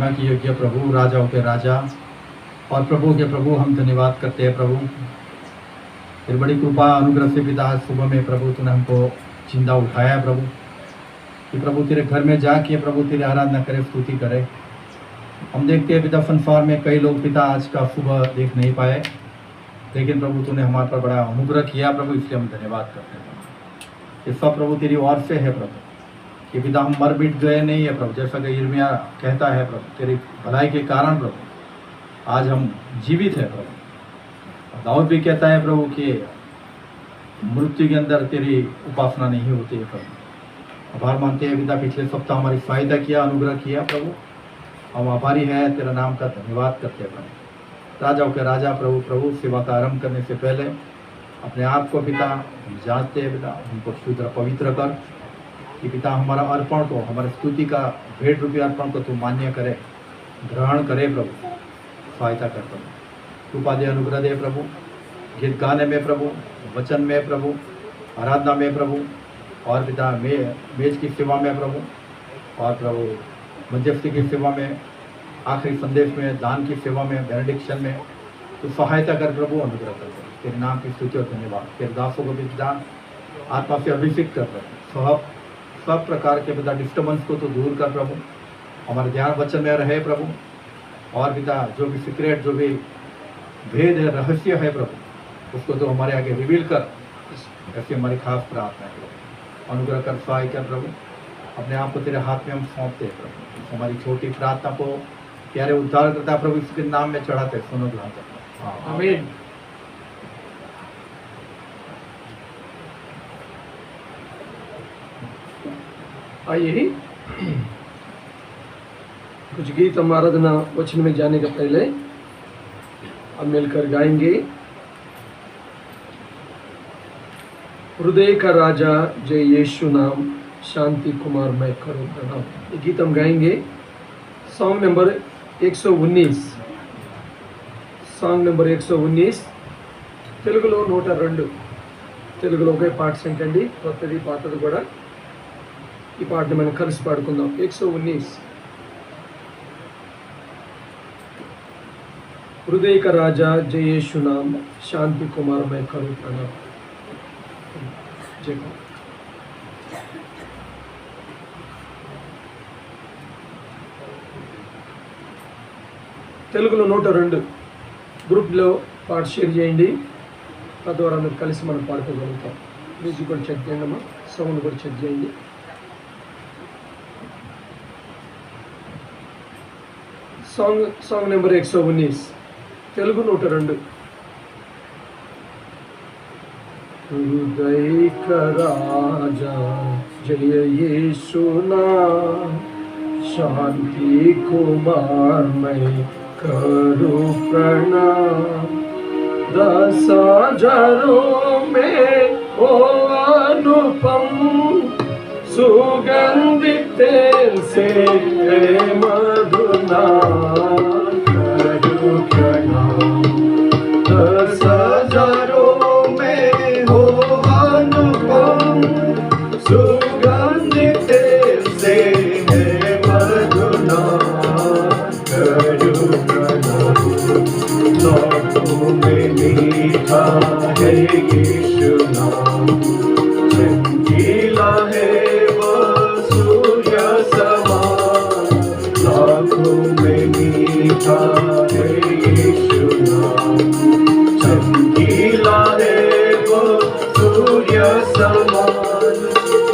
महिमा की योग्य प्रभु, राजाओं के राजा और प्रभु के प्रभु, हम धन्यवाद करते हैं प्रभु। फिर बड़ी कृपा अनुग्रह से पिता सुबह में प्रभु तूने हमको जिंदा उठाया है प्रभु, कि प्रभु तेरे घर में जाके प्रभु तेरी आराधना करे, स्तुति करे। हम देखते हैं पिता संसार में कई लोग पिता आज का सुबह देख नहीं पाए, लेकिन प्रभु तूने हमारे पर बड़ा अनुग्रह किया प्रभु, इसलिए हम धन्यवाद करते हैं प्रभु। ये सब प्रभु तेरी ओर से है प्रभु, कि पिता हम मर मिट गए नहीं है प्रभु, जैसा कि यिर्मयाह कहता है प्रभु, तेरी भलाई के कारण प्रभु आज हम जीवित है प्रभु। दाऊद भी कहता है प्रभु कि मृत्यु के अंदर तेरी उपासना नहीं होती है प्रभु। आभार मानते हैं पिता, पिछले सप्ताह हमारी सहायता किया, अनुग्रह किया प्रभु, हम आभारी हैं, तेरा नाम का धन्यवाद करते हैं प्रभु। राजाओं के राजा प्रभु, प्रभु सेवा का आरंभ करने से पहले अपने आप को पिता हम जांचते हैं पिता, हमको शुद्ध पवित्र कर, कि पिता हमारा अर्पण को, हमारे स्तुति का भेंट रूपी अर्पण को तू मान्य करे, ग्रहण करे प्रभु, सहायता कर प्रभु। कृपा दे, अनुग्रह दे प्रभु, गीत गाने में प्रभु, वचन में प्रभु, आराधना में प्रभु, और पिता मेज की सेवा में प्रभु, और प्रभु मध्यस्थी की सेवा में, आखिरी संदेश में, दान की सेवा में, बेनेडिक्शन में तो सहायता कर प्रभु, अनुग्रह कर प्रभु। तेरे नाम की स्तुति और धन्यवाद। तेरे दासों को भी पिता आत्मा से अभिषेक कर प्रभु, सब प्रकार के पिता डिस्टर्बेंस को तो दूर कर प्रभु, हमारे ध्यान वचन में रहे प्रभु, और पिता जो भी सीक्रेट, जो भी भेद है, रहस्य है प्रभु, उसको तो हमारे आगे रिवील कर, ऐसी हमारी खास प्रार्थना है प्रभु। अनुग्रह कर, सहाय कर प्रभु, अपने आप को तेरे हाथ में हम सौंपते हैं प्रभु। हमारी छोटी प्रार्थना को प्यारे उद्धार करता प्रभु इसके नाम में चढ़ाते, सुनो ग्रहण करता। आमीन। आइए कुछ गीत हम आराधना वचन में जाने का पहले हम मिलकर गाएंगे। हृदय का राजा जय यीशु नाम, शांति कुमार मैं करूं प्रणाम। ये गीत हम गाएंगे। सॉन्ग नंबर 119, సాంగ్ నెంబర్ 119, తెలుగులో 102, తెలుగులో ఒకే పాట సంకండి, కొత్తది పాతది కూడా ఈ పాటని మనం కలిసి పాడుకుందాం। 119 हृदय का राजा जय यीशु नाम, शांति कुमार मैं करूं प्रणाम। जय తెలుగులో 102 గ్రూప్లో పాట షేర్ చేయండి, తద్వారా అందరూ కలిసి మనం పాడుకోగలుగుతాం। మ్యూజిక్ కూడా చెక్ చేయండి అమ్మా, సౌండ్ కూడా చెక్ చేయండి। Song number 119, Telugu 102। हृदय का राजा जय यीशु नाम, शांति कुमार मैं करूं प्रणाम। 10,000 में ओ अनुपम, सुगंधित तेल से मधुर नाम करूं प्रणाम। 10,000 में हो अनुपम, सुगंधित तेल से मधुर नाम करूं प्रणाम। लाखों में मीठा है यीशु नाम, चमकीला है वह सूर्य समान। लाखों में मीठा है यीशु नाम, चमकीला है वह सूर्य समान।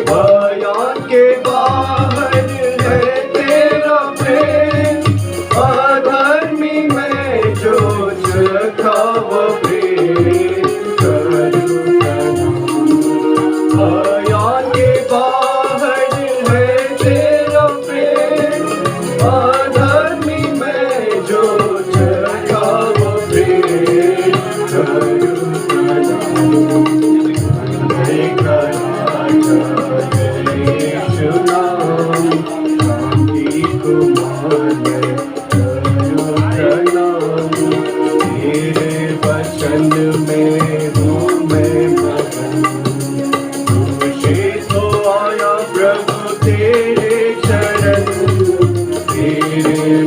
बयान के बाहर है तेरा प्रेम, अधर्मी में जो चखा वह प्रेम करूं प्रणाम। बयान के बाहर है तेरा प्रेम, अधर्मी में जो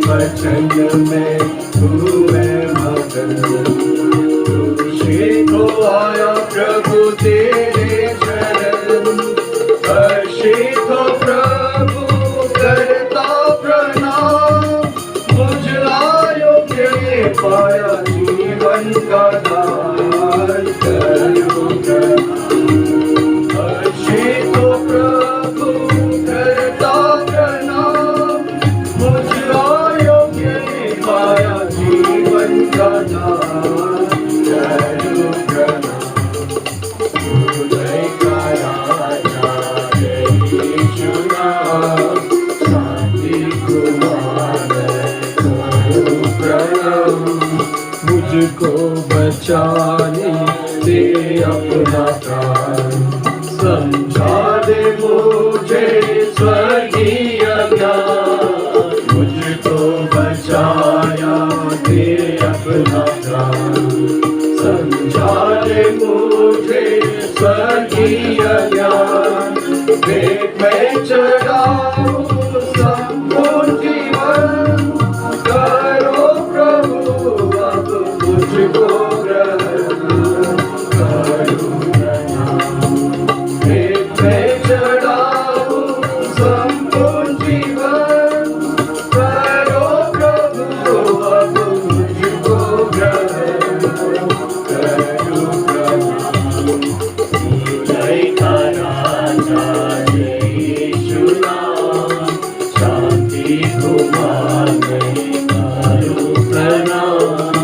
वचन में हुए मगन। दूषित हो आया प्रभु तेरे चरण, हर्षित हो प्रभु करता प्रणाम। मुझ अयोग्य ने पाया जीवन का दान, करो प्रणाम। हर्षित हो प्रभु करता प्रणाम, मुझ अयोग्य ने पाया जीवन का दान, करो प्रणाम। हृदय का राजा यीशु नाम, शांति कुमार करो प्रणाम। मुझको बचाने दे अपना प्राण, समझा दे मुझे स्वर्गीय ज्ञान। मुझको बचाया दे अपना प्राण, समझा दे मुझे स्वर्गीय ज्ञान। वेद में चढ़ाऊं संपूर्ण जीवन, करो प्रभु अब मुझको ग्रहण, करो प्रणाम। वेद में चढ़ाऊं संपूर्ण जीवन, करो प्रभु अब मुझको ग्रहण, करो प्रणाम। हृदय का राजा यीशु नाम, शांति कुमार करो प्रणाम।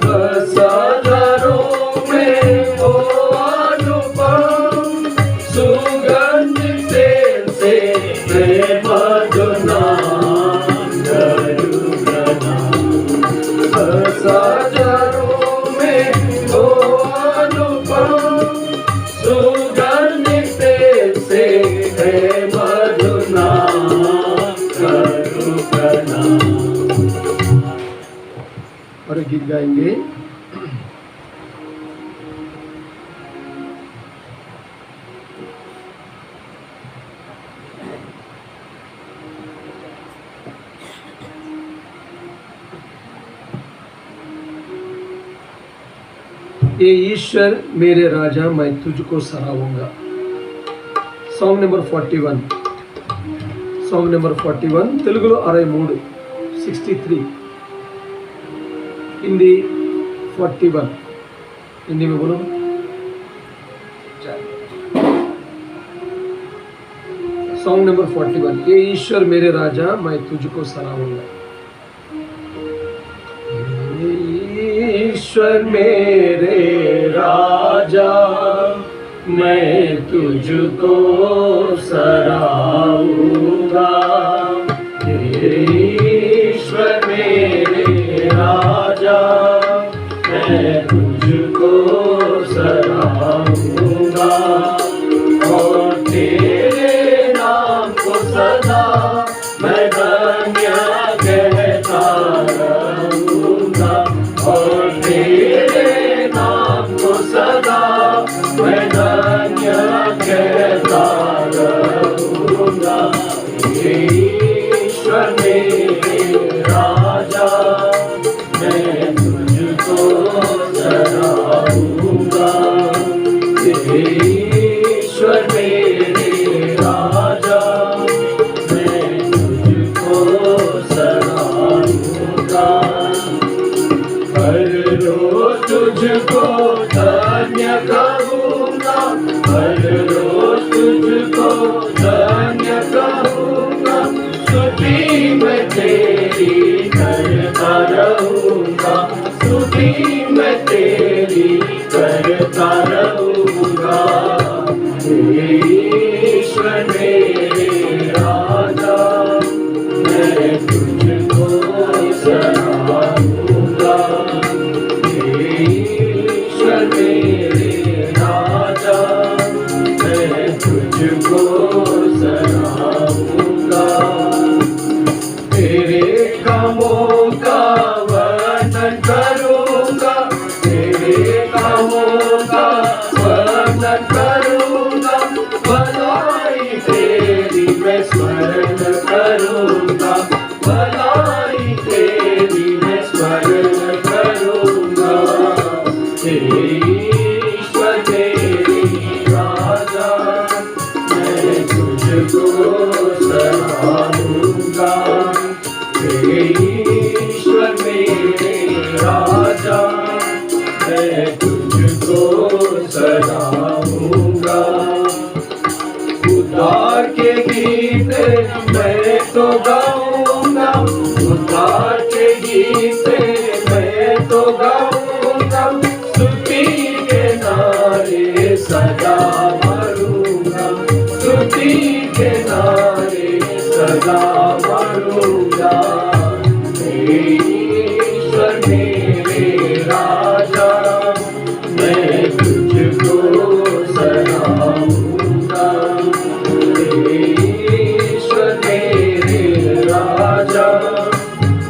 बसाधारों में हो अनुपम, सुगंध तेल से प्रेम धुनाम, करो प्रणाम। बसाधारों में हो अनुपम, सुगंध तेल से प्रेम धुनाम, करो प्रणाम। और एक गीत गाएंगे। ये ईश्वर मेरे राजा, मैं तुझको सराहूंगा। सॉन्ग नंबर 41, सॉन्ग नंबर 41 తెలుగులో 63, 63 हिंदी 41, हिंदी में बोलो। सॉन्ग नंबर 41, ये ईश्वर मेरे राजा, मैं तुझको सराहूंगा। ईश्वर मेरे राजा, मैं तुझको सराहूंगा। ईश्वर मेरे राजा, मैं तुझको सराहूंगा। और तेरे नाम को सदा मैं धन्य कहता रहूंगा। और तेरे नाम को सदा मैं धन्य कहता रहूंगा। ईश्वर मेरे राजा, मैं तुझको सराहूंगा। ईश्वर मेरे राजा, मैं तुझको सराहूंगा। हर रोज तुझको धन्य कहूँगा, हर रोज तुझको धन्य कहूँगा। स्तुति मैं तेरी करता रहूँगा, स्तुति मैं तेरी करता रहूँगा। ईश्वर मेरे राजा, मैं तुझको सराहूंगा। ईश्वर मेरे राजा, मैं तुझको हे ईश्वर मेरे राजा, मैं तुझको सलाहूंगा। उद्धार के गीत मैं तो गाऊंगा, उद्धार के गीत मैं तो गाऊंगा, स्तुति के नारे सदा भरूंगा, स्तुति के नारे सदा भरूंगा। हे ईश्वर मेरे राजा, मैं तुझको सलाहूंगा। हे ईश्वर मेरे राजा,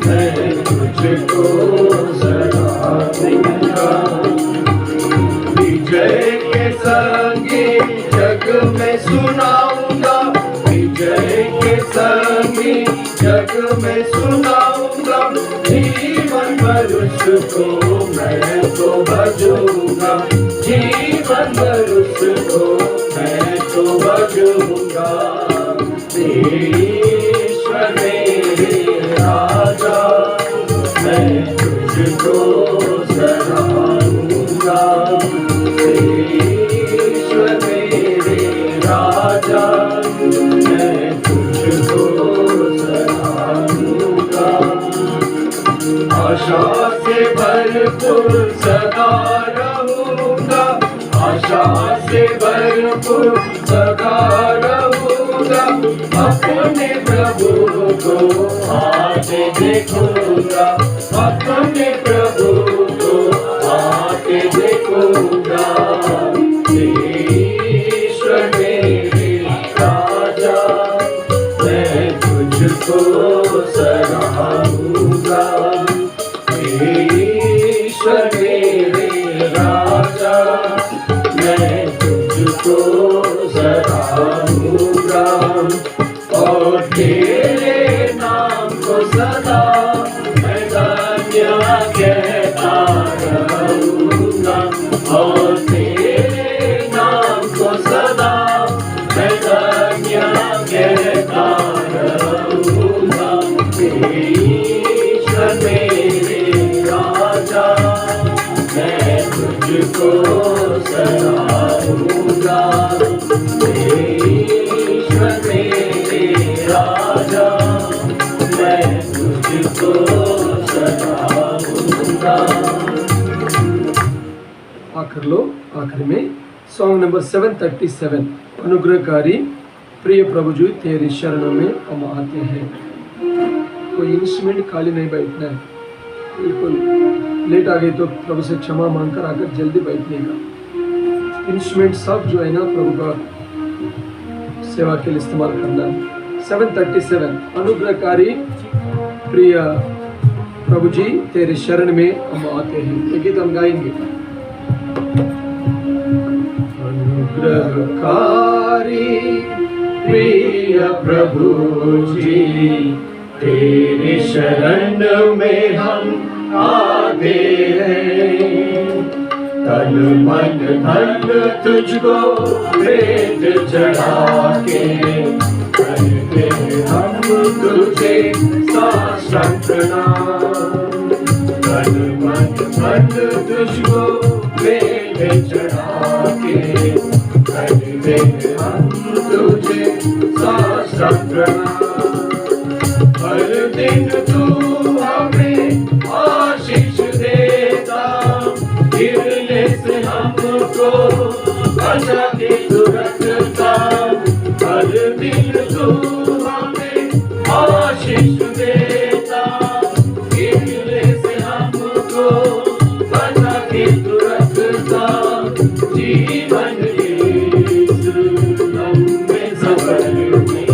मैं तुझको सलाहूंगा। विजय के संगीत जग में सुनाऊंगा, विजय के संगीत जग में सुनाऊंगा, जीवन भर उसको मैं तो भजूंगा, जीवन भर उसको मैं तो भजूंगा। ईश्वर मेरे राजा, मैं तुझको सलाहूंगा। ईश्वर मेरे राजा, मैं तुझको सलाहूंगा। आशा से भरपूर सदा रहूंगा, आशा से भरपूर सदा रहूंगा, अपने प्रभु को आते देखूंगा, अपने प्रभु को आते देखूंगा। ईश्वर मेरे राजा, मैं तुझको सलाहूंगा। ईश्वर मेरे राजा, मैं तुझको सलाहूंगा। और तेरे नाम को सदा मैं धन्य कहता रहूंगा, और तेरे नाम को सदा मैं धन्य कहता रहूंगा। ईश्वर मेरे राजा, मैं तुझको सलाहूंगा। ईश्वर मेरे राजा, मैं तुझको सलाहूंगा। आखिर में सॉन्ग नंबर 737, अनुग्रहकारी प्रिय प्रभु जी तेरी शरणों में हम आते हैं। कोई इंस्ट्रूमेंट खाली नहीं बैठना है, बिल्कुल लेट आ गई तो प्रभु से क्षमा मांगकर आकर जल्दी बैठने का। इंस्ट्रूमेंट सब जो है ना प्रभु का सेवा के लिए इस्तेमाल करना है। 737, अनुग्रहकारी प्रिय प्रभु जी तेरे शरण में हम आते हैं। ये गीत हम गाएंगे। अनुग्रहकारी प्रिय प्रभु जी, तेरे शरण में हम आते हैं। तन मन धन तुझको भेंट चढ़ा के, करते हम तुझे साष्टांग प्रणाम। तन मन धन तुझको भेंट चढ़ा के, करते हम तुझे साष्टांग प्रणाम। हर दिन तू हमें आशीष देता, गिरने से हमको बचा के तू रखता। हर दिन तू हमें आशीष देता, गिरने से हमको बचा के तू रखता। जीवन के इस लंबे सफर में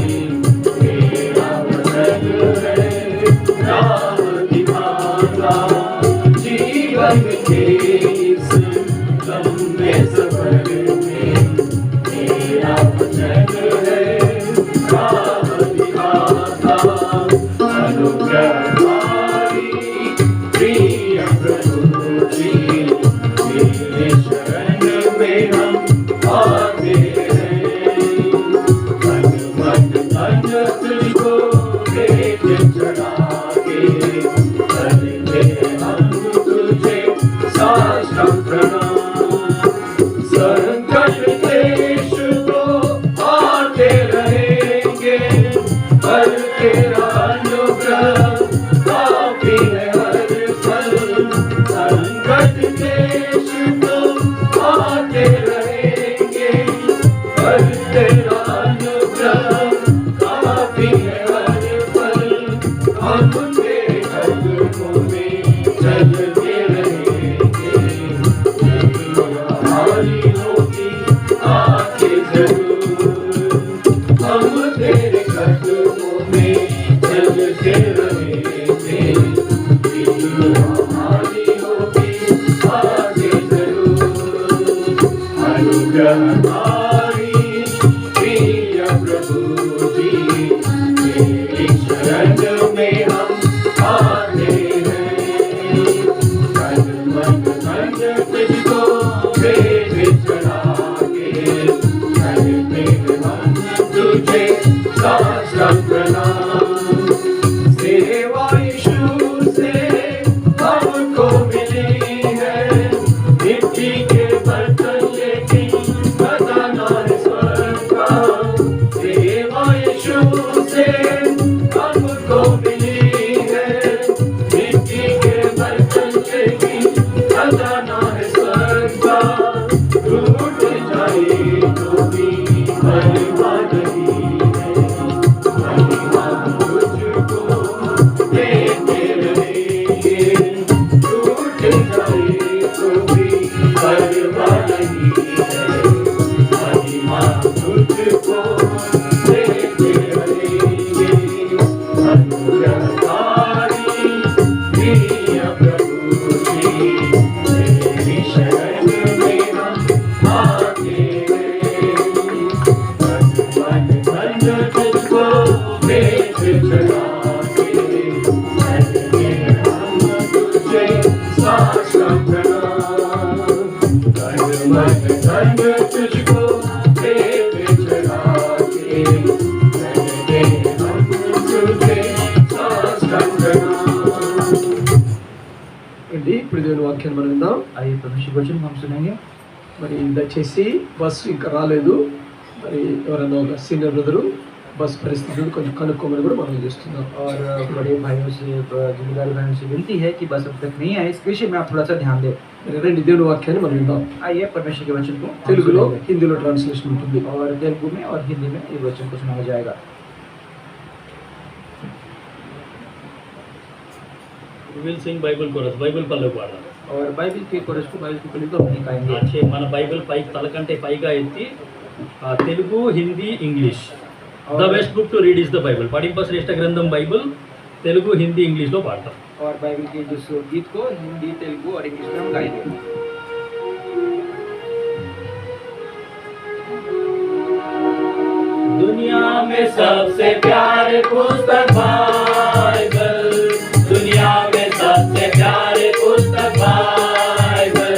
अनुग्रहकारी प्रिय प्रभु जी, तेरी शरण में हम आते हैं। तन मन धन तुझको भेज चढ़ा के करते हैं हम तुझे साष्टांग प्रणाम। सेवा यीशु से हमको मिली है, मिट्टी के बर्तन लेकिन खजाना है स्वर्ग का। सेवा यीशु से हमको मिली है, मिट्टी के बर्तन लेकिन खजाना है स्वर्ग का। टूट जाए तो भी परवाह नहीं है, महिमा तुझको देते रहेंगे। टूट जाए तो भी परवाह नहीं है, महिमा तुझको देते रहेंगे। अनुग्रहकारी प्रिय प्रभु जी, तेरी शरण में हम आते हैं। तन मन धन तुझको भेज चढ़ा के करते हैं हम तुझे साष्टांग प्रणाम। तन मन धन तुझको भेज चढ़ा के करते हैं हम तुझे साष्टांग प्रणाम। అండి ఇప్పుడు దేవుని వాక్యాన్ని మనం విందాం. आइए परमेश्वर के वचन हम सुनेंगे। మరి దయచేసి బస్సు ఇంకా రాలేదు, మరి ఎవరైనా ఒక సీనియర్ బ్రదరు బస్ పరిస్థితులను కొంచెం కనుక్కోమని కూడా మనం చేస్తున్నాం. और बड़े भाइयों से जिम्मेदार भाइयों से विनती है कि बस अब तक नहीं आए, इस विषय में आप थोड़ा सा ध्यान दें। మరి రండి దేవుని వాక్యాన్ని మనం విందాం. आइए परमेश्वर के वचन को हम తెలుగులో सुनेंगे। హిందీలో ట్రాన్స్లేషన్ ఉంటుంది. और तेलुगु में और हिंदी में ये वचन को सुनाया जाएगा। We will sing Bible chorus. Bible పల్లవి పాడదాం. और बाइबल के कोरस को बाइबल के तो नहीं गाएंगे। మన బైబిల్ పైకి తలకంటే పైగా ఎత్తి Telugu, Hindi, English. The best book to read is the Bible. పఠింప శ్రేష్ఠ గ్రంథం బైబిల్ తెలుగు, హిందీ, ఇంగ్లీష్లో పాడతాం. और बाइबल के जो गीत को हिंदी, तेलुगु और इंग्लिश में हम गाएंगे। दुनिया में सबसे प्यारे पुस्तक बाइबल, दुनिया में सबसे प्यारे पुस्तक बाइबल।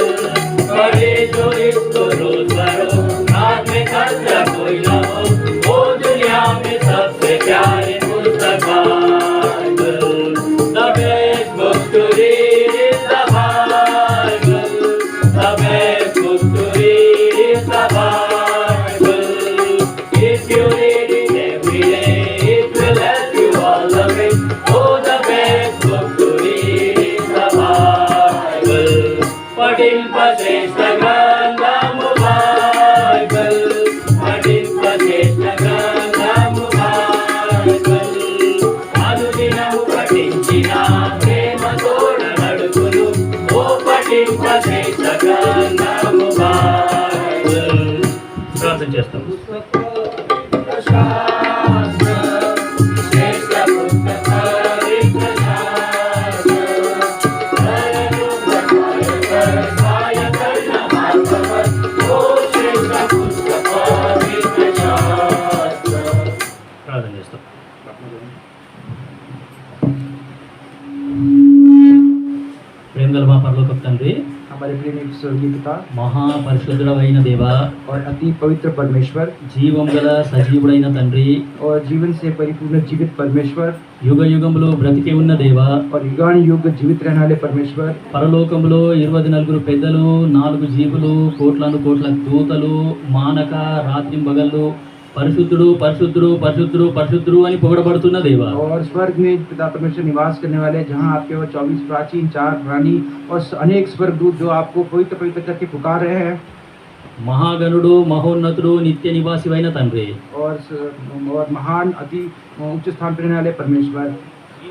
पढ़े जो इसको रोज पढ़ो, हाथ में खतरा कोई ना हो। वो दुनिया में सबसे प्यारे पुस्तक Bible. The best book to read is the Bible. The best book to read is the Bible. If you read it every day, it will help you all the way. Oh, the best book to read is the Bible. పఠింప శ్రేష్ఠ గ్రంథము Bible, పఠింప శ్రేష్ఠ గ్రంథము Bible. అనుదినము పఠించిన ప్రేమ తోడ నడుపును. ఓ పఠింప శ్రేష్ఠ గ్రంథము Bible. ప్రార్థన చేస్తాం. शास्त्र श्रेष्ठ पुस्तक पवित्र शास्त्र, साय कर्ण भागवत। ओ श्रेष्ठ पुस्तक पवित्र शास्त्र। ప్రార్థన చేస్తాం. ప్రేమగల మా పరలోకపు తండ్రి, हमारे प्रिय स्वर्गीय पिता మహాపరిశుద్ధుడవైన దేవా, और अति पवित्र परमेश्वर జీవం గల సజీవుడైన తండ్రి, और जीवन से परिपूर्ण जीवित परमेश्वर యుగ యుగములో బ్రతికి ఉన్న దేవా, और युगान युग जीवित रहने वाले परमेश्वर పరలోకంలో 24 పెద్దలు, 4 జీవులు, కోట్లను కోట్ల దూతలు మానక రాత్రింబగళ్ళు పరిశుద్ధుడు పరిశుద్ధుడు పరిశుద్ధుడు పరిశుద్ధుడు అని పొగడబడుతున్న దేవా. और स्वर्ग में पिता परमेश्वर निवास करने वाले, जहाँ आपके वो 24 प्राचीन 4 प्राणी और अनेक स्वर्गदूत जो आपको पवित्र पवित्र करके पुकार रहे हैं। మహాగణుడు మహోన్నతుడు నిత్య నివాసివైన తండ్రి, और महान अति उच्च स्थान पर रहने वाले परमेश्वर,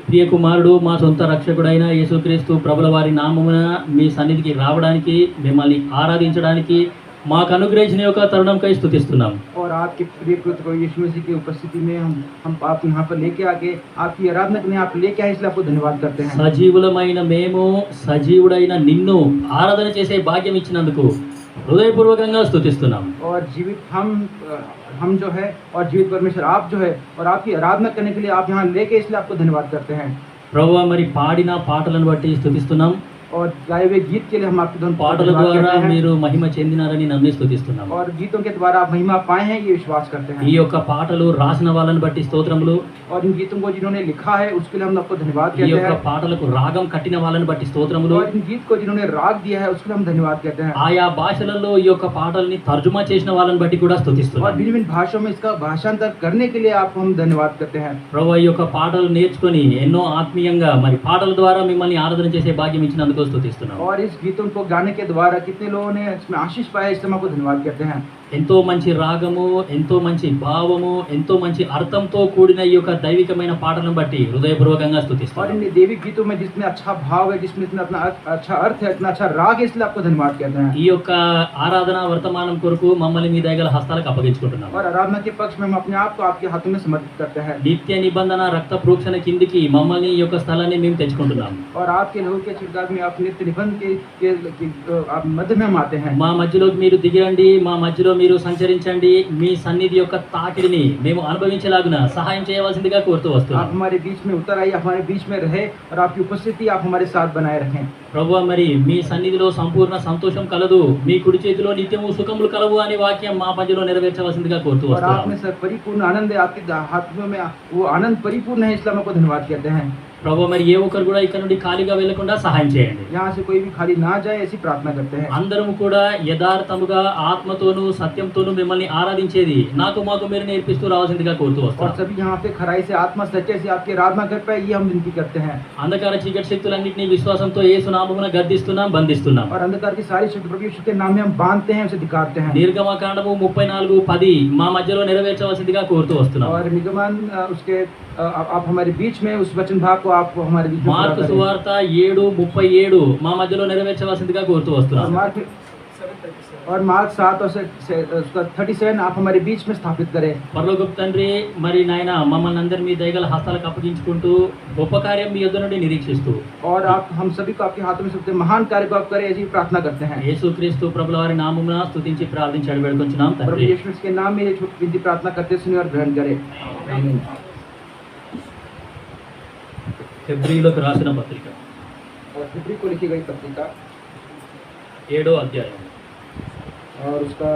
ప్రియ కుమారుడు మా సొంత రక్షకుడైన యేసుక్రీస్తు ప్రభుల వారి నామమున మీ సన్నిధికి రావడానికి, మిమ్మల్ని ఆరాధించడానికి మాకు అనుగ్రహించిన యొక్క తరుణంకై స్తుతిస్తున్నాం. और आपके प्रिय पुत्र को यीशु मसीह की उपस्थिति में हम आप यहाँ पर लेके आके आपकी आराधना करने आप लेके आए, इसलिए आपको धन्यवाद करते हैं। సజీవులమైన మేము సజీవుడైన నిన్ను ఆరాధన చేసే భాగ్యం ఇచ్చినందుకు హృదయపూర్వకంగా స్తుతిస్తున్నాం. और जीवित हम जो है और जीवित परमेश्वर आप जो है और आपकी आराधना करने के लिए आप यहाँ लेके इसलिए आपको धन्यवाद करते हैं ప్రభువా మరి పాడిన పాటలను బట్టి స్తుతిస్తున్నాం. और गाए हुए गीत के लिए हम आपको పాటల धन्यवाद ద్వారా करते हैं మీరు మహిమ చెందినారని నమ్మి స్తుతిస్తున్నాం. और गीतों के द्वारा आप महिमा पाए हैं ये विश्वास करते ఈ हैं యొక్క పాటలు రాసిన వాళ్ళని బట్టి స్తోత్రములు. और इन गीतों को जिन्होंने लिखा है उसके लिए हम आपको धन्यवाद ఈ कहते యొక్క हैं పాటలకు రాగం కట్టిన వాళ్ళని బట్టి స్తోత్రములు. और इन गीत को जिन्होंने राग दिया है उसके लिए हम धन्यवाद कहते हैं ఆయా భాషలలో ఈ యొక్క పాటల్ని తర్జుమా చేసిన వాళ్ళని బట్టి కూడా और స్తుతిస్తున్నాం. भिन्न भिन्न भाषाओं में इसका भाषांतर करने के लिए आपको हम धन्यवाद करते हैं ప్రభువా ఈ యొక్క పాటలు నేర్చుకొని ఎన్నో ఆత్మీయంగా మరి పాటల ద్వారా మిమ్మల్ని ఆరాధన చేసే భాగ్యం ఇచ్చినందుకు స్తుతిస్తున్నాం. और इस गीतों को गाने के द्वारा कितने लोगों ने इसमें आशीष पाया इसलिए हम आपको धन्यवाद कहते हैं ఎంతో మంచి రాగము, ఎంతో మంచి భావము, ఎంతో మంచి అర్థంతో కూడిన ఈ యొక్క దైవికమైన పాటలను బట్టి హృదయపూర్వకంగా और స్తుతిస్తున్నాం. इन देविक गीतों में जिसमें अच्छा भाव है जिसमें इतना अपना अच्छा अर्थ है इतना अच्छा राग है इसलिए आपको धन्यवाद कहते हैं ఈ యొక్క ఆరాధన వర్తమానం కొరకు మమ్మల్ని మీ దయగల హస్తాలకు అప్పగించుకుంటున్నాం. और आराधना के पक्ष में हम अपने आप को आपके हाथों में समर्पित करते हैं నిత్య నిబంధన రక్త ప్రోక్షణ కిందికి మమ్మల్ని ఈ యొక్క స్థలాన్ని మేము తెచ్చుకుంటున్నాం. और आपके लोगों के छिड़काव में आप नित्य निबंध आप मध्य में हम आते हैं మా మధ్యలోకి మీరు దిగిరండి, మా మధ్యలో మీరు సంచరించండి, మీ సన్నిధి యొక్క తాకిడిని మేము అనుభవించేలాగున సహాయం చేయవలసిందిగా కోరుతూ आप వస్తున్నాం. हमारे बीच में उतर आइए हमारे बीच में रहे और आपकी उपस्थिति आप हमारे साथ बनाए रखें ప్రభువా మరి మీ సన్నిధిలో సంపూర్ణ సంతోషం కలదు, మీ కుడి చేతిలో నిత్యము సుఖములు కలవు అనే వాక్యం మా మధ్యలో నెరవేర్చవలసిందిగా కోరుతూ और వస్తున్నాం. आप में सर परिपूर्ण आनंद है आपके हाथों में वो आनंद परिपूर्ण है इसलिए हम आपको धन्यवाद कहते हैं ప్రభువా మరి ఏ ఒక్కరు కూడా ఇక్కడ నుండి ఖాళీగా వెళ్లకుండా సహాయం చేయండి. यहाँ से कोई भी खाली ना जाए ऐसी प्रार्थना करते हैं అందరము కూడా యథార్థముగా ఆత్మతోను సత్యంతోను మిమ్మల్ని ఆరాధించేది నాకు మాకు మీరు నేర్పిస్తూ రావాల్సిందిగా కోరుతూ और వస్తున్నాం. सभी यहाँ पे खराई से आत्मा सच्चे से आपकी आराधना कर पाए ये हम विनती करते हैं అంధకార చీకటి శక్తులన్నింటినీ విశ్వాసంతో యేసు నామమున గద్దిస్తున్నాం, బంధిస్తున్నాం. और अंधकार की सारी शक्ति प्रभु यीशु के नाम में हम बांधते हैं उसे दिखाते हैं నిర్గమకాండము 34:10 మా మధ్యలో నెరవేర్చవలసిందిగా కోరుతూ వస్తున్నాం. और निगमन उसके आप हमारे बीच में उस वचन भाग को आप हमारे बीच में మార్కు पूरा करें। సువార్త 7:37 మా మధ్యలో నెరవేర్చవలసిందిగా కోరుతూ और వస్తున్నాం. मार्क 7 और उसका 37 आप हमारे बीच में स्थापित करें పరలోకపు తండ్రి మరి నాయన మమ్మల్ని అందరి మీ దయగల హస్తాలకు అప్పగించుకుంటూ గొప్ప కార్యం మీ యొద్ద నుండి నిరీక్షిస్తూ और आप हम सभी को आपके हाथों में सबसे महान कार्य को आप करें ऐसी प्रार्थना करते हैं యేసుక్రీస్తు ప్రభుల వారి నామమున స్తుతించి ప్రార్థించి అడివేడుకొంచున్నాం प्रभु తండ్రి. यीशु के नाम में ये छोटी विनती प्रार्थना करते सुनिए और ग्रहण करें आमीन ఫిబ్రవరిలోకి రాసిన పత్రిక और फिब्री को लिखी गई पत्रिका 7వ అధ్యాయం और उसका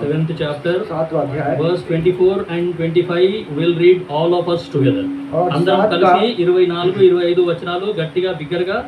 7th చాప్టర్ 7वां अध्याय verse 24 and 25 will read all of us together. और అందరం 7 కలిసి का 24 25 వచనాలు గట్టిగా బిగ్గరగా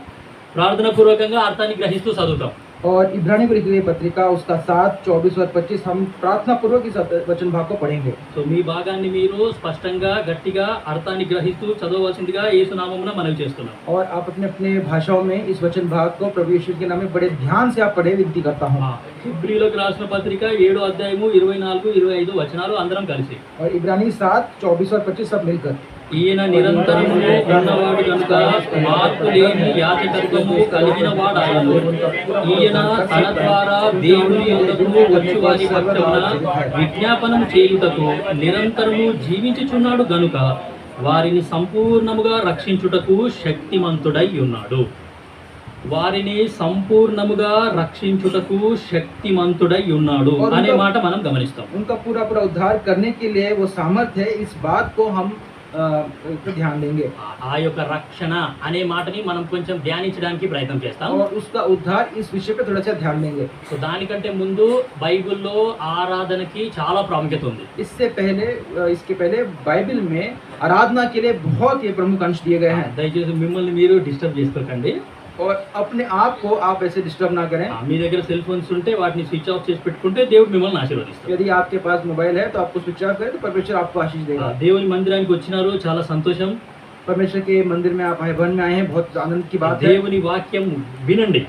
ప్రార్థన పూర్వకంగా అర్థాన్ని గ్రహిస్తూ చదువుతాం. और इब्रानी को लिखी गई पत्रिका उसका 7 24 और 25 हम प्रार्थना पूर्वक इस वचन भाग को पढ़ेंगे సో మీ భాగాన్ని మీరు స్పష్టంగా గట్టిగా అర్థాన్ని గ్రహిస్తూ చదవవలసిందిగా యేసు నామమున మనవి చేస్తున్నాం. और आप अपने अपने भाषाओं में इस वचन भाग को प्रभु यीशु के नाम में बड़े ध्यान से आप पढ़े विनती करता हूँ ఫిబ్రవరిలోకి రాసిన పత్రిక 7వ అధ్యాయము 24 25 వచనాలు అందరం కలిసి. और इब्रानी 7 24 और 25 सब मिलकर ఈయన నిరంతరము ఉన్నవాడు కనుక మార్పు లేని యాజకత్వము కలిగిన వాడాయను. ఈయన తన ద్వారా దేవుని యొద్దకు వచ్చు వారి పక్షమున విజ్ఞాపనము చేయుటకు నిరంతరము జీవించుచున్నాడు గనుక వారిని సంపూర్ణముగా రక్షించుటకు శక్తిమంతుడై ఉన్నాడు. వారిని సంపూర్ణముగా రక్షించుటకు శక్తిమంతుడై ఉన్నాడు అనే మాట మనం గమనిస్తాం. उनका पूरा पूरा उद्धार करने के लिए वो सामर्थ्य है इस बात को हम पे ध्यान देंगे ఆ యొక్క రక్షణ అనే మాటని మనం కొంచెం ధ్యానించడానికి ప్రయత్నం చేస్తాం. और उसका उद्धार इस विषय पे थोड़ा सा ध्यान देंगे సో దానికంటే ముందు బైబిల్లో ఆరాధనకి చాలా ప్రాముఖ్యత ఉంది. इसके पहले बाइबल में आराधना के लिए बहुत ही प्रमुख अंश दिए गए हैं దయచేసి మిమ్మల్ని మీరు డిస్టర్బ్ చేసుకోకండి. और अपने आप को आप ऐसे डिस्टर्ब ना करें మీ దగ్గర సెల్ ఫోన్స్ ఉంటే వాటిని స్విచ్ ఆఫ్ చేసి పెట్టుకుంటే దేవుడు మిమ్మల్ని ఆశీర్వదిస్తాడు. यदि आपके पास मोबाइल है तो आपको स्विच ऑफ करें तो परमेश्वर आपको आशीष देगा దేవుని మందిరానికి వచ్చినారు, చాలా సంతోషం. परमेश्वर के मंदिर में आप भवन में आए हैं बहुत आनंद की बात है దేవుని వాక్యం వినండి.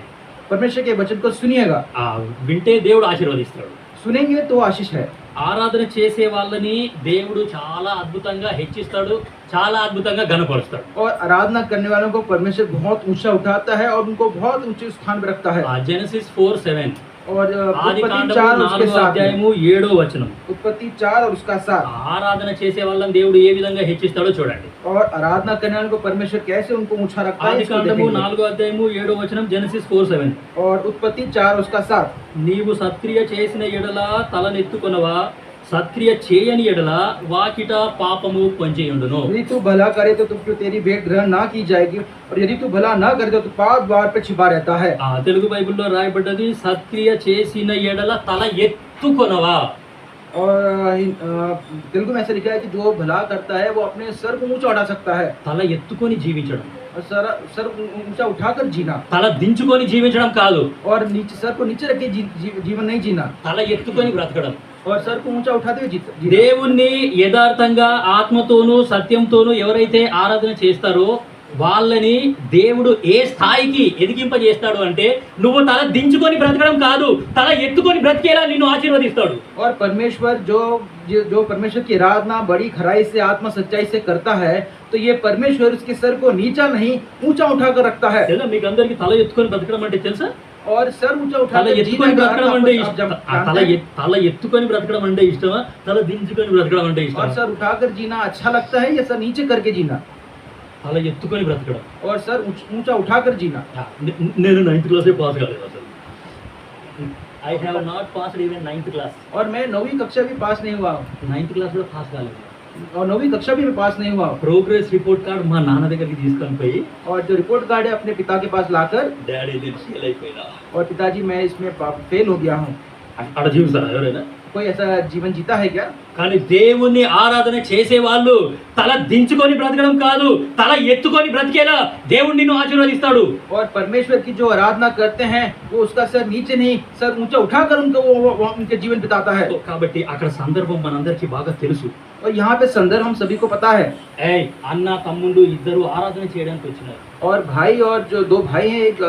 परमेश्वर के वचन को सुनिएगा ఆ వింటే దేవుడు ఆశీర్వదిస్తాడు. सुनेंगे तो आशीष है ఆరాధన చేసే వాళ్ళని దేవుడు చాలా అద్భుతంగా హెచ్చిస్తాడు, చాలా అద్భుతంగా ఘనపరుస్తాడు. और आराधना करने वालों को परमेश्वर बहुत ऊंचा उठाता है और उनको बहुत ऊंचे स्थान पर रखता है జెనసిస్ 4:7 और ఆది उत्पत्ति కాండము 4 और उसके 4వ 7 में। అధ్యాయము 7వ వచనం. उत्पत्ति 4 और उसका 7। ఆరాధన చేసే వాళ్ళని దేవుడు ఏ విధంగా హెచ్చిస్తాడో చూడండి. और आराधना करने वालों को परमेश्वर कैसे उनको ऊंचा रखता है ఆది इसको కాండము देखेंगे। 4వ అధ్యాయము 7వ వచనం జెనసిస్ 4:7. और उत्पत्ति 4 उसका 7। నీవు సత్క్రియ చేసిన ఎడల తలనెత్తుకొనవా, సత్క్రియ చేయని ఎడల వాకిట పాపము పొంచేయుండును. यदि तू भला करे तो तुझको तेरी भेंट ग्रहण ना की जाएगी, और यदि तू भला ना करे तो तू पाप द्वार पे छिपा रहता है। ఆ తెలుగు బైబిల్లో రాయబడ్డది సత్క్రియ చేసిన ఎడల తల ఎత్తుకొనవా. और तेलुगु में ऐसा लिखा है कि जो भला करता है वो अपने सर को ऊंचा उठा सकता है, తల ఎత్తుకొని జీవించడం, और सर ऊंचा उठाकर जीना, తల దించుకొని జీవించడం కాదు, और नीचे सर को नीचे रख के जीवन नहीं जीना, తల ఎత్తుకొని బ్రతకడం. और सर को ऊंचा उठाते हुए जीना। దేవుణ్ణి యథార్థంగా ఆత్మతోనూ సత్యంతోనూ ఎవరైతే ఆరాధన చేస్తారో వాళ్ళని దేవుడు ఏ స్థాయికి ఎదిగింపజేస్తాడు అంటే నువ్వు తల దించుకొని బ్రతకడం కాదు, తల ఎత్తుకొని బ్రతికేలా నిన్ను ఆశీర్వదిస్తాడు. और परमेश्वर जो परमेश्वर की आराधना बड़ी खराई से आत्मा सच्चाई से करता है, तो ये परमेश्वर उसके सर को नीचा नहीं ऊंचा उठाकर रखता है। తెలుసా మీకు అందరికి తల ఎత్తుకొని బ్రతకడం అంటే తెలుసా? और सर ऊंचा తల उठाकर ఎత్తుకొని जीने का బ్రతకడం अर्थ అంటే आप ఇష్టం. जानते हैं? తల ఎత్తుకొని బ్రతకడం అంటే ఇష్టమా, తల దించుకొని బ్రతకడం అంటే और ఇష్టమా? सर उठाकर जीना अच्छा लगता है या सर नीचे करके जीना? తల ఎత్తుకొని బ్రతకడం. और सर ऊंचा उठाकर जीना। నేను 9th క్లాసే పాస్ కాలేదు అసలు. I have not passed even 9th class. और मैं 9वीं कक्षा भी पास नहीं हुआ हूँ, 9th క్లాస్ కూడా పాస్ కాలేదు. और 9वीं कक्षा भी मैं पास नहीं हुआ हूँ। ప్రోగ్రెస్ రిపోర్ట్ కార్డ్ మా నాన్న దగ్గరికి తీసుకొని పోయి और जो रिपोर्ट कार्ड है अपने पिता के पास लाकर, డాడీ నేను ఫెయిల్ అయిపోయినా और पिताजी मैं इसमें फेल हो गया हूँ। అక్కడ జీవిస్తారా ఎవరైనా? कोई ऐसा जीवन जीता है क्या? కానీ దేవుణ్ణి ఆరాధన చేసే వాళ్ళు తల దించుకొని బ్రతకడం కాదు, తల ఎత్తుకొని బ్రతికేలా దేవుడు నిన్ను ఆశీర్వదిస్తాడు. और परमेश्वर की जो आराधना करते हैं वो उसका सर नीचे नहीं सर ऊंचा उठाकर उनको वो उनके जीवन बिताता है। కాబట్టి అక్కడ సందర్భం మనందరికీ బాగా తెలుసు. और यहाँ पे संदर्भ हम सभी को पता है। ఏయ్ అన్న తమ్ముళ్ళు ఇద్దరు ఆరాధన చేయడానికి వచ్చినారు, और भाई और जो दो भाई हैं एक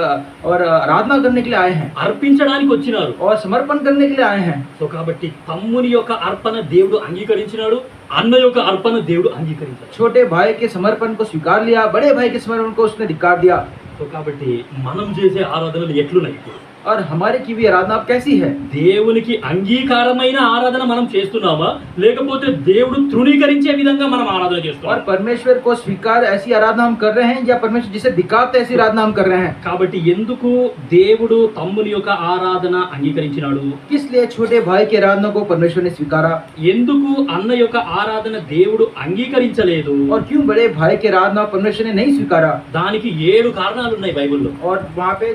और आराधना करने के लिए आए हैं, అర్పించడానికి వచ్చినారు. और समर्पण करने के लिए आए हैं। సో కాబట్టి తమ్ముని యొక్క అర్పణ దేవుడు అంగీకరించినాడు, అన్న యొక్క అర్పణ దేవుడు అంగీకరించాడు. छोटे भाई के समर्पण को स्वीकार लिया, बड़े भाई के समर्पण को उसने धिक्कार दिया। సో కాబట్టి మనం చేసే ఆరాధనలు ఎట్లున్నాయి? और हमारे की भी आराधना अब कैसी है? దేవునికి అంగీకారమైన ఆరాధన మనం చేస్తున్నామా, లేకపోతే దేవుడు తృణీకరించే విధంగా మనం ఆరాధన और చేస్తున్నాం? परमेश्वर को स्वीकार ऐसी आराधना हम कर रहे हैं, या परमेश्वर जिसे धिक्कारते ऐसी आराधना हम कर रहे हैं? కాబట్టి ఎందుకు దేవుడు తమ్ముని యొక్క ఆరాధన అంగీకరించినాడు? किस लिए छोटे भाई की आराधना को परमेश्वर ने स्वीकारा? ఎందుకు అన్న యొక్క ఆరాధన దేవుడు అంగీకరించలేదు? और क्यों बड़े भाई की आराधना परमेश्वर ने नहीं स्वीकारा? దానికి 7 కారణాలు ఉన్నాయి బైబిల్లో. और वहाँ पे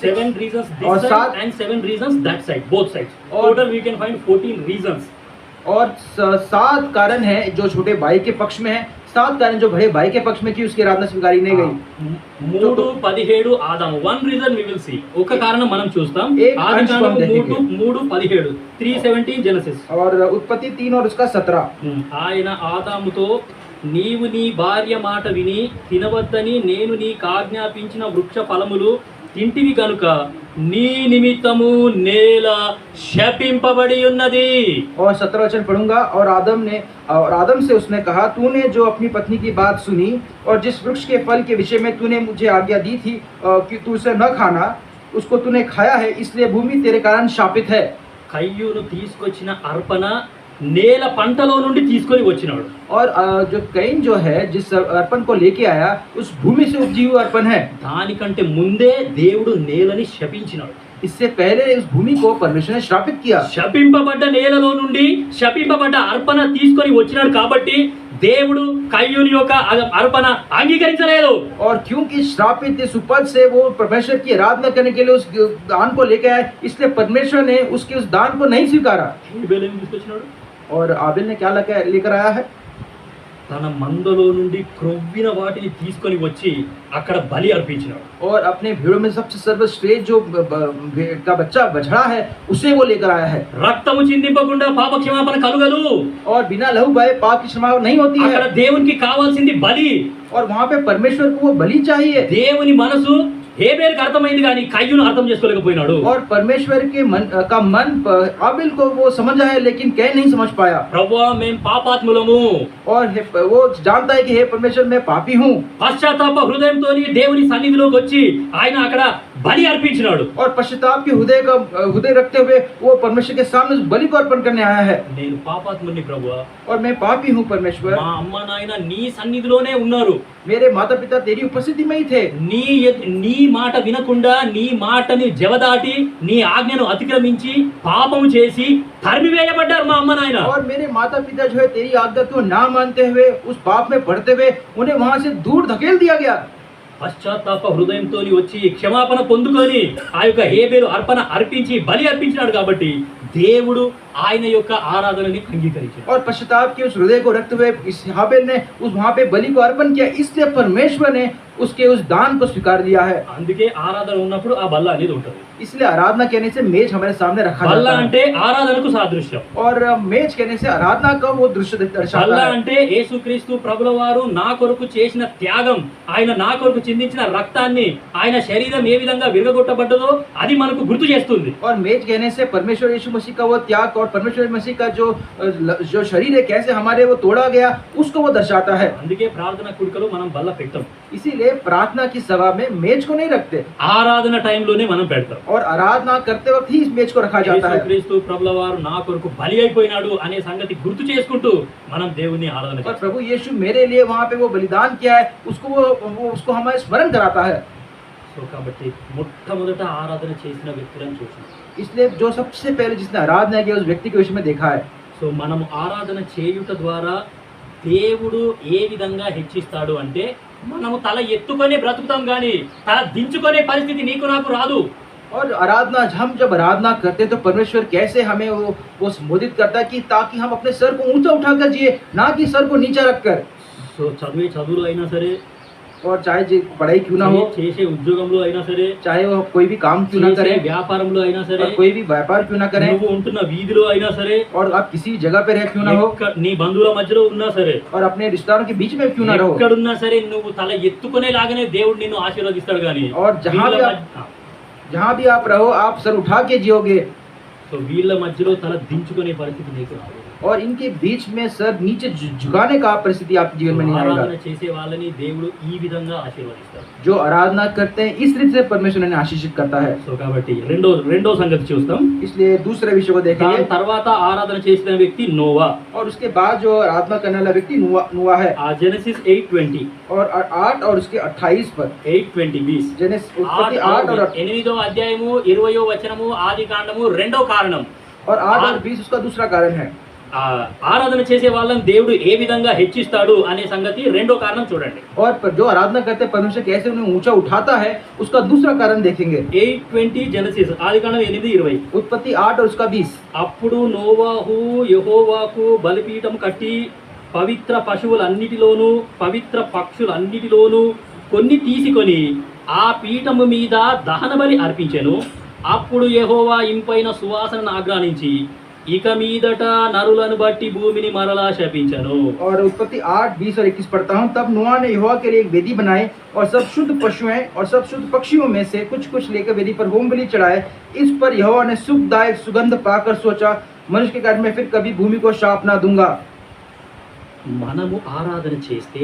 7 reasons this और side सात- and 7 reasons that side, both sides. और- Total we can find 14 reasons. और 7 कारण है जो छोटे भाई के पक्ष में है, 7 कारण जो बड़े भाई के पक्ष में की उसकी आराधना स्वीकारी नहीं गई। 3:17 ఆదాము. One reason we will see. ఒక కారణం మనం చూస్తాం. एक ఆది अंश కాండము हम देखेंगे। 3:17 3:17 జెనసిస్. और उत्पत्ति 3 और उसका 17। ఆయన ఆదాముతో నీవు నీ భార్య మాట విని తినవద్దని నేను నీకు ఆజ్ఞాపించిన వృక్ష ఫలములు తింటివి గనుక నీ నిమిత్తము నేల శపింపబడి ఉన్నది. और 17 वचन पढ़ूंगा। और आदम से उसने कहा, तूने जो अपनी पत्नी की बात सुनी और जिस वृक्ष के फल के विषय में तूने मुझे आज्ञा दी थी कि तू उसे न खाना, उसको तूने खाया है, इसलिए भूमि तेरे कारण शापित है। కయ్యూను తీసుకొచ్చిన అర్పణ నేల పంటలో నుండి తీసుకొని వచ్చినాడు. और जो कैन जो है जिस अर्पण को लेके आया उस भूमि से उपजी हुआ अर्पण है। దానికంటే ముందే దేవుడు నేలని శపించినాడు. इससे पहले इस भूमि को परमेश्वर ने श्रापित किया। శపింపబడ్డ నేలలో నుండి శపింపబడ్డ అర్పణ తీసుకొని వచ్చినాడు కాబట్టి దేవుడు కయ్యూని యొక్క అర్పణ అంగీకరించలేదు. और क्योंकि श्रापित इस उपज से वो परमेश्वर की आराधना करने के लिए उस दान को लेके आए, इसलिए परमेश्वर ने उसके उस दान को नहीं स्वीकारा। హేబెలుని తీసుకొచ్చినాడు. और आबिल ने क्या लेकर आया है? తన మందలో నుండి క్రొవ్విన వాటిని తీసుకొని వచ్చి అక్కడ బలి అర్పించినాడు. और अपने भीड़ों में सबसे सर्वश्रेष्ठ जो का बच्चा बछड़ा है उसे वो लेकर आया है। రక్తము చిందింపకుండా పాప క్షమాపణ కలుగదు. और बिना लहू बहे पाप की क्षमा नहीं होती అక్కడ है। దేవునికి కావాల్సింది బలి. और वहाँ पे परमेश्वर को वो बलि चाहिए। దేవుని మనసు హేబేలుకు అర్థమైంది కానీ కయ్యూను అర్థం చేసుకోలేకపోయినాడు. और परमेश्वर के मन हाबिल को वो समझ आया लेकिन कैन नहीं समझ पाया। ప్రభువా మేము పాపాత్ములము, और वो जानता है कि हे परमेश्वर मैं पापी हूँ। పశ్చాత్తాప హృదయంతోని దేవుని సన్నిధిలోకి వచ్చి ఆయన అక్కడ బలి అర్పించినాడు. और पश्चाताप के हृदय रखते हुए वो परमेश्वर के सामने उस बलि को अर्पण करने आया है। నేను పాపాత్ముని ప్రభువా, और मैं पापी हूँ परमेश्वर। మా అమ్మ నాయన నీ సన్నిధిలోనే ఉన్నారు, मेरे माता पिता तेरी उपस्थिति में ही थे। నీ మాట వినకుండా నీ మాటని జవదాటి నీ ఆజ్ఞను అతిక్రమించి పాపము చేసి తరిమివేయబడ్డారు మా అమ్మ నాయన. और मेरे माता पिता जो है तेरी आज्ञा को ना मानते हुए उस पाप में पड़ते हुए उन्हें वहां से दूर धकेल दिया गया। పశ్చాత్తాప హృదయంతో వచ్చి క్షమాపణ పొందుకొని ఆ యొక్క హేబేలు అర్పణ అర్పించి బలి అర్పించినాడు కాబట్టి దేవుడు ఆయన యొక్క ఆరాధనని అంగీకరించాడు. और पश्चाताप के उस हृदय को रखते हुए इस हाबिल ने उस वहां पे बलि को अर्पण किया, इसलिए परमेश्वर ने उसके उस दान को स्वीकार लिया है। అందుకే ఆరాధన ఉన్నప్పుడు ఆ బల్ల అనేది ఉంటుంది. इसलिए आराधना कहने से मेज हमारे सामने रखा బల్ల जाता है। అంటే ఆరాధనకు సాదృశ్యం. और मेज कहने से आराधना का वो दृश्य బల్ల दर्शाता है। అంటే యేసుక్రీస్తు ప్రభుల వారు నా కొరకు చేసిన త్యాగం, ఆయన నా కొరకు చిందించిన రక్తాన్ని, ఆయన శరీరం ఏ విధంగా విరగొట్టబడ్డదో అది మనకు గుర్తు చేస్తుంది. और मेज कहने से परमेश्वर यीशु मसीह का वो त्याग और परमेश्वर मसीह का जो शरीर है कैसे हमारे वो तोड़ा गया उसको वो दर्शाता है। అందుకే ప్రార్థన కూడికలో మనం బల్ల పెట్టం, इसीलिए प्रार्थना की सभा में मेज को नहीं रखते ఆరాధన టైంలోనే మనం పెడతాం. और आराधना करते वक्त ही इस मेज को रखा जाता है। యేసుక్రీస్తు ప్రభుల వారు నా కొరకు బలి అయిపోయినాడు అనే సంగతి గుర్తు చేసుకుంటూ మనం దేవుని ఆరాధన और చేస్తాం. प्रभु यीशु मेरे लिए वहाँ पे वो बलिदान किया है उसको हमें स्मरण कराता है। సో కాబట్టి మొట్టమొదట ఆరాధన చేసిన వ్యక్తులను చూసాం. इसलिए जो सबसे पहले जिसने आराधना किया उस व्यक्ति के विषय में देखा है। సో మనం ఆరాధన చేయుట ద్వారా దేవుడు ఏ విధంగా హెచ్చిస్తాడు అంటే మనము తల ఎత్తుకొని బ్రతుకుతాం కానీ తల దించుకునే పరిస్థితి నీకు నాకు రాదు. और आराधना हम जब आराधना करते हैं तो परमेश्वर कैसे हमें वो संबोधित करता है कि ताकि हम अपने सर को ऊंचा उठाकर जिए, ना कि सर को नीचा रखकर। సో చదివే చదువులో అయినా సరే, और चाहे पढ़ाई क्यों ना हो, చేసే ఉద్యోగంలో అయినా సరే, चाहे वो कोई भी काम क्यों ना చేసే करे, వ్యాపారంలో అయినా సరే, और कोई भी व्यापार क्यों ना करे, నువ్వు ఉంటున్న వీధిలో అయినా సరే, और आप किसी जगह पे रह क्यों ना हो, నీ బంధువుల మధ్యలో ఉన్నా సరే, और अपने रिश्तेदारों के बीच में क्यों ना रहो, ఎక్కడున్నా సరే నువ్వు తల ఎత్తుకునే లాగానే దేవుడు నిన్ను ఆశీర్వదిస్తాడు కానీ और जहाँ भी आप रहो आप सर उठा के जियोगे। సో వీళ్ళ మధ్యలో తల దించుకునే పరిస్థితి నీకు రాదు. और इनके बीच में सर नीचे झुकाने का परिस्थिति आपके जीवन में नहीं आएगा। ఆరాధన చేసే వాళ్ళని దేవుడు ఈ విధంగా ఆశీర్వదిస్తాడు. जो आराधना करते हैं इस रीति से परमेश्वर ने आशीषित करता है। సో కాబట్టి రెండో సంగతి చూస్తాం. इसलिए दूसरे विषय को దాని देखेंगे। తర్వాత ఆరాధన చేసిన వ్యక్తి నోవా. और उसके बाद जो आराधना करने वाला व्यक्ति नुआ है। ఆ జెనసిస్ 8:20 और 8 और उसके 28 पर 8:20 उत्पत्ति 8 और 8వ అధ్యాయము 20వ వచనము ఆది కాండము రెండో కారణం. और 8 और 20 उसका दूसरा कारण है। ఆరాధన చేసే వాళ్ళని దేవుడు ఏ విధంగా హెచ్చిస్తాడు అనే సంగతి రెండో కారణం చూడండి. और जो आराधना करते हैं परमेश्वर कैसे उन्हें ऊंचा उठाता है उसका दूसरा कारण देखेंगे। 8:20 జెనసిస్ ఆది కాండం 8:20 उत्पत्ति 8 और उसका 20। అప్పుడు నోవాహు యెహోవాకు బలిపీఠం కట్టి పవిత్ర పశువులన్నిటిలోను పవిత్ర పక్షులన్నిటిలోను కొన్ని తీసుకొని ఆ పీఠము మీద దహన బలి అర్పించెను. అప్పుడు యెహోవా ఇంపైన సువాసనను ఆగ్రహించి ఇక మీదట నరులను బట్టి భూమిని మరలా శపించెను. और उत्पत्ति 8 20 और 21 पढ़ता हूँ। तब नोआ ने यहोवा के लिए एक वेदी बनाई और सब शुद्ध पशुएं और सब शुद्ध पक्षियों में से कुछ लेकर वेदी पर होम बलि चढ़ाए। इस पर यहोवा ने सुखदायक सुगंध पाकर सोचा, मनुष्य के घर में फिर कभी भूमि को शाप ना दूंगा। మనము ఆరాధన చేస్తే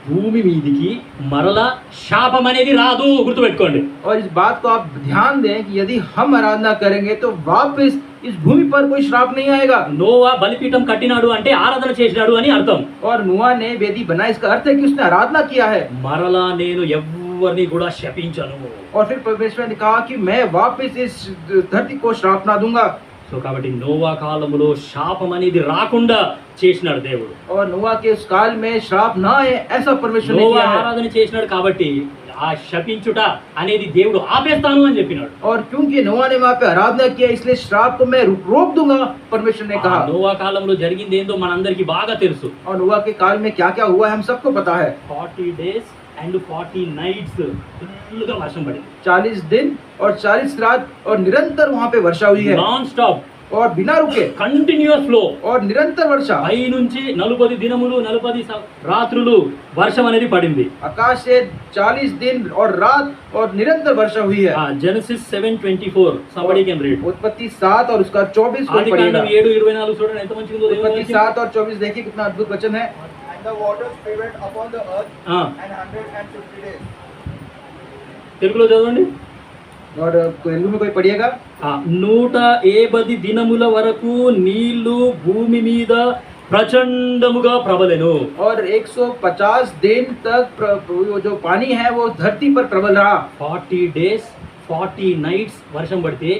భూమి మీదికి మరలా శాపం అనేది రాదు, గుర్తుపెట్టుకోండి. और इस बात को आप ध्यान दें कि यदि हम आराधना करेंगे तो वापस इस भूमि पर कोई श्राप नहीं आएगा। నోవా బలిపీఠం కట్టినాడు అంటే ఆరాధన చేసినాడు అని అర్థం. और नोआ ने वेदी बनाई इसका अर्थ है कि उसने आराधना किया है। మరలా నేను ఎవ్వరిని కూడా శపించను. और फिर परमेश्वर ने कहा कि मैं वापस इस धरती को श्राप ना दूंगा। సో కాబట్టి నోవా కాలంలో శాపం అనేది రాకుండా చేసినాడు దేవుడు. और नोआ के उस काल में श्राप ना आए ऐसा परमेश्वर ने నోవా किया है। ఆరాధన చేసినాడు కాబట్టి ఆ శపించుట అనేది దేవుడు ఆపేస్తాను అని చెప్పినాడు. और क्योंकि नोआ ने वहाँ पे आराधना किया इसलिए श्राप को मैं रोक दूंगा परमेश्वर ने ఆ कहा। నోవా కాలంలో జరిగింది ఏందో మనందరికీ బాగా తెలుసు. और नोआ के काल में क्या क्या हुआ है हम सबको पता है। 40 days and 40 nights ఫుల్గా వర్షం పడింది. 40 दिन और 40 रात और निरंतर वहाँ पे वर्षा हुई है। నాన్ స్టాప్ और बिना रुके కంటిన్యూస్ ఫ్లో और निरंतर वर्षा పై నుంచి 40 దినములు 40 రాత్రులు వర్షం అనేది పడింది. आकाश से 40 दिन और रात और निरंतर वर्षा हुई है। Genesis 7:24 somebody can read. उत्पत्ति 7 और उसका 24 को ఆది पढ़िएगा। కాండం 7:24 చూడండి ఎంత మంచిగా ఉందో దేవుని उत्पत्ति వాక్యం. 7 और 24 देखिए कितना अद्भुत वचन है। And the waters prevailed upon the earth ఆ, and 150 days. తెలుగులో చదవండి. और तेलुगु में कोई पढ़िएगा। 180 దినముల వరకు నీళ్లు భూమి మీద ప్రచండముగా ప్రబలెను. और 150 दिन तक वो जो पानी है वो धरती पर प्रबल रहा। 40 డేస్ 40 నైట్స్ వర్షం పడితే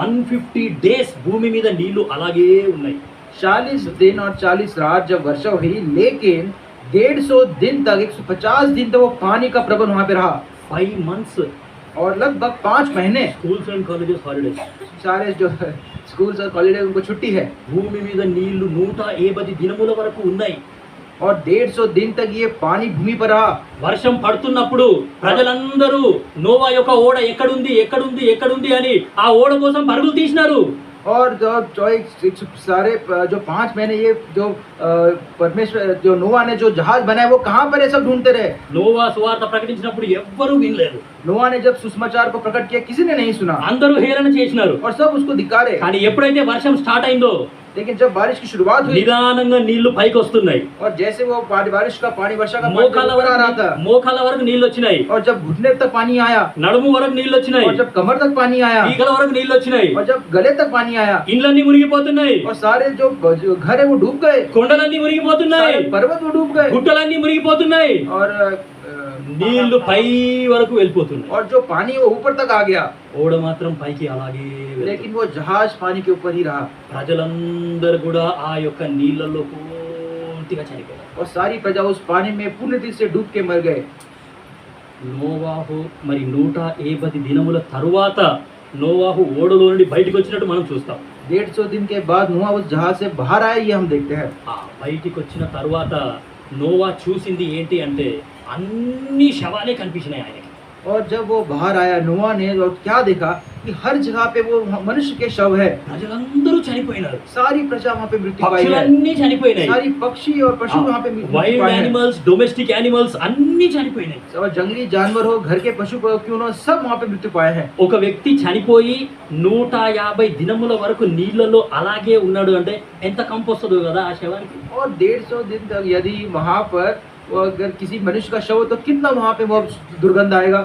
150 డేస్ భూమి మీద నీళ్లు అలాగే ఉన్నాయి. 40 दिन और 40 रात जब वर्षा हुई, लेकिन 150 दिन तक 150 दिन तक वो पानी का प्रबल वहां पे रहा। 5 months और लगभग 5 महीने స్కూల్స్ అండ్ కాలేజెస్ హాలిడేస్. सारे जो स्कूल्स और कॉलेज उनको छुट्टी है। భూమి మీద నీళ్లు 180 దినముల వరకు ఉన్నాయి. और 150 दिन तक ये पानी भूमि पर रहा। వర్షం పడుతున్నప్పుడు ప్రజలందరూ నోవా యొక్క ఓడ ఎక్కడుంది ఎక్కడుంది ఎక్కడుంది అని ఆ ఓడ కోసం పరుగులు తీసినారు. और सारे जो 5 महीने ये जो परमेश्वर जो नोवा ने जो जहाज बनाया वो कहाँ पर है सब ढूंढते रहे। నోవా సువార్త ప్రకటించినప్పుడు ఎవ్వరూ వినలేదు. नोवा ने जब सुसमाचार को प्रकट किया किसी ने नहीं सुना అందరూ హేళన చేసినారు. और सब उसको धिक्कारे। కానీ ఎప్పుడైతే వర్షం స్టార్ట్ అయిందో लेकिन जब बारिश की शुरुआत हुई నిదానంగా నీళ్లు పైకి వస్తున్నాయి. और जैसे वो बारिश का पानी वर्षा का पानी మోకాల ऊपर आ रहा था వరకు నీళ్లు వచ్చినాయి. और जब घुटने तक पानी आया నడుము వరకు నీళ్లు వచ్చినాయి. और जब कमर तक पानी आया ఈగల వరకు నీళ్లు వచ్చినాయి. और जब गले तक पानी आया ఇండ్లన్నీ మునిగిపోతున్నాయి. और सारे जो घर है वो डूब गए, కొండలన్నీ మునిగిపోతున్నాయి. सारे पर्वत वो डूब गए గుట్టలన్నీ మునిగిపోతున్నాయి. और నీళ్లు పై వరకు వెళ్ళిపోతున్నాయి. और जो पानी वो ऊपर तक आ गया, ఓడ మాత్రం పైకి అలాగే వెళ్తుంది. लेकिन वो जहाज पानी के ऊपर ही रहा ప్రజలందరూ కూడా ఆ యొక్క నీళ్ళలో పూర్తిగా చనిపోయారు. और सारी प्रजा उस पानी में पूर्ण रीति से डूब के मर गए। నోవాహు మరి 180 దినముల తరువాత నోవాహు ఓడలో నుండి బయటికి వచ్చినట్టు మనం చూస్తాం. 150 दिन के बाद नोआ उस जहाज से बाहर आया, ये हम देखते हैं। ఆ బయటికి వచ్చిన తరువాత నోవా చూసింది ఏంటి అంటే అన్ని శవాలే కనిపించినాయి ఆయనకి. और जब वो बाहर आया नोआ ने और क्या देखा कि हर जगह पे वो मनुष्य के शव है। ప్రజలందరూ చనిపోయినారు. सारी प्रजा वहाँ पे मृत्यु पाई है, పక్షులన్నీ చనిపోయినాయి. सारी पक्षी और पशु वहाँ पे मृत्यु వైల్డ్ पाए हैं। యానిమల్స్ డొమెస్టిక్ యానిమల్స్ అన్ని చనిపోయినాయి. और जंगली जानवर हो, घर के पशु क्यों ना, सब वहाँ पे मृत्यु पाए हैं। ఒక వ్యక్తి చనిపోయి 150 దినముల వరకు నీళ్లలో అలాగే ఉన్నాడు అంటే ఎంత కంపు వస్తుందో కదా ఆ శవానికి. और 150 दिन तक यदि वहाँ पर वो अगर किसी मनुष्य का शव हो तो कितना वहाँ पे वो दुर्गंध आएगा।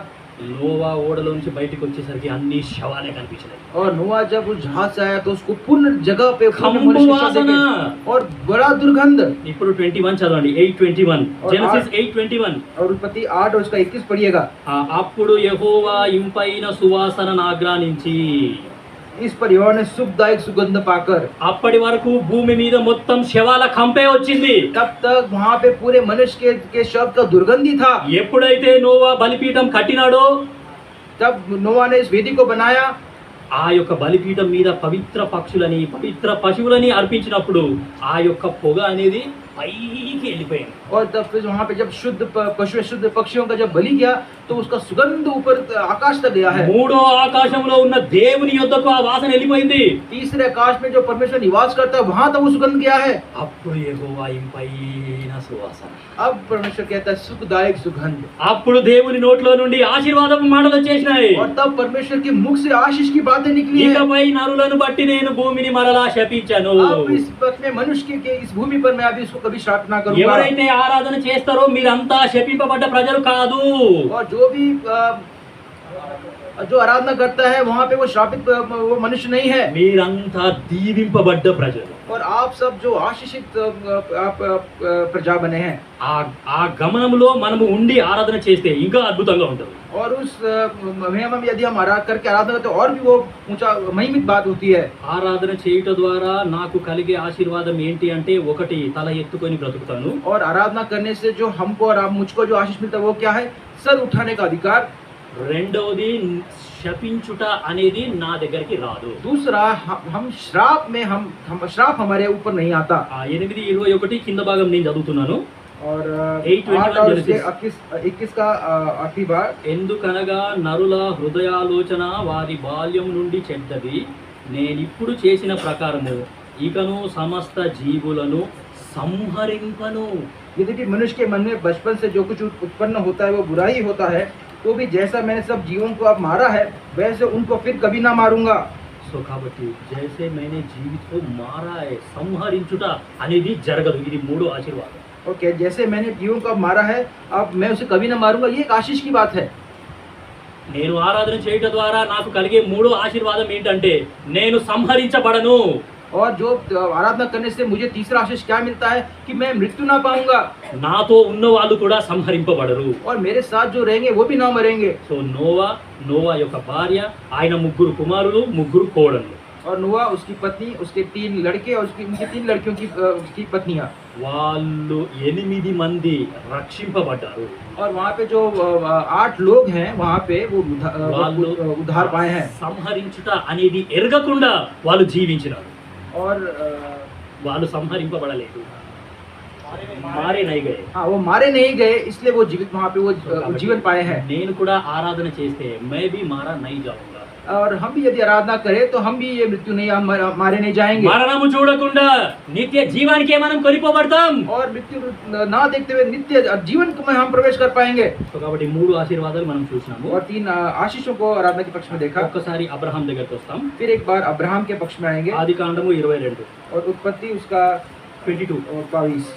నోవా ఓడలో నుంచి బయటికి వచ్చేసరికి అన్ని శవాలే కనిపించినాయి. और नोआ जब उस जहाज से आया तो उसको पूर्ण जगह पे पूर्ण खम्बु मनुष्य शव वासना। देखे और बड़ा दुर्गंध। ఇప్పుడు 21 చదవండి. 8:21 और జెనసిస్ 8:21. और उत्पत्ति 8 और उसका 21 पढ़िएगा। అప్పుడు యెహోవా ఇంపైన సువాసనను ఆగ్రానించి इस पर यहोवा ने सुखदायक सुगंध पाकर, అప్పటి వరకు భూమి మీద మొత్తం శవాల కంపే వచ్చింది. तब तक वहाँ पे पूरे मनुष्य के शव का दुर्गंधी था। ఎప్పుడైతే నోవా బలిపీఠం కట్టినాడో तब नोआ ने इस वेदी को बनाया ఆ యొక్క బలిపీఠం మీద పవిత్ర పక్షులని పవిత్ర పశువులని అర్పించినప్పుడు ఆ యొక్క పొగ అనేది పైకి వెళ్ళిపోయింది. और तब फिर वहाँ पे जब शुद्ध पशु शुद्ध पक्षियों का जब बलि किया तो उसका सुगंध ऊपर आकाश तक गया है। మూడో ఆకాశంలో ఉన్న దేవుని యొద్దకు ఆ వాసన వెళ్ళిపోయింది. तीसरे आकाश में जो परमेश्वर निवास करता है वहाँ तक वो सुगंध गया है। అప్పుడు యెహోవా ఇంపైన సువాసన. अब परमेश्वर कहता है सुखदायक सुगंध। అప్పుడు దేవుని నోట్లో నుండి ఆశీర్వాదపు మాటలు వచ్చేసినాయి. और तब परमेश्वर के मुख से आशीष की बातें निकली है। ఇకపై నరులను బట్టి నేను భూమిని మరలా శపించను. अब इस वक्त में मनुष्य के इस भूमि पर मैं अभी इसको कभी श्राप ना करूंगा। ఎవరైతే ఆరాధన చేస్తారో మీరంతా శపింపబడ్డ ప్రజలు కాదు. और जो भी जो आराधना करता है वहाँ पे वो श्रापित वो मनुष्य नहीं है। మీరంతా దీవింపబడ్డ ప్రజలు. और आप सब जो आशीषित आप प्रजा बने हैं। ఆ గమనంలో మనము ఉండి ఆరాధన చేస్తే ఇంకా అద్భుతంగా ఉంటుంది. और उस महिमा में यदि हम करके आराधना करते और भी वो ऊंचा महिमित बात होती है। ఆరాధన చేయుట ద్వారా నాకు కలిగే ఆశీర్వాదం ఏంటి అంటే ఒకటి తల ఎత్తుకొని బ్రతుకుతాను. और आराधना करने से जो हमको और मुझको जो आशीष मिलता है वो क्या है? सर उठाने का अधिकार। రెండవది శపించుట అనేది నా దగ్గరికి రాదు. दूसरा हम श्राप में हम श्राप हमारे ऊपर नहीं आता। 8:21 కింద భాగం నేను చదువుతున్నాను. और 8:21 और 21 का आखिरी बार। ఎందుకనగా నరుల హృదయాలోచన వారి బాల్యం నుండి చెడ్డది, నేనిప్పుడు చేసిన ప్రకారము ఇకను సమస్త జీవులను సంహరింపను. यद्यपि मनुष्य के मन में बचपन से जो कुछ उत्पन्न होता है वो बुरा ही होता है, तो भी जैसा मैंने सब जीवों को अब मारा है वैसे उनको फिर कभी ना मारूंगा। సో కాబట్టి జైసే मैंने జీవితో మారాయే సంహరించుట అనేది జరగదు. ఇది మూడో ఆశీర్వాదం. ओके, जैसे मैंने जीवों को अब मारा है अब मैं उसे कभी ना मारूंगा, ये एक आशीष की बात है। నేను ఆరాధన చేయడం ద్వారా నాకు కలిగే మూడో ఆశీర్వాదం ఏంటంటే నేను సంహరించబడను. और जो आराधना करने से मुझे तीसरा आशीष क्या मिलता है कि मैं मृत्यु ना पाऊंगा నాతో ఉన్న వాళ్ళు కూడా సంహరింపబడరు. और मेरे साथ जो रहेंगे वो भी ना मरेंगे। సో నోవా యొక్క భార్య, ఆయన ముగ్గురు కుమారులు, ముగ్గురు కోడళ్ళు, और नोआ, उसकी पत्नी, उसके 3 लड़के और उनकी 3 लड़कियों की उसकी पत्नियां, వాళ్ళు 8 మంది రక్షింపబడ్డారు. और वहाँ पे जो 8 लोग हैं वहाँ पे वो उद्धार पाए हैं। సంహరించుట అనేది ఎరగకుండా వాళ్ళు జీవించినారు. और వాళ్ళు సంహరింపబడలేదు, మారే నై గయే. हाँ, वो मारे नहीं गए इसलिए वो जीवित वहाँ पे वो जीवन पाए हैं। నేను కూడా ఆరాధన చేస్తే मैं भी मारा नहीं जाऊंगा. और हम भी यदि आराधना करें तो हम भी ये मृत्यु नहीं, हम मारे नहीं जाएंगे। మరణము చూడకుండా నిత్య జీవానికే మనం కొనిపోబడతాం. और मृत्यु ना देखते हुए नित्य जीवन में हम प्रवेश कर पाएंगे। సో కాబట్టి మూడు ఆశీర్వాదాలు మనం చూసినాము. और 3 आशीषों को आराधना के पक्ष में देखा। ఒక్కసారి అబ్రహాం దగ్గరికి వస్తాం. फिर एक बार अब्राहम के पक्ष में आएंगे। ఆది కాండము 22 और उत्पत्ति उसका 22 और 22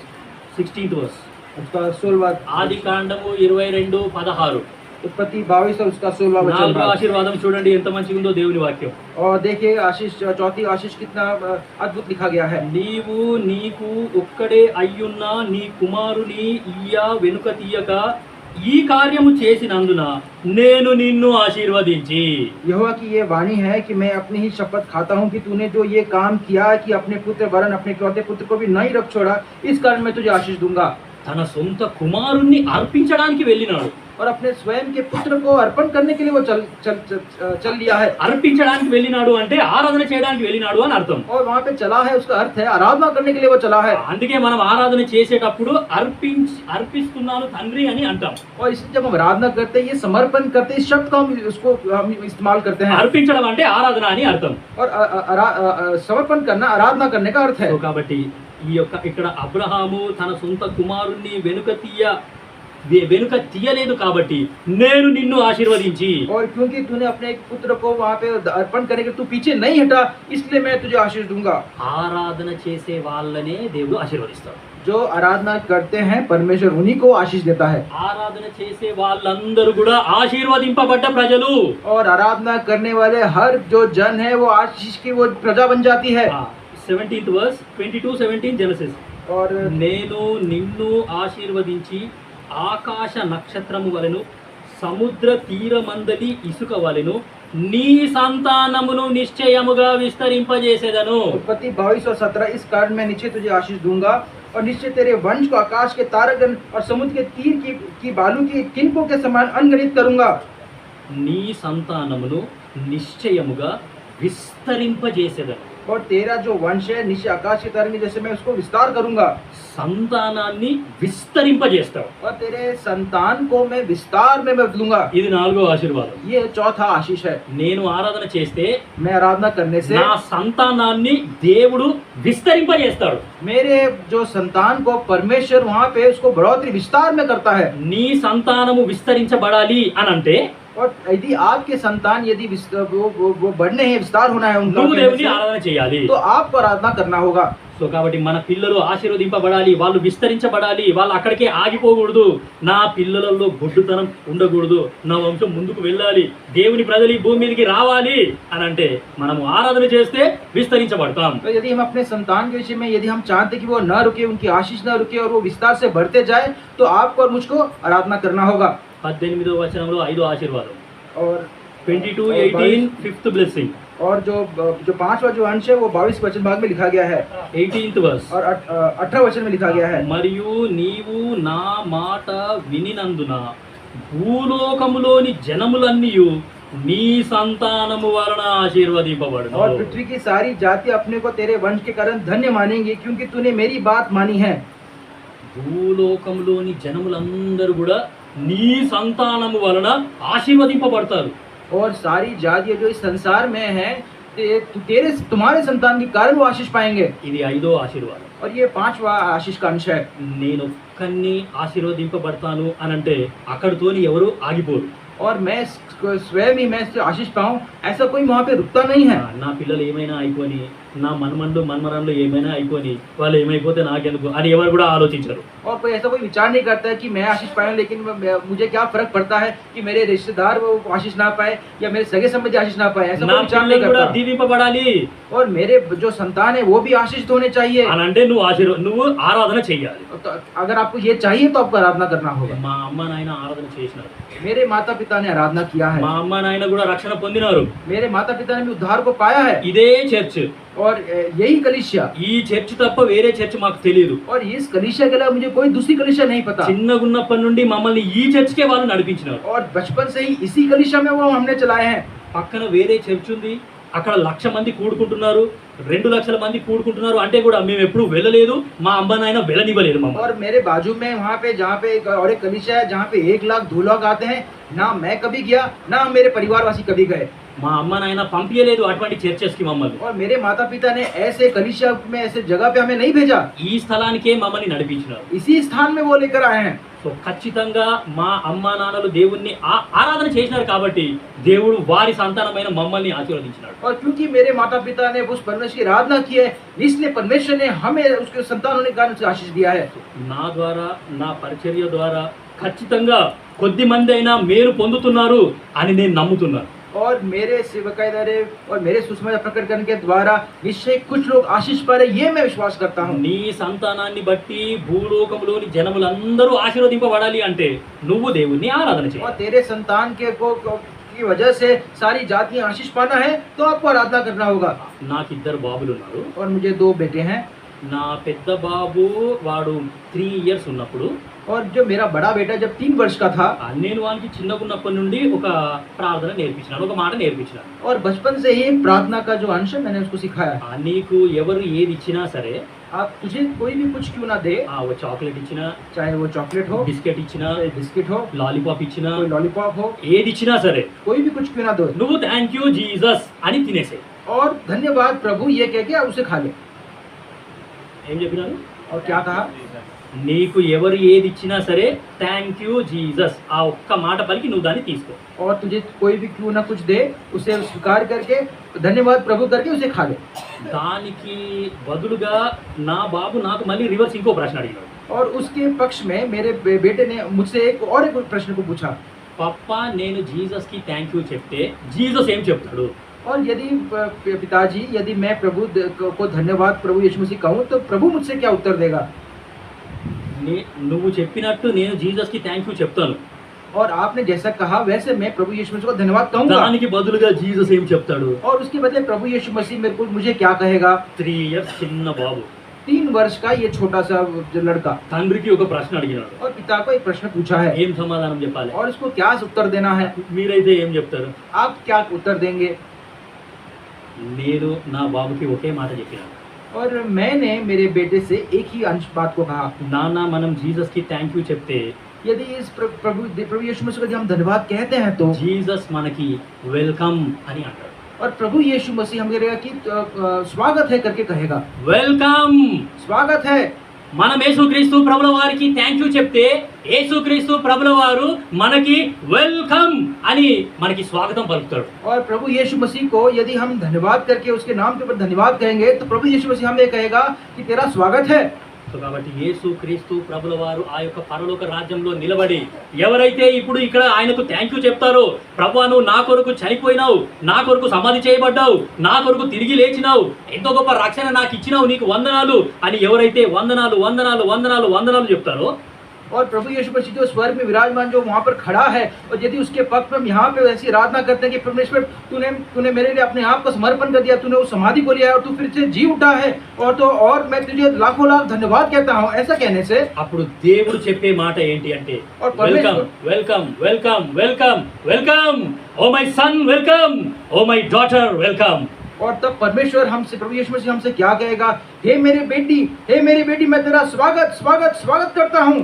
16th verse. उसका 16वां, ఆది కాండము 22:16. उत्पत्ति 22 और उसका 16वां वचन। నాలుగో ఆశీర్వాదం చూడండి ఎంత మంచిగా ఉందో దేవుని వాక్యం. और देखिए आशीष, चौथी आशीष कितना अद्भुत लिखा गया है। నీవు నీకు ఒక్కడే అయ్యున్న నీ కుమారుని ఇయ్య వెనుక తీయక ఈ కార్యము చేసినందున నేను నిన్ను ఆశీర్వదించి. यहोवा की ये वाणी है कि मैं अपनी ही शपथ खाता हूँ कि तूने जो ये काम किया कि अपने पुत्र वरन अपने इकलौते पुत्र को भी नहीं रख छोड़ा, इस कारण मैं तुझे आशीष दूंगा। తన సొంత కుమారుణ్ణి అర్పించడానికి వెళ్ళినాడు. और अपने स्वयं के पुत्र को अर्पण करने के लिए वो चल लिया है। అర్పించడానికి వెళ్ళినాడు అంటే ఆరాధన చేయడానికి వెళ్ళినాడు అని అర్థం. और वहाँ पे चला है उसका अर्थ है आराधना करने के लिए वो चला है। అందుకే మనం ఆరాధన చేసేటప్పుడు అర్పిస్తున్నాను తండ్రి అని అంటాం. और इसलिए जब हम आराधना करते हैं, ये समर्पण करते हैं, इस शब्द को हम इस्तेमाल करते हैं। అర్పించడం అంటే ఆరాధన అని అర్థం. और समर्पण करना आराधना करने का अर्थ है। సో కాబట్టి ఇక్కడ అబ్రహాము తన సొంత కుమారుణ్ణి వెనుక తీయలేదు కాబట్టి నేను నిన్ను ఆశీర్వదించి. और क्योंकि तूने अपने एक पुत्र को वहाँ पे अर्पण करने के तू पीछे नहीं हटा, इसलिए मैं तुझे आशीष दूंगा। ఆరాధన చేసే వాళ్ళనే దేవుడు ఆశీర్వదిస్తాడు. जो आराधना करते हैं परमेश्वर उन्हीं को आशीष देता है। ఆరాధన చేసే వాళ్ళందరూ కూడా ఆశీర్వదింపబడ్డ ప్రజలు. और आराधना करने वाले हर जो जन है वो आशीष की वो प्रजा बन जाती है। 17th verse 22:17 Genesis. और నేను నిన్ను ఆశీర్వదించి ఆకాశ నక్షత్రము వలెను సముద్ర తీరమందలి ఇసుక వలెను నీ సంతానమును నిశ్చయముగా విస్తరింపజేసేదను. उत्पत्ति 22 और 17 इस कारण मैं निश्चय तुझे आशीष दूंगा और निश्चय तेरे वंश को आकाश के तारागण और समुद्र के तीर की बालू की किनकों के समान अनगणित करूंगा। నీ సంతానమును నిశ్చయముగా విస్తరింపజేసేదను. और तेरा जो वंश है निश्चय आकाश के तारे जैसे मैं उसको विस्तार करूंगा। సంతానాన్ని విస్తరింపజేస్తావు. और तेरे संतान को मैं विस्तार में बदलूंगा। ఇది నాలుగో ఆశీర్వాదం. ये चौथा आशीष है। నేను ఆరాధన చేస్తే मैं आराधना करने से నా సంతానాన్ని దేవుడు విస్తరింపజేస్తాడు. मेरे जो संतान को परमेश्वर वहाँ पे उसको बढ़ोतरी विस्तार में करता है। నీ సంతానము విస్తరించబడాలి అని అంటే और यदि आपके संतान यदि वो बढ़ने हैं, विस्तार होना है उनका, నువ్వు దేవుని ఆరాధన చేయాలి. तो आपको आराधना करना होगा। సో కాబట్టి మన పిల్లలు ఆశీర్వదింపబడాలి, వాళ్ళు విస్తరించబడాలి, వాళ్ళు అక్కడికే ఆగిపోకూడదు. నా పిల్లలలో గుడ్డుతనం ఉండకూడదు, నా వంశం ముందుకు వెళ్ళాలి, దేవుని ప్రజలు ఈ భూమి మీదకి రావాలి అని అంటే మనము ఆరాధన చేస్తే విస్తరించబడతాం. तो यदि हम अपने संतान के विषय में यदि हम चाहते कि वो न रुके, उनकी आशीष न रुके और वो विस्तार से बढ़ते जाए, तो आपको और मुझको आराधना करना होगा। 18వ వచనంలో 5వ ఆశీర్వాదం. और 22:18 5th blessing. और जो 5वां जो अंश है वो 22 वचन भाग में लिखा गया है 18th verse. और 18 वचन में लिखा गया है। మరియు నీవు నా మాట వినినందున భూలోకములోని జనములన్నీయు నీ సంతానము వలన ఆశీర్వదింపబడును. और पृथ्वी की सारी जाति अपने को तेरे वंश के कारण धन्य मानेंगे, क्योंकि तूने मेरी बात मानी है। భూలోకంలోని జనములందరూ కూడా నీ సంతానము వలన ఆశీర్వదింపబడతారు. और सारी जातियां जो इस संसार में हैं तुम्हारे संतान के कारण वो आशीष पाएंगे। ఇది ఐదో ఆశీర్వాదం. और ये 5वां आशीष का अंश है। నేను ఒక్కన్ని ఆశీర్వదింపబడతాను అనంటే అక్కడితోని ఎవరు ఆగిపోరు. और मैं स्वयं ही मैं इससे आशीष पाऊं, ऐसा कोई वहाँ पे रुकता नहीं है। నా పిల్లలు ఏమైనా అయిపోని, నా మనమన్లు మనమరాళ్ళు ఏమైనా అయిపోని, వాళ్ళు ఏమైపోతే నాకెందుకు అని ఎవరు కూడా ఆలోచించరు. और कोई ऐसा कोई विचार नहीं करता है कि मैं आशीष पाऊं, लेकिन मुझे क्या फर्क पड़ता है कि मेरे रिश्तेदार वो आशीष ना पाए या मेरे सगे संबंधी आशीष ना पाए, ऐसा నా कोई विचार नहीं పిల్లలు కూడా करता। దీవింపబడాలి और मेरे जो संतान है वो भी आशीषित होने चाहिए। అని అంటే నువ్వు ఆరాధన చెయ్యాలి. तो अगर आपको ये चाहिए तो आपको आराधना करना होगा। మా అమ్మ నాయన ఆరాధన చేసినారు. मेरे माता पिता ने आराधना किया है। మా అమ్మ నాయన కూడా రక్షణ పొందినారు. मेरे माता पिता ने भी उद्धार को पाया है। ఇదే చర్చ్. और यही कलीसिया, ఈ చర్చ్ తప్ప వేరే చర్చ్ మాకు తెలియదు. और इस कलीसिया के अलावा मुझे कोई दूसरी कलीसिया नहीं पता। చిన్నగున్నప్పటి నుండి మమ్మల్ని ఈ చర్చ్కే వాళ్ళు నడిపించినారు. और बचपन से ही इसी कलीसिया में वो हमने चलाए हैं। పక్కన వేరే చర్చ్ ఉంది, అక్కడ 1,00,000 మంది కూడుకుంటున్నారు, 2,00,000 మంది కూడుకుంటున్నారు అంటే కూడా మేము ఎప్పుడు వెళ్ళలేదు, మా అమ్మ నాయన వెళ్ళనివ్వలేదు మమ్మల్ని. और मेरे बाजू में वहाँ पे जहाँ पे और एक कलीसिया है जहाँ पे 1 लाख 2 लाख आते हैं, ना मैं कभी गया ना मेरे परिवारवासी कभी गए। మా అమ్మ నాయన పంపించలేదు అటువంటి చర్చెస్ కి మమ్మల్ని. और मेरे माता पिता ने ऐसे कलीसिया में ऐसे जगह पे हमें नहीं भेजा, ఈ స్థలానికే మమ్మల్ని నడిపించినారు. इसी स्थान में वो लेकर आए हैं। సో ఖచ్చితంగా మా అమ్మ నాన్నలు దేవుణ్ణి ఆరాధన చేసినారు కాబట్టి దేవుడు వారి సంతానమైన మమ్మల్ని ఆశీర్వదించినాడు. और क्योंकि मेरे माता पिता ने उस परमेश्वर की आराधना की है, इसलिए परमेश्वर ने हमें उसके संतान होने के कारण उसे आशीष दिया है। నా ద్వారా నా పరిచర్య ద్వారా ఖచ్చితంగా కొద్ది మంది అయినా మేలు పొందుతున్నారు అని నేను నమ్ముతున్నాను. और मेरे सेवकाई द्वारा और मेरे सुसमाचार प्रकट करने के द्वारा निश्चय कुछ लोग आशीष पा रहे, ये मैं विश्वास करता हूँ। నీ సంతానాన్ని బట్టి భూలోకంలోని జనములందరూ ఆశీర్వదింపబడాలి అంటే నువ్వు దేవుణ్ణి ఆరాధన और చేయాలి. तेरे संतान के की वजह से सारी जातियां आशीष पाना है तो आपको आराधना करना होगा। నాకు 2 బాబులు ఉన్నారు. और मुझे 2 बेटे हैं। నా పెద్ద బాబు వాడు 3 ఇయర్స్ ఉన్నప్పుడు और जो मेरा बड़ा बेटा जब 3 वर्ष का था, నేను వానికి చిన్నగున్నప్పటి నుండి ఒక ప్రార్థన నేర్పించినాను, ఒక మాట నేర్పించినాను. और बचपन से ही प्रार्थना का जो अंश है मैंने उसको सिखाया। నీకు ఎవరు ఏది ఇచ్చినా సరే, आप तुझे कोई भी कुछ क्यों ना दे, ఓ చాక్లెట్ ఇచ్చినా, चाहे वो चॉकलेट हो, బిస్కెట్ ఇచ్చినా, चाहे बिस्किट हो, లాలీపాప్ ఇచ్చినా, कोई लॉलीपॉप हो, ఏది ఇచ్చినా సరే कोई भी कुछ क्यों ना दो, నువ్వు థ్యాంక్ యూ జీసస్ అని తినేసే. और धन्यवाद प्रभु ये कह के आप उसे खा ले। ఏం చెప్పినాను? और क्या कहा? నీకు ఎవరు ఏది ఇచ్చినా సరే థ్యాంక్ యూ జీసస్ ఆ ఒక్క మాట పలికి నువ్వు దాన్ని తీసుకో. और तुझे कोई भी क्यों ना कुछ दे, उसे स्वीकार करके धन्यवाद प्रभु करके उसे खा ले। దానికి బదులుగా నా బాబు నాకు మళ్ళీ రివర్స్ ఇంకో ప్రశ్న అడిగినాడు. और उसके पक्ष में मेरे बेटे ने मुझसे एक प्रश्न को पूछा, పప్పా నేను జీసస్ కి థ్యాంక్ యూ చెప్తే జీసస్ ఏం చెప్తాడు? और यदि पिताजी यदि मैं प्रभु को धन्यवाद प्रभु यीशु मसीह कहूँ तो प्रभु मुझसे क्या उत्तर देगा? నువ్వు చెప్పినట్టు నేను జీసస్ కి థ్యాంక్ యూ చెప్తాను, और आपने जैसा कहा वैसे मैं प्रभु यीशु मसीह को धन्यवाद कहूँगा। దానికి బదులుగా జీసస్ ఏం చెప్తాడు? और उसके बदले प्रभु यीशु मसीह मेरे को मुझे क्या कहेगा? 3 ఇయర్స్ చిన్న బాబు 3 वर्ष का ये छोटा सा जो लड़का తండ్రికి ఒక ప్రశ్న అడిగినాడు. और पिता को एक प्रश्न पूछा है, ఏం సమాధానం చెప్పాలి? और उसको क्या उत्तर देना है? మీరైతే ఏం చెప్తారు? आप क्या उत्तर देंगे? నేను నా బాబుకి ఒకే మాట చెప్పినాను, और मैंने मेरे बेटे से एक ही अंश बात को कहा, నాన్న మనం జీసస్ కి థ్యాంక్ యూ చెప్తే यदि इस प्रभु यीशु मसीह को यदि हम धन्यवाद कहते हैं तो జీసస్ మనకి వెల్కమ్ అని అంటాడు. और प्रभु यीशु मसीह हम कहेगा कि स्वागत है करके कहेगा, వెల్కమ్. स्वागत है। మనం యేసుక్రీస్తు ప్రభుల వారికి థ్యాంక్ యూ చెప్తే యేసుక్రీస్తు ప్రభుల వారు మనకి వెల్కమ్ అని మనకి స్వాగతం పలుకుతాడు. और प्रभु यीशु मसीह को यदि हम धन्यवाद करके उसके नाम के ऊपर धन्यवाद कहेंगे तो प्रभु यीशु मसीह हमें कहेगा कि तेरा स्वागत है। సో కాబట్టి యేసుక్రీస్తు ప్రభుల వారు ఆ యొక్క పరలోక రాజ్యంలో నిలబడి ఎవరైతే ఇప్పుడు ఇక్కడ ఆయనకు థ్యాంక్ యూ చెప్తారో, ప్రభువా నువ్వు నా కొరకు చనిపోయినావు, నా కొరకు సమాధి చేయబడ్డావు, నా కొరకు తిరిగి లేచినావు, ఎంతో గొప్ప రక్షణ నాకు ఇచ్చినావు, నీకు వందనాలు అని ఎవరైతే వందనాలు వందనాలు వందనాలు వందనాలు చెప్తారో, और प्रभु यीशु मसीह जो स्वर्ग में विराजमान जो वहाँ पर खड़ा है, और यदि उसके पक्ष में हम यहाँ पे ऐसी आराधना करते हैं कि परमेश्वर तूने मेरे लिए अपने आप को समर्पण कर दिया, तूने उस समाधि को लिया और तू फिर से जी उठा है, और मैं तुझे लाखों लाख धन्यवाद कहता हूँ, ऐसा कहने से అప్పుడు దేవుడు చెప్పే మాట ఏంటి అంటే और వెల్కమ్ परमेश्वर welcome welcome welcome welcome oh my son welcome oh my daughter welcome. और तब परमेश्वर हमसे प्रभु यीशु मसीह हमसे क्या कहेगा? हे मेरी बेटी मैं तेरा स्वागत स्वागत स्वागत करता हूँ।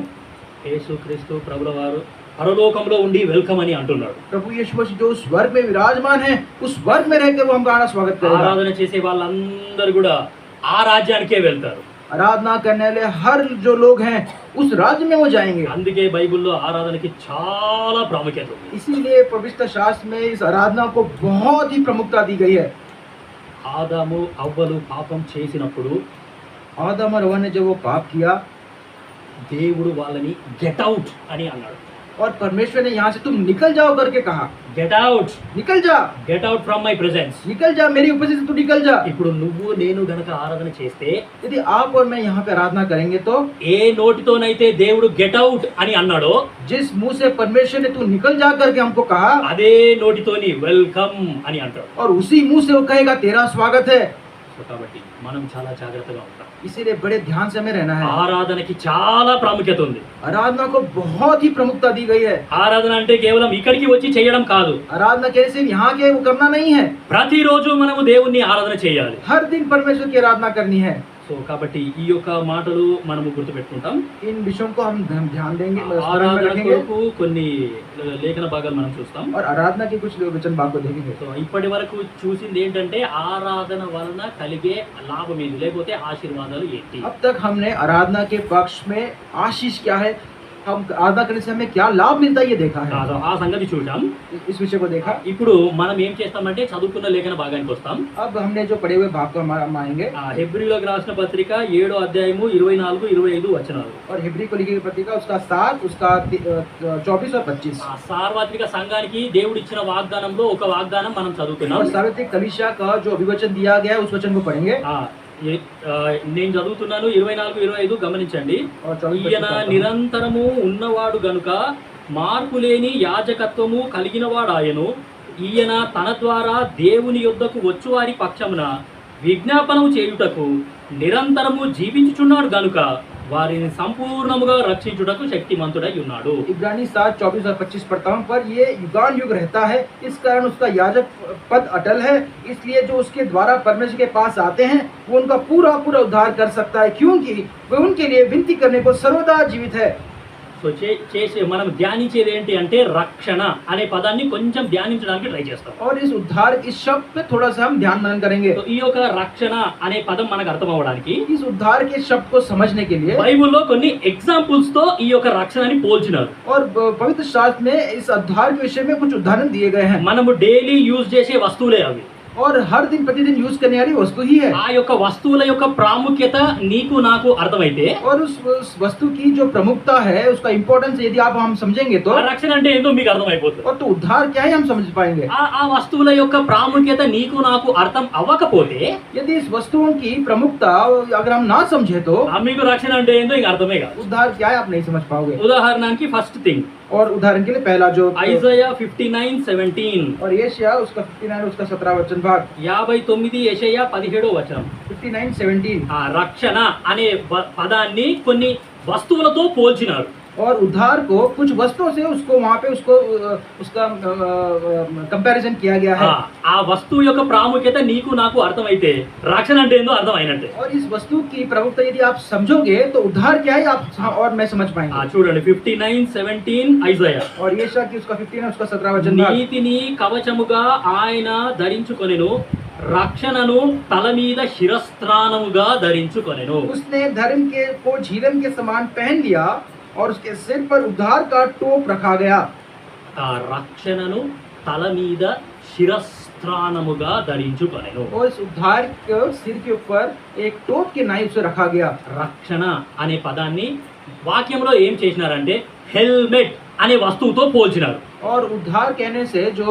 యేసుక్రీస్తు ప్రభుల వారు పరలోకంలో ఉండి వెల్కమ్ అని అంటున్నాడు. प्रभु यीशु मसीह जो उस वर्ग में विराजमान है, उस वर्ग में रहकर वो हमका आना स्वागत करेगा। ఆరాధన చేసే వాళ్ళందరూ కూడా ఆ రాజ్యానికే వెళ్తారు. आराधना करने वाले हर जो लोग हैं उस राज्य में वो जाएंगे। అందుకే బైబిల్లో ఆరాధనకి చాలా ప్రాముఖ్యత ఉంది. इसीलिए पवित्र शास्त्र में इस आराधना को बहुत ही प्रमुखता दी गई है। ఆదాము అవ్వలు పాపం చేసినప్పుడు आदम और हव्वा ने जब वो पाप किया దేవుడు వాళ్ళని గెట్ అవుట్ అని అన్నాడు. और परमेश्वर ने यहाँ से तुम निकल जाओ करके कहा, గెట్ అవుట్, निकल जा, get out from my presence. निकल जा, मेरी उपस्थिति से तू निकल जा। ఇప్పుడు నువ్వు నేను గనక ఆరాధన చేస్తే यदि आप और मैं यहाँ पे आराधना करेंगे तो ఏ నోటితోనైతే దేవుడు గెట్ అవుట్ అని అన్నాడో जिस मुंह से परमेश्वर ने तू निकल जा करके हमको कहा, అదే నోటితోని వెల్కమ్ అని అంటాడు. और उसी मुंह से वो कहेगा तेरा स्वागत है। సో కాబట్టి మనం చాలా జాగ్రత్తగా ఉంటాం. इसीलिए बड़े ध्यान से हमें रहना है। ఆరాధనకి చాలా ప్రాముఖ్యత ఉంది. आराधना को बहुत ही प्रमुखता दी गई है। ఆరాధన అంటే కేవలం ఇక్కడికి వచ్చి చేయడం కాదు. आराधना के सिर्फ यहाँ के वो करना नहीं है, ప్రతిరోజు మనము దేవుణ్ణి ఆరాధన చేయాలి. हर दिन परमेश्वर की आराधना करनी है। సో కాబట్టి ఈ యొక్క మాటలు మనము గుర్తుపెట్టుకుంటాం. इन विषयों को हम ध्यान देंगे, स्मरण में ఆరాధన रखेंगे కొరకు కొన్ని లేఖన భాగాలు మనం చూస్తాం. और आराधना के कुछ वचन भाग को देखेंगे। సో ఇప్పటి వరకు చూసింది ఏంటంటే ఆరాధన వలన కలిగే లాభం ఏంటి, లేకపోతే ఆశీర్వాదాలు ఏంటి. अब तक हमने आराधना के पक्ष में आशीष क्या है, हम आराधना करने से हमें क्या लाभ मिलता है ये देखा है, ఆ సంగతి చూసాం. इस विषय को देखा। ఇప్పుడు మనం ఏం చేస్తామంటే చదువుకున్న లేఖన భాగానికి వస్తాం. अब हमने जो पढ़े हुए भाग को हम आएंगे, హెబ్రీయులకు రాసిన పత్రిక 7వ అధ్యాయము 24, 25 వచనాలు. और हिब्री को लिखी गई पत्रिका उसका 7, उसका 24 और 25। ఆ సార్వత్రిక సంఘానికి దేవుడు ఇచ్చిన వాగ్దానంలో ఒక వాగ్దానం మనం చదువుతున్నాం. और सार्वत्रिक कलीसिया का जो अभिवचन दिया गया है उस वचन को पढ़ेंगे। నేను చదువుతున్నాను 24, 25 గమనించండి. और 24 ఈయన నిరంతరము ఉన్నవాడు గనుక మార్పులేని యాజకత్వము కలిగినవాడాయను. ఈయన తన ద్వారా దేవుని యొద్దకు వచ్చువారి పక్షమున విజ్ఞాపనము చేయుటకు నిరంతరము జీవించుచున్నాడు గనుక వారిని సంపూర్ణముగా రక్షించుటకు శక్తిమంతుడై ఉన్నాడు. इब्रानी 7, 24 और 25 पढ़ता हूँ। पर ये युगान युग रहता है, इस कारण उसका याजक पद अटल है, इसलिए जो उसके द्वारा परमेश्वर के पास आते हैं वो उनका पूरा पूरा उद्धार कर सकता है, क्योंकि वह उनके लिए विनती करने को सर्वदा जीवित है। సో చేసే మనం ధ్యానించేది ఏంటి అంటే రక్షణ అనే పదాన్ని కొంచెం ధ్యానించడానికి ట్రై చేస్తాం. और इस उद्धार इस शब्द पे थोड़ा सा हम ध्यान मनन करेंगे। సో ఈ యొక్క రక్షణ అనే పదం మనకు అర్థం అవ్వడానికి इस उद्धार के शब्द को समझने के लिए బైబిల్లో కొన్ని ఎగ్జాంపుల్స్ తో ఈ యొక్క రక్షణని పోల్చినారు. और पवित्र शास्त्र में इस उद्धार के विषय में कुछ उदाहरण दिए गए हैं, మనము డైలీ యూజ్ చేసే వస్తువులే అవి. और हर दिन प्रतिदिन यूज करने वाली वस्तु ही है। ఆ యొక్క వస్తువుల యొక్క ప్రాముఖ్యత నీకు నాకు అర్థమైతే और उस वस्तु की जो प्रमुखता है, उसका इम्पोर्टेंस यदि आप हम समझेंगे तो, ఆ రక్షణ అంటే ఏంటో మీకు అర్థమైపోతుంది. और तो उद्धार क्या है हम समझ पाएंगे। ఆ వస్తువుల యొక్క ప్రాముఖ్యత నీకు నాకు అర్థం అవ్వకపోతే यदि इस वस्तुओं की प्रमुखता अगर हम ना समझे तो మీకు రక్షణ అంటే ఏంటో ఇంక అర్థమే కాదు. उद्धार क्या है आप नहीं समझ पाओगे। ఉదాహరణకి ఫస్ట్ థింగ్ और उदाहरण के लिए पहला जो ఐజయా 59:17, और यशायाह उसका 59 उसका 17 वचन भाग, 59 యెషయా 17వ వచనం. 59:17। ఆ రక్షణ అనే పదాన్ని కొన్ని వస్తువులతో పోల్చినారు. और उद्धार को कुछ वस्तुओं से उसको वहाँ पे उसको उसका कंपैरिजन किया गया है। ఆ వస్తువు యొక్క ప్రాముఖ్యత నీకు నాకు అర్థమైతే రక్షణ అంటే ఏందో అర్థం అయినట్టే. और इस वस्तु की प्रमुखता यदि आप समझोगे तो उद्धार क्या है आप और मैं समझ पाएंगे। చూడండి 59:17 ఐజయా. और यशायाह की उसका 15 उसका 17 वचन भाग, నీతిని కవచముగా ఆయన ధరించుకొనెను, రక్షణను తల మీద శిరస్త్రాణముగా ధరించుకొనెను. उसने धर्म के को झीलन के समान पहन लिया और उसके सिर पर उद्धार का टोप रखा गया। ఆ రక్షణను తల మీద శిరస్త్రాణముగా ధరించుకొనెను. और इस उद्धार के सिर के ऊपर एक टोप के नाई से रखा गया। రక్షణ అనే పదాన్ని వాక్యంలో ఏం చేసినారంటే హెల్మెట్ అనే వస్తువుతో పోల్చినారు. और उद्धार कहने से जो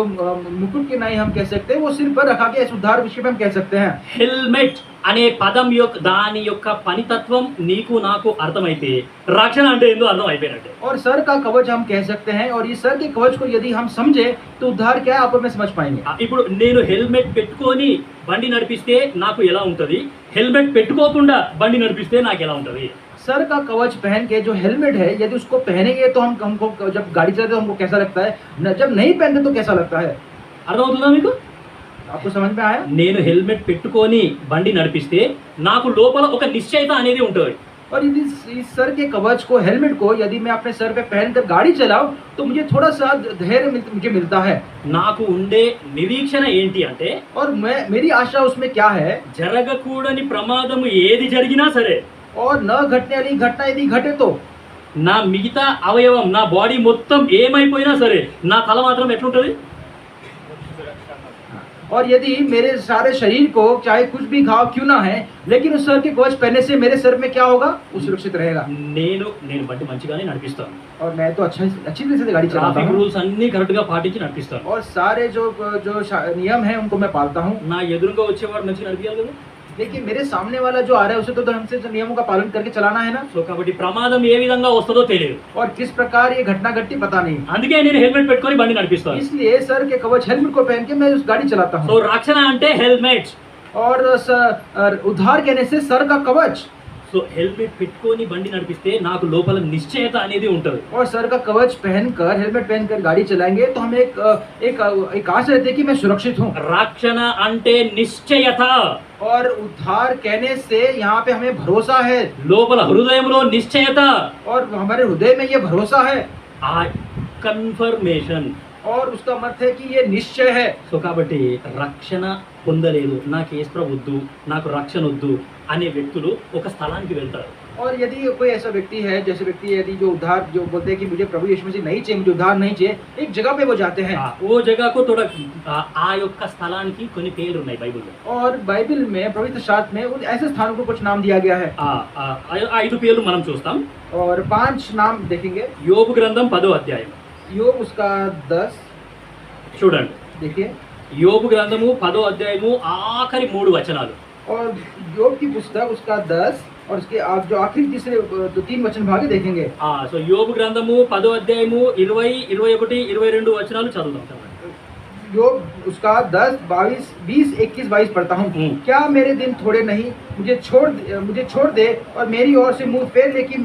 मुकुट के नाई हम कह सकते हैं वो सिर पर रखा गया, इस उद्धार विषय में हम कह सकते हैं। హెల్మెట్ అనే పదం యొక్క దాని యొక్క పనితత్వం నీకు నాకు అర్థమైతే రక్షణ అంటే ఏందో అర్థం అయిపోయినట్టే. और सर का कवच हम कह सकते हैं, और इस सर के कवच को यदि हम समझे तो उद्धार क्या है आप और मैं समझ पाएंगे। ఇప్పుడు నేను హెల్మెట్ పెట్టుకొని బండి నడిపిస్తే నాకు ఎలా ఉంటది, హెల్మెట్ పెట్టుకోకుండా బండి నడిపిస్తే నాకు ఎలా ఉంటది. सर का कवच पहन के जो हेलमेट है यदि उसको पहनेंगे तो हमको जब गाड़ी चलाते तो हमको कैसा लगता है, जब नहीं पहनते तो कैसा लगता है। అర్థమవుతుందా మీకు? आपको समझ में आया? నేను హెల్మెట్ పెట్టుకొని బండి నడిపిస్తే నాకు లోపల ఒక నిశ్చయత అనేది ఉంటుంది. और यदि इस सर के कवच को, हेलमेट को यदि मैं अपने सर पे पहनकर गाड़ी चलाऊं तो मुझे थोड़ा सा धैर्य मुझे मिलता है। నాకు ఉండే నిరీక్షణ ఏంటి అంటే और मेरी आशा उसमें क्या है, జరగకూడని ప్రమాదము ఏది జరిగినా సరే और न घटने वाली घटना यदि घटे तो నా మిగతా అవయవం, నా బాడీ మొత్తం ఏమైపోయినా సరే నా తల మాత్రం ఎట్లుంటది? और यदि मेरे सारे शरीर को चाहे कुछ भी घाव क्यों ना है, लेकिन उस सर के कवच पहनने से मेरे सर में क्या होगा, वो सुरक्षित रहेगा। నేను బండి మంచిగానే నడిపిస్తాను, और मैं तो अच्छी तरह से गाड़ी चलाता ట్రాఫిక్ हूँ రూల్స్ అన్ని కరెక్ట్ గా పాటించి నడిపిస్తాను। और सारे जो नियम है उनको मैं पालता हूँ। నా ఎదురుగా వచ్చేవాడు మంచిగా నడిపియాలి కదా। लेकिन मेरे सामने वाला जो आ रहा है उसे तो हमसे जो नियमों का पालन करके चलाना है ना। సో కాబట్టి ప్రమాదం ఏ విధంగా వస్తుందో తెలియదు, और किस प्रकार ये घटना घटती पता नहीं, అందుకే నేను హెల్మెట్ పెట్టుకొని బండి నడిపిస్తాను। इसलिए सर के कवच हेलमेट को पहन के मैं उस गाड़ी चलाता సో हूँ। రక్షణ అంటే హెల్మెట్। और उद्धार कहने से सर का कवच। సో హెల్మెట్ పెట్టుకొని బండి నడిపిస్తే నాకు లోపల నిశ్చయత అనేది ఉంటది। और सर का कवच पहनकर, हेलमेट पहनकर गाड़ी चलाएंगे तो हमें एक आशा रहती है कि मैं सुरक्षित हूँ। రక్షణ అంటే నిశ్చయత, और उद्धार कहने से यहाँ पे हमें भरोसा है, లోపల హృదయంలో నిశ్చయత, और हमारे हृदय में ये भरोसा है, ఆ కన్ఫర్మేషన్। और उसका मत है कि ये निश्चय है। సో కాబట్టి రక్షణ పొందలేదు, నాకు యేసు వద్దు, నాకు రక్షణ వద్దు అనే వ్యక్తులు ఒక స్థలానికి వెళ్తారు। और यदि कोई ऐसा व्यक्ति है, जैसे व्यक्ति यदि जो उद्धार जो बोलते हैं कि मुझे प्रभु यीशु मसीह नहीं चाहिए, मुझे उद्धार नहीं चाहिए, एक जगह पे वो जाते हैं। ఓ జగకు తోడ ఆ యొక్క స్థలానికి కొన్ని పేర్లు ఉన్నాయి బైబిల్లో। और बाइबल में, पवित्र शास्त्र में उन ऐसे स्थानों को कुछ नाम दिया गया है। ఆ 5 పేర్లు మనం చూస్తాం। और 5 नाम देखेंगे। యోబు గ్రంథం 10వ అధ్యాయం योग उसका 10 చూడండి। देखिए। యోబు గ్రంథము 10వ అధ్యాయము ఆఖరి 3 వచనాలు। और योग की पुस्तक उसका 10 और उसके आप जो आखिरी तीसरे 3 वचन भाग देखेंगे। సో యోబు గ్రంథము 10వ అధ్యాయము 20, 21, 22 వచనాలు చదువుదాం। योग उसका 10, 22, 20, 21, 22 पढ़ता हूँ। क्या मेरे दिन थोड़े नहीं, मुझे छोड़ दे और मेरी ओर से मुंह फेर ले कि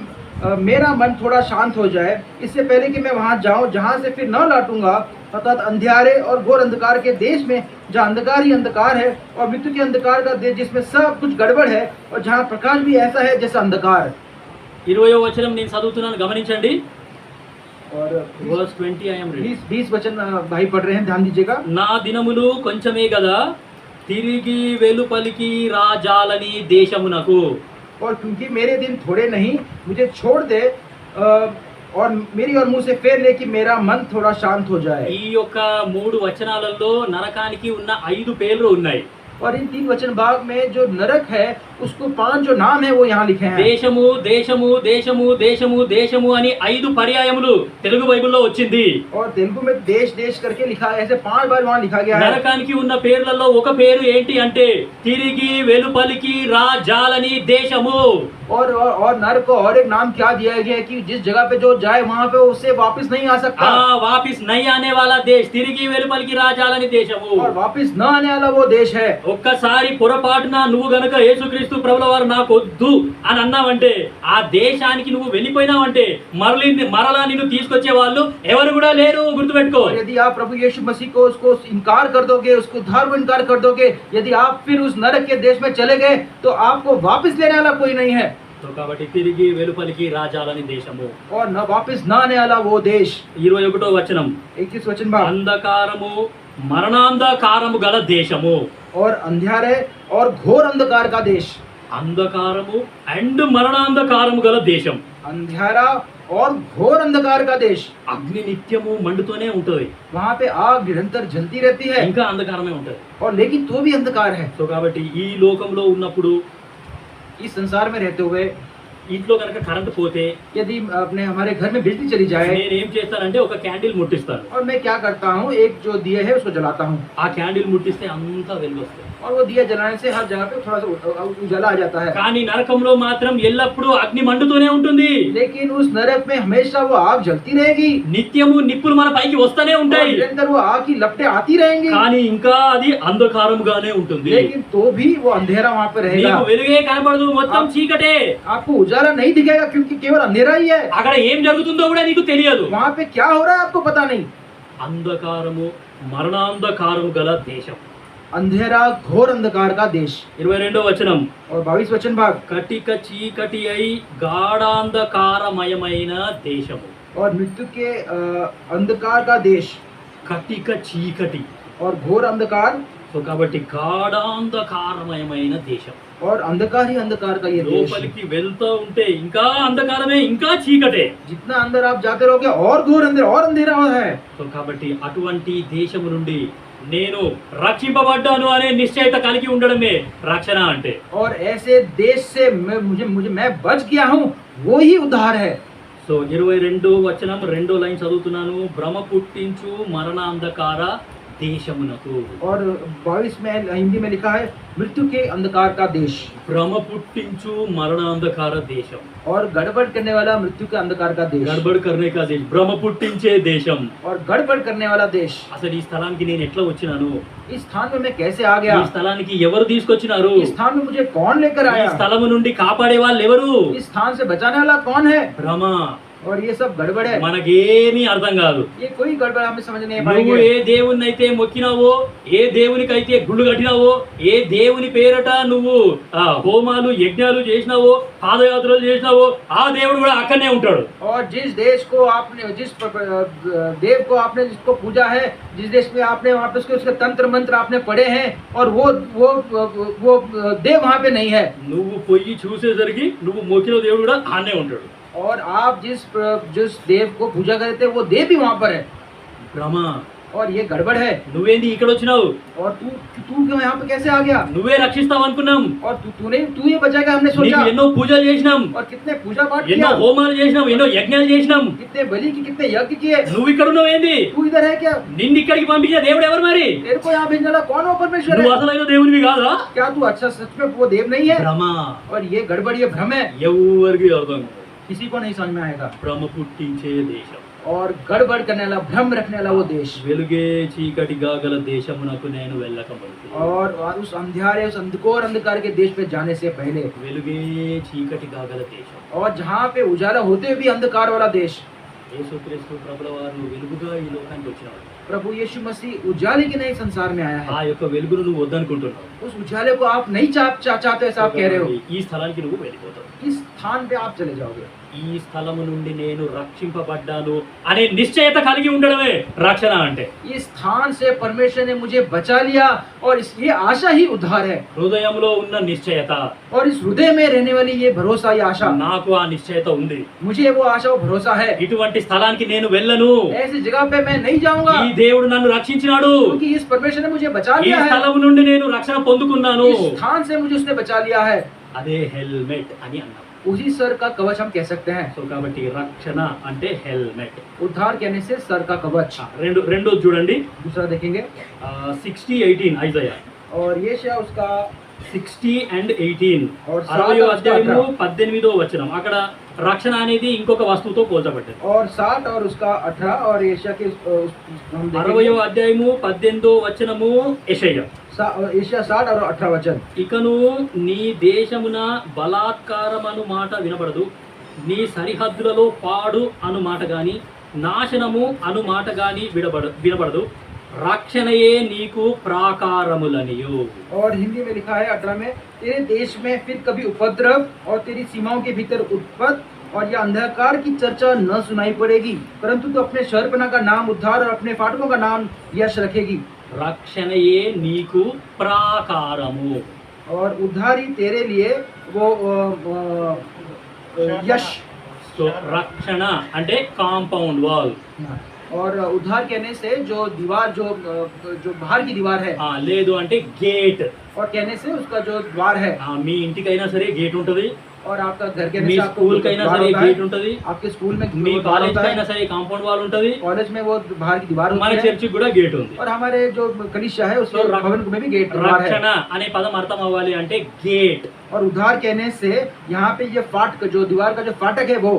मेरा मन थोड़ा शांत हो जाए, इससे पहले कि मैं वहाँ जाऊँ जहाँ से फिर न लौटूंगा, अर्थात अंधियारे और घोर अंधकार के देश में, जहाँ अंधकार ही अंधकार है और मृत्यु के अंधकार का देश जिसमें सब कुछ गड़बड़ है, और जहाँ प्रकाश भी ऐसा है जैसा अंधकार। 20వ వచనం నేను చదువుతున్నాను, గమనించండి। और verse 20 I am reading। 20 वचन भाई पढ़ रहे हैं, ध्यान दीजिएगा। నా దినములు కొంచెమే గదా, తిరిగి వెలుపలికి రాజాలని దేశమునకు। और क्योंकि मेरे दिन थोड़े नहीं, मुझे छोड़ दे और मेरी और मुंह से फेर ले कि मेरा मन थोड़ा शांत हो जाए। ఈ యొక్క 3 వచనాలలో నరకానికి ఉన్న 5 పేర్లు ఉన్నాయి। और इन 3 वचन भाग में जो नरक है उसको 5 जो नाम है वो यहाँ लिखे हैं। దేశము దేశము దేశము దేశము దేశము అని 5 పర్యాయములు తెలుగు బైబిల్లో వచ్చింది। और तेलुगु में देश देश करके लिखा है, ऐसे 5 बार वहाँ लिखा गया है। నరకానికి ఉన్న పేర్లలో ఒక పేరు ఏంటి అంటే తిరిగి వెలుపలికి రాజాలని దేశము। और नर को और एक नाम क्या दिया गया है कि जिस जगह पे जो जाए वहाँ पे उससे वापस नहीं आ सकता। వాపిస్ నై ఆనే వాలా దేశ్, తిరిగి వెలుపలికి రాజాలని దేశము। और वापस न आने वाला वो देश है। ఒక్కసారి పొరపాటున నువ్వు గనుక యేసుక్రీస్తు ప్రభుల వారు నాకు వద్దు అని అన్నావంటే, ఆ దేశానికి నువ్వు వెళ్ళిపోయినావంటే మరలా నిన్ను తీసుకొచ్చే వాళ్ళు ఎవరు కూడా లేరు, గుర్తుపెట్టుకో। और यदि आप प्रभु यीशु मसीह को उसको इनकार कर दोगे, उसको उद्धार को इनकार कर दोगे, यदि आप फिर उस नरक के देश में चले गए तो आपको वापस लेने वाला कोई नहीं है। సో కాబట్టి తిరిగి వెలుపలికి రాజాలని దేశము। और न वापस न आने वाला वो देश। 21వ వచనం, 21 वचन भाग। అంధకారము మరణాంధకారము గల దేశము। और अंधेरे और घोर अंधकार का देश। అంధకారము అండ్ మరణాంధకారము గల దేశం। अंधेरा और घोर अंधकार का देश। అగ్ని నిత్యము మండుతూనే ఉంటది, वहाँ पे आग निरंतर जलती रहती है, ఇంకా అంధకారమే ఉంటది। और लेकिन तो भी अंधकार है। సో కాబట్టి ఈ లోకంలో ఉన్నప్పుడు इस संसार में रहते हुए ఇంట్లో కనుక కరెంట్ పోతే यदि अपने हमारे घर में बिजली चली जाए, నేను ఏం చేస్తానంటే ఒక క్యాండిల్ ముట్టిస్తాను। और मैं क्या करता हूँ, एक जो दिया है उसको जलाता हूँ। ఆ క్యాండిల్ ముట్టిస్తే అంతా వెలుగు వస్తుంది। और वो दिया जलाने से हर जगह पे थोड़ा सा उजाला आ जाता है। కానీ నరకంలో మాత్రం ఎల్లప్పుడూ అగ్ని మండుతూనే ఉంటుంది। लेकिन उस नरक में हमेशा वो आग जलती रहेगी, నిత్యము నిప్పులు మన పైకి వస్తూనే और ఉంటాయి, निरंतर वो आग की लपटें आती रहेंगी, కానీ ఇంకా అది అంధకారముగానే ఉంటుంది। लेकिन तो भी वो अंधेरा वहाँ पे रहेगा। నీకు వెలుగే కనబడదు, మొత్తం చీకటే। आपको उजाला नहीं दिखेगा क्योंकि केवल अंधेरा ही है। అక్కడ ఏం జరుగుతుందో కూడా నీకు తెలియదు। वहाँ पे क्या हो रहा है आपको पता नहीं। అంధకారము మరణాంధకారము గల దేశం। अंधेरा घोर अंधकार का देश। 22వ వచనం और 22 वचन भाग, కటిక చీకటి అయి గాఢాంధకారమయమైన దేశము. और मृत्यु के अंधकार का देश కటిక చీకటి. और घोर अंधकार, సో కాబట్టి గాఢాంధకారమయమైన దేశం. और अंधकार ही अंधकार का ये देश। లోపలికి వెళ్తూ ఉంటే ఇంకా అంధకారమే, ఇంకా చీకటే. जितना अंदर आप जाते रहोगे और घोर अंधेर और अंधेरा है। సో కాబట్టి అటువంటి దేశము నుండి నేను రక్షింపబడ్డాను అనే నిశ్చయత కలిగి ఉండడమే రక్షణ అంటే. और ऐसे देश से मैं बच गया हूँ, वो ही उद्धार है। సో 22వ వచనం 2వ లైన్ చదువుతున్నాను. భ్రమ పుట్టించు మరణాంధకార దేశమునకు. और 22 में हिंदी में लिखा है मृत्यु के अंधकार का देश। భ్రమ పుట్టించు మరణాంధకార దేశం. और गड़बड़ करने वाला मृत्यु के अंधकार का देश। గడబడ్ కర్నే కా దేశం, భ్రమ పుట్టించే దేశం. और गड़बड़ करने वाला देश। అసలు ఈ స్థలానికి నేను ఎట్లా వచ్చినాను? इस स्थान में मैं कैसे आ गया? ఈ స్థలానికి ఎవరు తీసుకొచ్చినారు? इस स्थान में मुझे कौन लेकर ఈ आया? స్థలము నుండి కాపాడే వాళ్ళు ఎవరు? इस स्थान से बचाने वाला कौन है? భ్రమ. और ये सब गड़बड़ है। మనకేమీ అర్థం కాదు. ये कोई गड़बड़ हमें समझ नहीं నువ్వు पाएंगे। ఏ దేవుని అయితే మొక్కినావో, ఏ దేవునికైతే గుళ్ళు కట్టినావో, ఏ దేవుని పేరట నువ్వు హోమాలు యజ్ఞాలు చేసినావో, పాదయాత్రలు చేసినావో, ఆ దేవుడు కూడా అక్కడనే ఉంటాడు. और जिस देश को आपने जिस देव को आपने जिसको पूजा है, जिस देश में आपने वहाँ पे उसके तंत्र मंत्र आपने पढ़े हैं, और वो देव वहाँ पे नहीं है। నువ్వు పొయ్యి చూసేసరికి నువ్వు మొక్కిన దేవుడు కూడా ఆనే ఉంటాడు. और आप जिस देव को पूजा करते हैं वो देव भी वहाँ पर है। భ్రమ. और ये गड़बड़ है। నువ్వేంది ఇక్కడ వచ్చినావు? और तू क्यों यहाँ पे कैसे आ गया? నువ్వే రక్షిస్తావు అనుకున్నాం. और तू ये बचाएगा हमने నీకు सोचा। ఎన్నో పూజలు చేసినాం, और कितने पूजा पाठ ఎన్నో किया, హోమాలు చేసినాం, ఎన్నో యజ్ఞాలు చేసినాం. कितने बलि की, कितने यज्ञ किए। నువ్వు ఇక్కడ ఉన్నావేంది? तू इधर है क्या? నిన్ను ఇక్కడికి పంపించిన దేవుడు ఎవరు మరి? तेरे को यहाँ भेजने वाला कौन हो? परमेश्वर నువ్వు है। అసలైన దేవునివి కాదా? क्या तू अच्छा सच में वो देव नहीं है? భ్రమ. और ये गड़बड़, ये भ्रम है, ఎవరికి అర్థం కాదు. किसी को नहीं समझ में आएगा। భ్రమ పుట్టించే దేశం. और गड़बड़ करने वाला, भ्रम रखने वाला वो देश। వెలుగే చీకటిగా గల దేశమునకు నేను వెళ్ళకముందు. और उस अंधेरे, उस अंधकोर अंधकार के देश पे जाने से पहले, వెలుగే చీకటిగా గల దేశం. और जहाँ पे उजाला होते हुए भी अंधकार वाला देश। యేసుక్రీస్తు ప్రభుల వారు వెలుగుగా ఈ లోకానికి వచ్చినాడు. प्रभु यीशु मसीह उजाले के नए संसार में आया ఆ है। యొక్క వెలుగును నువ్వు వద్దనుకుంటున్నావు. उस उजाले को आप नहीं चाहते, ऐसा आप कह रहे हो। ఈ స్థలానికి నువ్వు వెళ్ళిపోతావు. किस स्थान पे आप चले जाओगे? ఈ స్థలము నుండి నేను రక్షింపబడ్డాను అనే నిశ్చయత కలిగి ఉండడమే రక్షణ అంటే. इस स्थान से परमेश्वर ने मुझे बचा लिया, और ये आशा ही उद्धार है। హృదయంలో ఉన్న నిశ్చయత. और इस हृदय में रहने वाली ये भरोसा, ये आशा, నాకు ఆ నిశ్చయత ఉంది. मुझे वो आशा, वो भरोसा है। ఇటువంటి స్థలానికి నేను వెళ్ళను. ऐसी जगह पे मैं नहीं जाऊंगा, ఈ దేవుడు నన్ను రక్షించినాడు. क्योंकि इस परमेश्वर ने मुझे बचा ఈ लिया है। స్థలము నుండి నేను రక్షణ పొందుకున్నాను. इस स्थान से मुझे उसने बचा लिया है। అదే హెల్మెట్ అని అన్నాం. उसी सर का कवच हम कह सकते हैं। సో కాబట్టి రక్షణ అంటే హెల్మెట్. उद्धार कहने से सर का कवच। రెండో చూడండి. दूसरा देखेंगे, 60:18 ఐజయా. और ये शायद उसका 60 and 18 और 60వ 7 అధ్యాయము 18వ వచనం. అక్కడ రక్షణ అనేది ఇంకొక వస్తువుతో పోల్చబడ్డది. और 60 और उसका 18 और एशिया के हम 60వ అధ్యాయము 18వ వచనము యెషయా. एशिया 60 और 18 वचन। ఇకను నీ దేశమున బలాత్కారమను మాట వినబడదు, నీ సరిహద్దులలో పాడు అను మాట గాని నాశనము అను మాట గాని వినబడదు, రక్షణయే నీకు ప్రాకారములనియు. और हिंदी में लिखा है 18 में, तेरे देश में फिर कभी उपद्रव और तेरी सीमाओं के भीतर उत्पत और यह अंधकार की चर्चा न सुनाई पड़ेगी, परंतु तू अपने शहरपना का नाम उद्धार और अपने फाटकों का नाम यश रखेगी। రక్షణయే నీకు ప్రాకారము. और उद्धार ही तेरे लिए वो यश। సో రక్షణ అంటే కాంపౌండ్ వాల్. और उद्धार कहने से जो दीवार, जो बाहर की दीवार है, లేదు అంటే గేట్. और कहने से उसका जो द्वार है। మీ ఇంటికైనా సరే గేట్ ఉంటది, और आपका घर के మీ స్కూల్ కైనా సరే గేట్ ఉంటది, आपके स्कूल में మీ द्वार కాలేజ్ होता है, కైనా సరే కాంపౌండ్ వాల్ ఉంటది, कॉलेज में वो बाहर की दीवार మన होती है, చర్చికి కూడా గేట్ ఉంది. और हमारे जो कलीसिया है उसके तो भवन में भी गेट द्वार है। రక్షణ అనే పదం అర్థం అవ్వాలి అంటే గేట్. और उद्धार कहने से यहाँ पे ये फाटक, जो दीवार का जो फाटक है वो।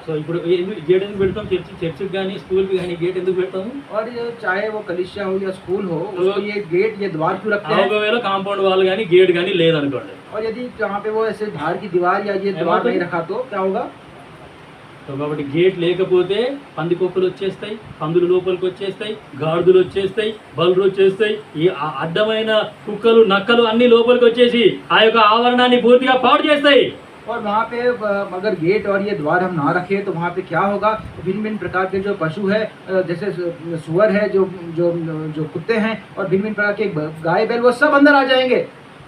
సో ఇప్పుడు గేట్ ఎందుకు పెడతాం? చర్చికి కానీ స్కూల్ కి కానీ గేట్ ఎందుకు పెడతాము? और ये चाहे वो कलीसिया हो या स्कूल हो, उसको ये गेट, ये द्वार क्यों रखते हैं? ఒకవేళ కాంపౌండ్ వాల్ కానీ గేట్ కానీ లేదనుకోండి, और यदि यहाँ पे वो ऐसे बाहर की दीवार या ये द्वार नहीं रखा तो क्या होगा? సో కాబట్టి గేట్ లేకపోతే పందికొక్కులు వచ్చేస్తాయి, పందులు లోపలికి వచ్చేస్తాయి, గాడిదలు వచ్చేస్తాయి, బలులు వచ్చేస్తాయి, ఈ అడ్డమైన కుక్కలు నక్కలు అన్ని లోపలికి వచ్చేసి ఆ యొక్క ఆవరణాన్ని పూర్తిగా పాడు చేస్తాయి. और वहाँ पे अगर गेट और ये द्वार हम ना रखें तो वहाँ पे क्या होगा, भिन्न भिन्न प्रकार के जो पशु है, जैसे सुअर है, जो जो जो कुत्ते हैं, और भिन्न भिन्न प्रकार के गाय बैल, वो सब अंदर आ जाएंगे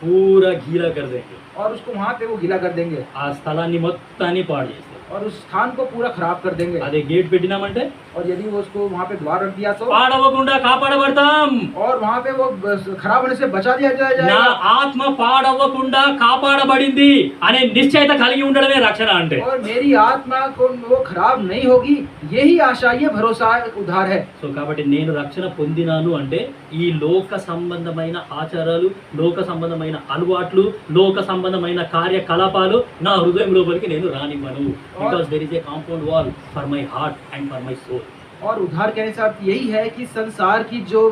पूरा गीला कर देंगे, और उसको वहाँ पे वो गीला कर देंगे ఆ స్థలాన్ని మొత్తాన్ని పాడు చేస్తారు. और उस स्थान को पूरा खराब कर देंगे। అదే గేట్ పెట్టినామంటే और यदि वो उसको वहाँ पे द्वार रख दिया तो పాడవకుండా కాపాడబడతాం. और वहाँ पे वो खराब होने से बचा दिया నా जाएगा। ఆత్మ పాడవ్వకుండా కాపాడబడింది అనే నిశ్చయత కలిగి ఉండడమే రక్షణ అంటే. और मेरी आत्मा को वो खराब नहीं होगी, यही आशा, ये भरोसा उद्धार है। సో కాబట్టి నేను రక్షణ పొందినాను అంటే ఈ లోక సంబంధమైన ఆచారాలు, లోక సంబంధమైన అలవాట్లు, లోక సంబంధమైన కార్యకలాపాలు నా హృదయం లోపలికి నేను రానివ్వను. Because there is a compound wall for my heart and for my soul. और उद्धार कहने से अर्थ यही है कि संसार की जो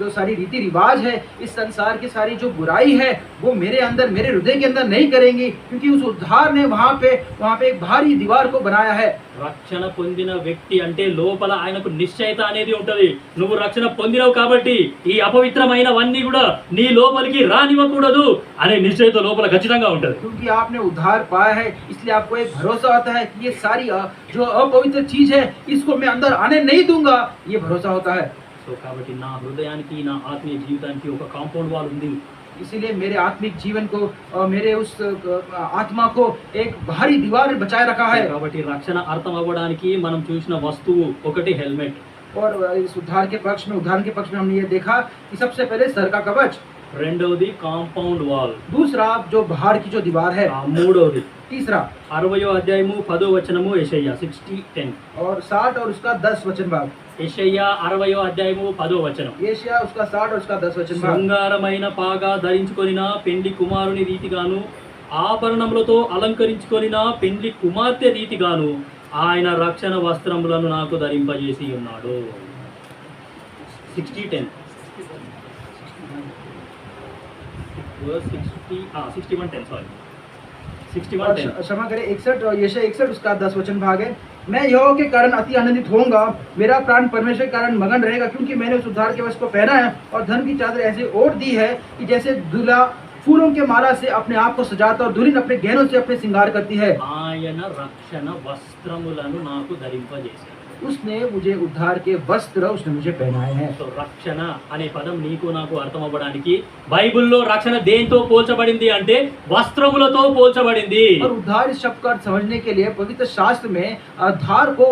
जो सारी रीति रिवाज है, इस संसार की सारी जो बुराई है, वो मेरे अंदर, मेरे हृदय के अंदर नहीं करेंगी, क्योंकि उस उद्धार ने वहाँ पे एक भारी दीवार को बनाया है। రక్షణ పొందిన వ్యక్తి అంటే లోపల ఆయనకు నిశ్చయత అనేది ఉంటది. నువ్వు రక్షణ పొందినవు కాబట్టి ఈ అపవిత్రమైనవన్నీ కూడా నీ లోపలికి రానివ్వకూడదు అనే నిశ్చయత లోపల ఖచ్చితంగా ఉంటది. क्योंकि आपने उद्धार पाया है, इसलिए आपको एक भरोसा होता है कि ये सारी जो अपवित्र चीज है, इसको मैं अंदर आने नहीं दूंगा, ये भरोसा होता है। సో కాబట్టి నా హృదయానికి, నా ఆత్మీయ జీవితానికి ఒక కాంపౌండ్ వాల్ ఉంది. इसीलिए मेरे आत्मिक जीवन को, मेरे उस आत्मा को एक भारी दीवार ने बचाए रखा है। కాబట్టి రక్షణ అర్థం అవ్వడానికి మనం చూసిన వస్తువు ఒకటి హెల్మెట్. और इस उद्धार के पक्ष में, उदाहरण के पक्ष में हमने ये देखा कि सबसे पहले सर का कवच, రెండవది కాంపౌండ్ వాల్, दूसरा जो बाहर की जो दीवार है, మూడవది तीसरा 60వ అధ్యాయము 10వ వచనము యెషయా 60:10. और 60 और उसका 10 वचन भाग, యెషయా 60వ అధ్యాయము 10వ వచనం. एशिया उसका 60 और उसका 10 वचन भाग। శృంగారమైన పాగా ధరించుకొనిన పెండ్లి కుమారుని రీతిగాను, ఆభరణములతో అలంకరించుకొనిన పెండ్లి కుమార్తె రీతిగాను ఆయన రక్షణ వస్త్రములను నాకు ధరింపజేసి ఉన్నాడు. 60:10. 61:10 సారీ 61:10. क्षमा करें 61 और यशया 61 उसका 10 वचन भाग है। मैं यहोवा के कारण अति आनंदित होऊंगा, मेरा प्राण परमेश्वर के कारण मगन रहेगा, क्योंकि मैंने उस उद्धार के वस्त्र को पहना है और धन की चादर ऐसे ओढ़ दी है कि जैसे दूल्हा फूलों के माला से अपने आप को सजाता और दुल्हन अपने गहनों से अपने श्रृंगार करती है। ఆయన రక్షణ వస్త్రములను నాకు ధరింపజేశాడు. उसने मुझे उद्धार के वस्त्र उसने मुझे पहनाए हैं। సో రక్షణ అనే పదం నీకు నాకు అర్థం అవ్వడానికి బైబిల్లో రక్షణ దేంతో పోల్చబడింది అంటే వస్త్రములతో పోల్చబడింది. और उद्धार इस शब्द का अर्थ समझने के लिए पवित्र शास्त्र में उद्धार को,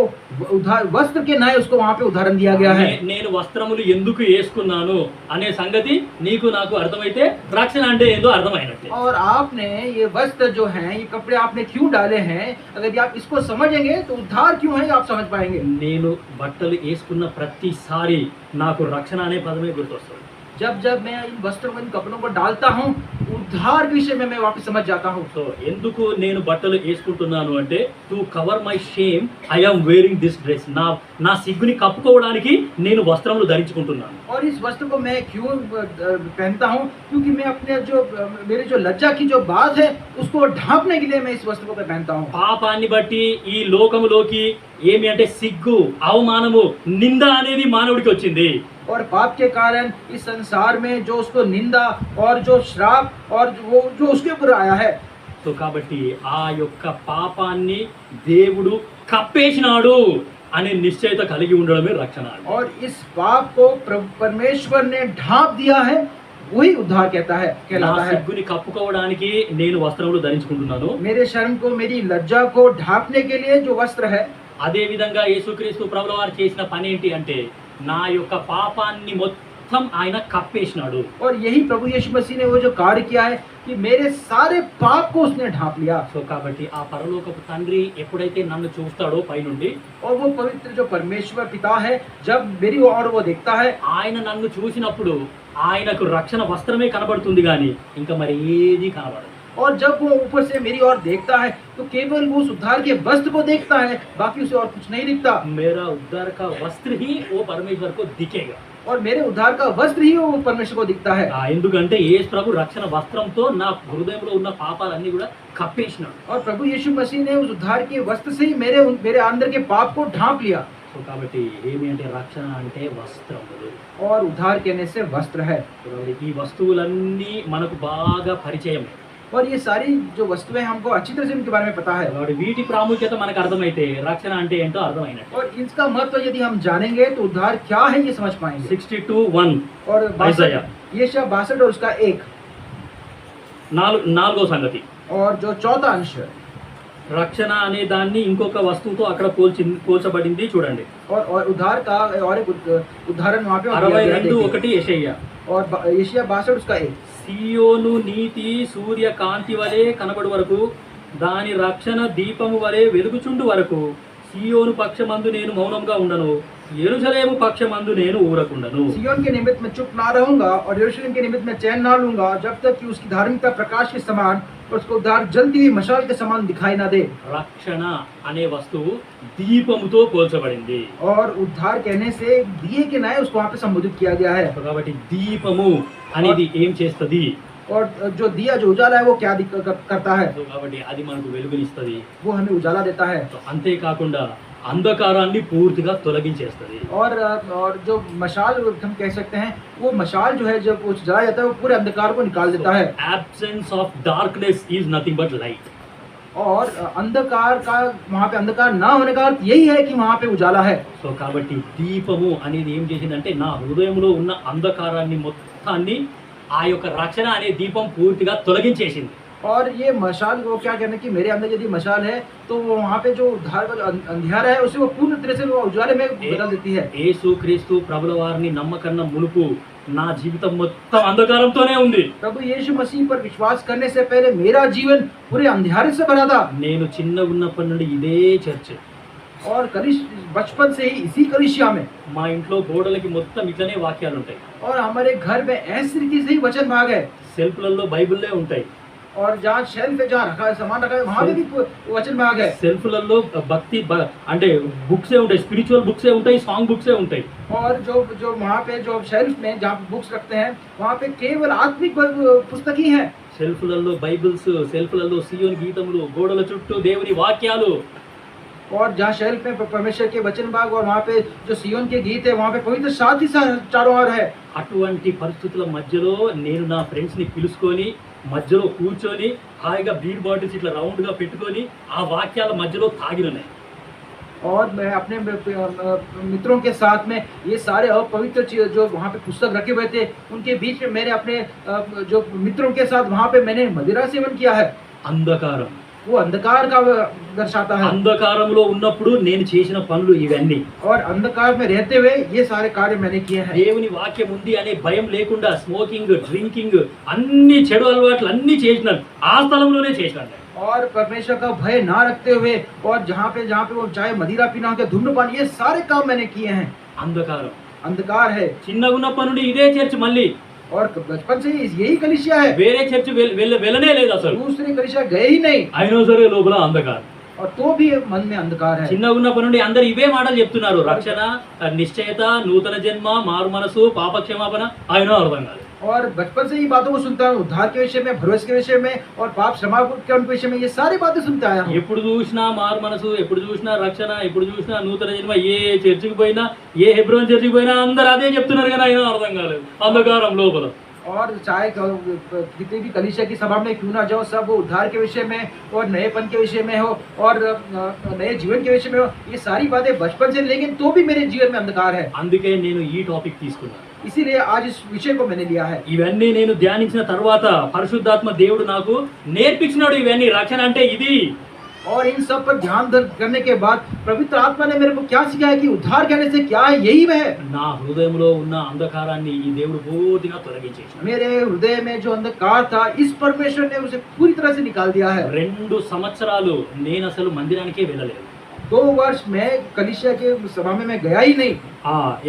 उद्धार वस्त्र के नए उसको वहाँ पे उदाहरण दिया गया है। నేను వస్త్రములు ఎందుకు వేసుకున్నాను అనే సంగతి నీకు నాకు అర్థమైతే రక్షణ అంటే ఏందో అర్థమైనట్టే. और आपने ये वस्त्र जो हैं, ये कपड़े आपने क्यों डाले हैं, अगर आप इसको समझेंगे तो उद्धार क्यों है आप समझ पाएंगे। నేను బట్టలు వేసుకున్న ప్రతిసారి నాకు రక్షణ అనే పదమే గుర్తొస్తుంది. जब जब मैं इन वस्त्रों को, इन कपड़ों को डालता हूँ, उद्धार के विषय में मैं वापस समझ जाता हूँ। సో ఎందుకు నేను బట్టలు వేసుకుంటున్నాను అంటే to cover my shame I am wearing this dress. నా సిగ్గుని కప్పుకోవడానికి నేను వస్త్రములు ధరించుకుంటున్నాను. और इस वस्त्र को मैं क्यों पहनता हूँ, क्योंकि मैं अपने जो मेरी जो लज्जा की जो बात है उसको ढांपने के लिए मैं इस वस्त्र को मैं पहनता हूँ। పాపాన్ని బట్టి ఈ లోకములోకి ఏమి అంటే సిగ్గు, అవమానము, నింద అనేది మానవుడికి వచ్చింది. और पाप के कारण इस संसार में जो उसको निंदा और जो श्राप और वो जो उसके ऊपर आया है। సో కాబట్టి ఆ యొక్క పాపాన్ని దేవుడు కప్పేసినాడు అనే నిశ్చయత కలిగి ఉండడమే రక్షణ. और इस पाप को परमेश्वर ने ढांप दिया है, वही उद्धार कहता है, నా कहलाता है। సిగ్గుని కప్పుకోవడానికి నేను వస్త్రములు ధరించుకుంటున్నాను. मेरे शर्म को, मेरी लज्जा को ढांपने के लिए जो वस्त्र है, అదే విధంగా యేసుక్రీస్తు ప్రభుల వారు చేసిన పని ఏంటి అంటే నా యొక్క పాపాన్ని మొత్తం ఆయన కప్పేసినాడు. और यही प्रभु यीशु मसीह ने वो जो कार्य किया है कि मेरे सारे पाप को उसने ढांप लिया। సో కాబట్టి ఆ పరలోకపు తండ్రి ఎప్పుడైతే నన్ను చూస్తాడో పైనుండి, और वो पवित्र जो परमेश्वर पिता है, जब मेरी ओर वो देखता है, ఆయన నన్ను చూసినప్పుడు ఆయనకు రక్షణ వస్త్రమే కనబడుతుంది కానీ ఇంకా మరి ఏది కనబడదు. और जब वो ऊपर से मेरी ओर देखता है तो केवल वो उस उद्धार के वस्त्र को देखता है, बाकी उसे और कुछ नहीं दिखता। मेरा उद्धार का वस्त्र ही वो परमेश्वर को दिखेगा. और मेरे उद्धार का वस्त्र ही वो परमेश्वर को दिखता है। ఎందుకంటే యేసు ప్రభు రక్షణ వస్త్రంతో నా హృదయంలో ఉన్న పాపాలన్నీ కూడా కప్పేసినాడు. और प्रभु यीशु मसीह ने उस उद्धार के वस्त्र से ही मेरे अंदर के पाप को ढांप लिया। సో కాబట్టి ఏమి అంటే రక్షణ అంటే వస్త్రములు. और उद्धार कहने से वस्त्र है। కాబట్టి ఈ వస్తువులన్నీ మనకు బాగా పరిచయం. और ये सारी जो वस्तुएं हमको अच्छी तरह से इनके बारे में पता है। కాబట్టి వీటి ప్రాముఖ్యత మనకు అర్థమైతే రక్షణ అంటే ఏంటో అర్థమైనట్టు. और इसका महत्व यदि हम जानेंगे तो उद्धार क्या है ये समझ पाएंगे। 62:1 और यशाया। यशाया 62 और उसका 1 నాలుగో సంగతి. और जो चौथा अंश है, రక్షణ అనే దాన్ని ఇంకొక వస్తువుతో అక్కడ పోల్చబడింది చూడండి. और उद्धार का और एक उदाहरण वहाँ पे और दिया गया है, 62:1 యెషయా. और यशाया 62 उसका 1 సియోను నీతి సూర్య కాంతి వలె కనబడు వరకు దాని రక్షణ దీపము వలె వెలుగుచుండు వరకు సియోను పక్షమందు నేను మౌనంగా ఉండను, యెరూషలేము పక్షమందు నేను ఊరకుండను. सिय्योन के निमित्त में चुप ना रहूंगा और यरूशलेम के निमित्त में चैन ना लूंगा जब तक कि उसकी धार्मिकता प्रकाश के समान और उसको उद्धार जलती हुई मशाल के समान दिखाई ना दे। రక్షణ అనే వస్తువు దీపముతో పోల్చబడింది. और उद्धार कहने से दिए के नए उसको वहाँ पे संबोधित किया गया है। కాబట్టి దీపము అనేది ఏం చేస్తుంది? और जो दिया जो उजाला है वो क्या करता है? కాబట్టి అది మనకు వెలుగునిస్తుంది. वो हमें उजाला देता है। అంతేకాకుండా అంధకారాన్ని పూర్తిగా తొలగించేస్తుంది. और जो मशाल हम कह सकते हैं वो मशाल जो है जब वो जलाया जाता है वो पूरे अंधकार को निकाल देता है। absence of darkness is nothing but light. और अंधकार का वहाँ पे अंधकार ना होने का अर्थ यही है कि वहाँ पे उजाला है। సో కాబట్టి దీపము అనేది ఏం చేసిందంటే నా హృదయంలో ఉన్న అంధకారాన్ని మొత్తాన్ని ఆ యొక్క రక్షణ అనే దీపం పూర్తిగా తొలగించేసింది. और ये मशाल वो क्या कहना कि मेरे अंदर यदि मशाल है तो वो वहाँ पे जो उद्धार का जो अंधियारा है उसे वो पूर्ण तरह से वो उजाले में बदल देती है। యేసుక్రీస్తు ప్రభుల వారిని నమ్మకన్న మునుపు నా జీవితం మొత్తం అంధకారంతోనే ఉంది. प्रभु यीशु मसीह पर विश्वास करने से पहले मेरा जीवन पूरे अंधियारे से भरा था। నేను చిన్నగా ఉన్నప్పటి నుండి ఇదే చర్చ్. और बचपन से ही इसी कलीसिया में మా ఇంట్లో గోడలకి మొత్తం ఇట్లనే వాక్యాలు ఉంటాయి. और हमारे घर में ऐसी रीति से ही वचन भाग है। సెల్ఫ్లలో బైబిల్లే ఉంటాయి. और जहाँ शेल्फ है जहाँ रखा है सामान रखा है वहाँ पे भी वचन भाग है। సెల్ఫ్లలో భక్తి అంటే బుక్సే ఉంటాయి, స్పిరిచువల్ బుక్సే ఉంటాయి, సాంగ్ బుక్సే ఉంటాయి. और जो वहाँ पे जो शेल्फ में जहाँ बुक्स रखते हैं वहाँ पे केवल आत्मिक पुस्तक ही है। సెల్ఫ్లలో బైబిల్స్, సెల్ఫ్లలో సియోన్ గీతములు, గోడల చుట్టూ దేవుని వాక్యాలు. और जहाँ शेल्फ में परमेश्वर के वचन भाग और वहाँ पे जो सियोन के गीत है वहाँ पे पवित्र साथ ही साथ चारों ओर है। అటువంటి పరిస్థితుల మధ్యలో నేను నా ఫ్రెండ్స్ని పిలుచుకొని మధ్యలో కూర్చొని హాయిగా బీర్ బాటిల్స్ ఇట్లా రౌండ్గా పెట్టుకొని ఆ వాక్యాల మధ్యలో తాగినాయి. और मैं अपने मित्रों के साथ में ये सारे अपवित्र चीज जो वहाँ पे पुस्तक रखे हुए थे उनके बीच में मैंने अपने जो मित्रों के साथ वहाँ पे मैंने मदिरा सेवन किया है। అంధకారం. वो अंधकार का दर्शाता है। అంధకారంలో ఉన్నప్పుడు నేను చేసిన పనులు ఇవన్నీ. और अंधकार में रहते हुए ये सारे कार्य मैंने किए हैं। దేవుని వాక్యం ఉంది అనే భయం లేకుండా స్మోకింగ్, డ్రింకింగ్, అన్ని చెడు అలవాట్లు అన్ని చేసినాను. ఆ స్థలంలోనే చేసినాను. और परमेश्वर का भय ना रखते हुए और जहाँ पे वो चाहे मदिरा पीना हो, धूम्रपान, ये सारे काम मैंने किए हैं। అంధకారం. अंधकार है। చిన్నగా ఉన్నప్పటి నుండి ఇదే చర్చ్, మళ్ళీ और बचपन से ही यही कलीसिया है। వేరే చర్చ్ వెళ్ళనే లేదు అసలు. दूसरी कलीसिया गए ही नहीं। అయినా సరే లోపల అంధకారం. और तो भी मन में अंधकार है। చిన్నగా ఉన్నప్పటి నుండి అందరు ఇవే మాటలు చెప్తున్నారు, రక్షణ, నిశ్చయత, నూతన జన్మ, మారు మనసు, పాప క్షమాపణ, అయినా అర్థం కాదు. और बचपन से ही बातों को सुनता हूँ, उद्धार के विषय में, भरोसे के विषय में और पाप क्षमा के विषय में, ये सारी बातें सुनता आया हूँ। ఎప్పుడు చూసినా మారు మనసు, ఎప్పుడు చూసినా రక్షణ, ఎప్పుడు చూసినా నూతన జన్మ, ఏ చర్చికి పోయినా, ఏ హెబ్రోన్ చర్చికి పోయినా అందరూ అదే చెప్తున్నారు కానీ అయినా అర్థం కాలేదు, అంధకారం లోపల. और चाहे कितनी भी कलीसिया की सभा में क्यों ना जाओ, सब वो उद्धार के विषय में और नएपन के विषय में हो और नए जीवन के विषय में हो, ये सारी बातें बचपन से, लेकिन तो भी मेरे जीवन में अंधकार है। అందుకే నేను ఈ టాపిక్ తీసుకున్నాను. इसीलिए आज इस विषय को मैंने लिया है। ఇవన్నీ నేను ధ్యానించిన తర్వాత పరిశుద్ధాత్మ దేవుడు నాకు నేర్పించినాడు ఇవన్నీ, రక్షణ అంటే ఇది. और इन सब पर ध्यान करने के बाद पवित्र आत्मा ने मेरे को क्या सिखाया कि उद्धार कहने से क्या है, यही वह है। నా హృదయంలో ఉన్న అంధకారాన్ని ఈ దేవుడు పూర్తిగా తొలగించేశాడు. मेरे हृदय में जो अंधकार था इस परमेश्वर ने उसे पूरी तरह से निकाल दिया है। 2 సంవత్సరాలు నేను అసలు మందిరానికే వెళ్ళలేదు. 2 वर्ष मैं कलीसिया के सभा में मैं गया ही नहीं।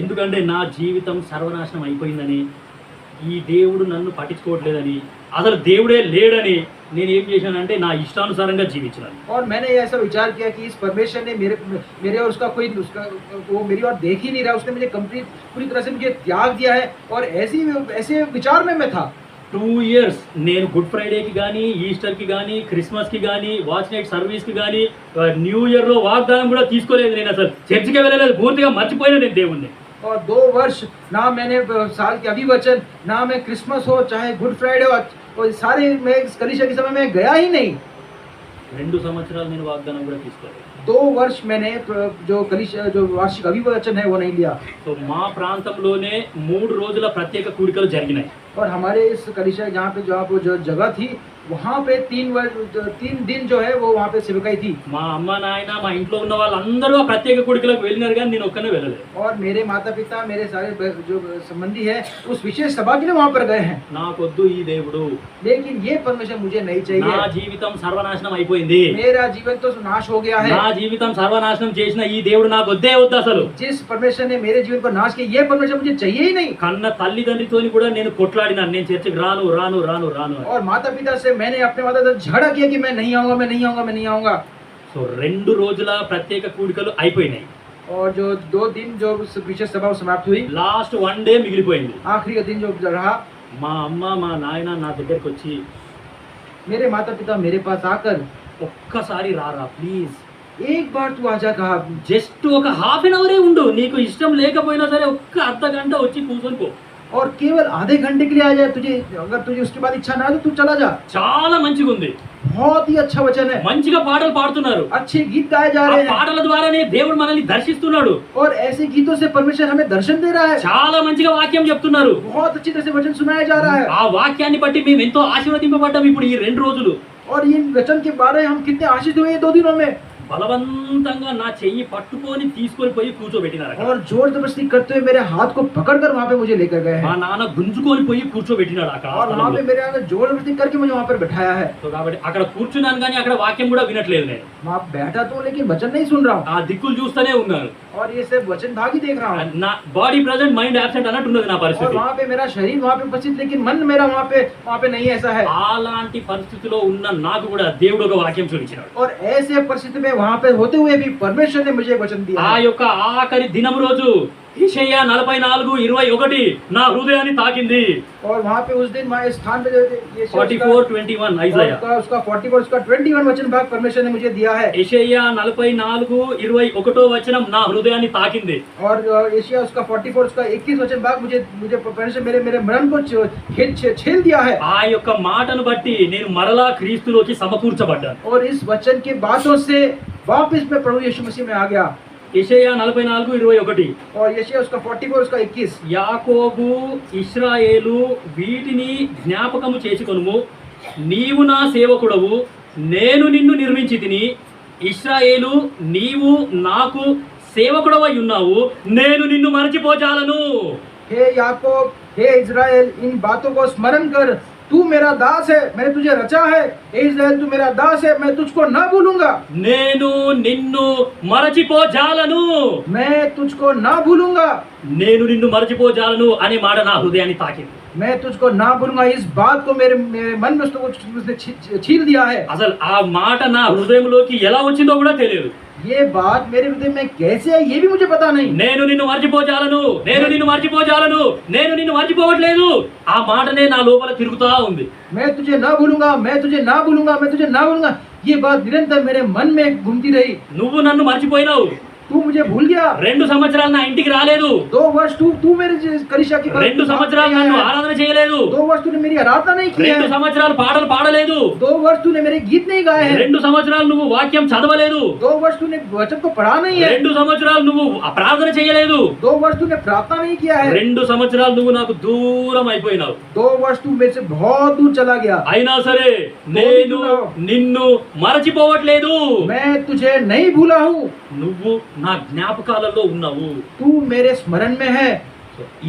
ఎందుకంటే నా జీవితం సర్వనాశనం అయిపోయిందని, ఈ దేవుడు నన్ను పట్టించుకోవట్లేదని, అసలు దేవుడే లేడని నేను ఏం చేశానంటే నా ఇష్టానుసారంగా జీవించాను. और मैंने ऐसा विचार किया कि इस परमेश्वर ने मेरे और उसका कोई वो मेरी और देख ही नहीं रहा, उसने मुझे कंप्लीट पूरी तरह से मुझे त्याग दिया है, और ऐसे विचार में मैं था. 2 years నేను గుడ్ ఫ్రైడేకి కానీ, ఈస్టర్కి కానీ, క్రిస్మస్కి కానీ, వాచ్ నైట్ సర్వీస్కి కానీ, న్యూ ఇయర్లో వాగ్దానం కూడా తీసుకోలేదు. నేను అసలు చర్చికి వెళ్ళలేదు, పూర్తిగా మర్చిపోయినా నేను దేవుణ్ణి. और 2 वर्ष ना मैंने साल के अभिवचन, ना मैं क्रिसमस हो चाहे गुड फ्राइडे हो, और सारे मैं कलीसिया के समय में गया ही नहीं. 2 సంవత్సరాలు నేను వాగ్దానం కూడా తీసుకోలేదు. 2 वर्ष मैंने जो कलीसिया जो वार्षिक अभिवचन है वो नहीं लिया. సో మా ప్రాంతంలోనే 3 రోజుల ప్రత్యేక కూడికలు జరిగినాయి. और हमारे इस कलीसिया जहाँ पे जो जगह थी वहाँ पे 3 दिन जो है वो वहाँ पे सेवकाई थी. మా అమ్మ నాయన మా ఇంట్లో ఉన్న వాళ్ళందరూ ఆ ప్రత్యేక కూడికలకు వెళ్ళినారు, కానీ నేను ఒక్కనే వెళ్ళలేదు. और मेरे माता पिता मेरे सारे जो संबंधी है उस विशेष सभा के लिए वहाँ पर गए हैं. నాకొద్దు ఈ దేవుడు, लेकिन ये परमेश्वर मुझे नहीं నా चाहिए. జీవితం సర్వనాశనం అయిపోయింది, मेरा जीवन तो नाश हो गया है. నా జీవితం సర్వనాశనం చేసిన ఈ దేవుడు నాకు వద్దే వద్దు అసలు. जिस परमेश्वर ने मेरे जीवन को नाश किया, ये परमेश्वर मुझे चाहिए ही नहीं. కన్న తల్లిదండ్రితోని కూడా నేను కొట్లాడినాను, నేను చర్చికి రాను రాను రాను రాను అని. और माता पिता से मैंने अपने माता पिता से झगड़ा किया कि मैं नहीं आऊंगा, मैं नहीं आऊंगा, मैं नहीं आऊंगा. సో 2 రోజుల ప్రత్యేక కూడికలు అయిపోయినాయి. और जो 2 दिन जो विशेष सभा समाप्त हुई, లాస్ట్ 1 డే మిగిలిపోయింది. आखिरी का दिन जो रहा, మా అమ్మ మా నాయన నా దగ్గరికి వచ్చి, मेरे माता पिता मेरे पास आकर ఒక్కసారి రారా ప్లీజ్, एक बार तू आजा कहा. జస్ట్ ఒక హాఫ్ అన్ అవరే ఉండు, నీకు ఇష్టం లేకపోయినా సరే ఒక్క అర్ధ గంట వచ్చి కూర్చొని పో. और केवल आधे घंटे के लिए आ जाए, तुझे अगर तुझे उसके बाद इच्छा ना है तो तू चला जा. చాలా మంచిగా ఉంది, बहुत ही अच्छा वचन है, మంచిగా పాటలు పాడుతున్నారు, अच्छे गीत गाए जा ఆ रहे हैं, పాటల ద్వారానే దేవుడు మనల్ని దర్శిస్తున్నాడు. और ऐसे गीतों से परमेश्वर हमें दर्शन दे रहा है. చాలా మంచిగా వాక్యం చెప్తున్నారు. बहुत अच्छी तरह से वचन सुनाया जा रहा है. ఆ వాక్యాన్ని బట్టి మేము ఎంతో ఆశీర్వదింపబడ్డాం ఇప్పుడు ఈ 2 రోజులు. और इन वचन के बारे हम कितने आशीष हुए 2 दिनों में. బలవంతంగా నా చెయ్యి పట్టుకొని తీసుకొని పోయి కూర్చోబెట్టినారు అక్కడ. और जोर जबरदस्ती करते हुए मेरे हाथ को पकड़कर वहाँ पे मुझे लेकर गए మా हैं, నాన్న గుంజుకొని పోయి కూర్చోబెట్టినాడు అక్కడ. और वहाँ पे मेरे यहाँ जोर जबरदस्ती करके मुझे वहाँ पर बैठाया है. సో కాబట్టి అక్కడ కూర్చున్నాను, కానీ అక్కడ వాక్యం కూడా వినట్లేదు నేను. वहाँ बैठा तो हूँ, लेकिन वचन नहीं सुन रहा हूँ, ఆ దిక్కులు చూస్తూనే ఉన్నాను. और ये सब वचन भाग ही देख रहा हूँ. నా బాడీ ప్రెజెంట్ మైండ్ అబ్సెంట్ అన్నట్టున్నది నా और పరిస్థితి. वहाँ पे मेरा शरीर वहाँ पे उपस्थित, लेकिन मन मेरा वहाँ पे नहीं ऐसा है. అలాంటి పరిస్థితిలో ఉన్న నాకు కూడా దేవుడు ఒక వాక్యం చూపించాడు. और ऐसे परिस्थिति में वहाँ पे होते हुए भी परमेश्वर ने मुझे वचन दिया ఆ है. యొక్క ఆఖరి దినం రోజు యెషయా 44:21 నా హృదయాన్ని తాకింది. और वहाँ पे उस दिन वहाँ इस स्थान पे ये 44:21 ఐజాయా. उसका 44 उसका 21 वचन भाग परमेश्वर ने मुझे दिया है. యెషయా 44:21 వచనం నా హృదయాన్ని తాకింది. और एशिया उसका 44 उसका 21 वचन भाग मुझे परमेश्वर मेरे मन को छेल दिया है. ఆ యొక్క మాటను బట్టి నేను మరలా క్రీస్తులోకి సమకూర్చబడ్డాను. और इस वचन के बातों से वापस मैं प्रभु यीशु मसीह में आ गया. యెషయా 44:21 और एशिया उसका 44 उसका 21 యాకోబు ఇశ్రాయేలు వీటిని జ్ఞాపకము చేసుకొనుము, నీవు నా సేవకుడవు, నేను నిన్ను నిర్మించితిని. ఇశ్రాయేలు నీవు నాకు సేవకుడవై ఉన్నావు, నేను నిన్ను మరచిపోజాలను. हे याकूब, हे इज़राइल, इन बातों को स्मरण कर, तू मेरा दास है, मैंने तुझे रचा है. हे इज़राइल, तू मेरा दास है, मैं तुझको न भूलूंगा. నేను నిన్ను మరచిపోజాలను, मैं तुझको न भूलूंगा. నేను నిన్ను మరచిపోజాలను అనే మాట నా హృదయాన్ని తాకింది. मैं तुझको ना भूलूंगा. इस बात को मेरे मन में उसने छील दिया है. అసలు ఆ మాట నా హృదయంలోకి ఎలా వచ్చిందో కూడా తెలియదు. ये बात मेरे हृदय में कैसे है ये भी मुझे पता नहीं. నేను నిన్ను మర్చిపోజాలను, నేను నిన్ను మర్చిపోజాలను, నేను నిన్ను మర్చిపోవట్లేదు. ఆ మాటనే నా లోపల తిరుగుతా ఉంది. मैं तुझे ना भूलूंगा, मैं तुझे ना भूलूंगा, मैं तुझे ना भूलूंगा. ये बात निरंतर मेरे मन में घूमती रही. నువ్వు నన్ను మర్చిపోయినావు. तू मुझे भूल गया. 2 సంవత్సరాలు నా ఇంటికి రాలేదు. 2 वर्ष तू मेरे कलीसिया की 2 సంవత్సరాలు నన్ను ఆరాధన చేయలేదు. 2 वर्ष तूने मेरी आराधना नहीं की 2 है. సంవత్సరాలు పాటలు పాడలేదు. 2 वर्ष तूने मेरे गीत नहीं गाए हैं. 2 సంవత్సరాలు నువ్వు వాక్యం చదవలేదు. 2 वर्ष तूने वचन को पढ़ा नहीं है. 2 సంవత్సరాలు నువ్వు ప్రార్థన చేయలేదు. 2 वर्ष तूने प्रार्थना नहीं किया है. 2 సంవత్సరాలు నువ్వు నాకు దూరం అయిపోయినావు. 2 वर्ष तू मेरे से बहुत दूर चला गया. అయినా సరే నేను నిన్ను మరచిపోవట్లేదు. मैं तुझे नहीं भूला हूँ. నువ్వు నా జ్ఞాపకాలలో ఉన్నావు. तू मेरे स्मरण में है.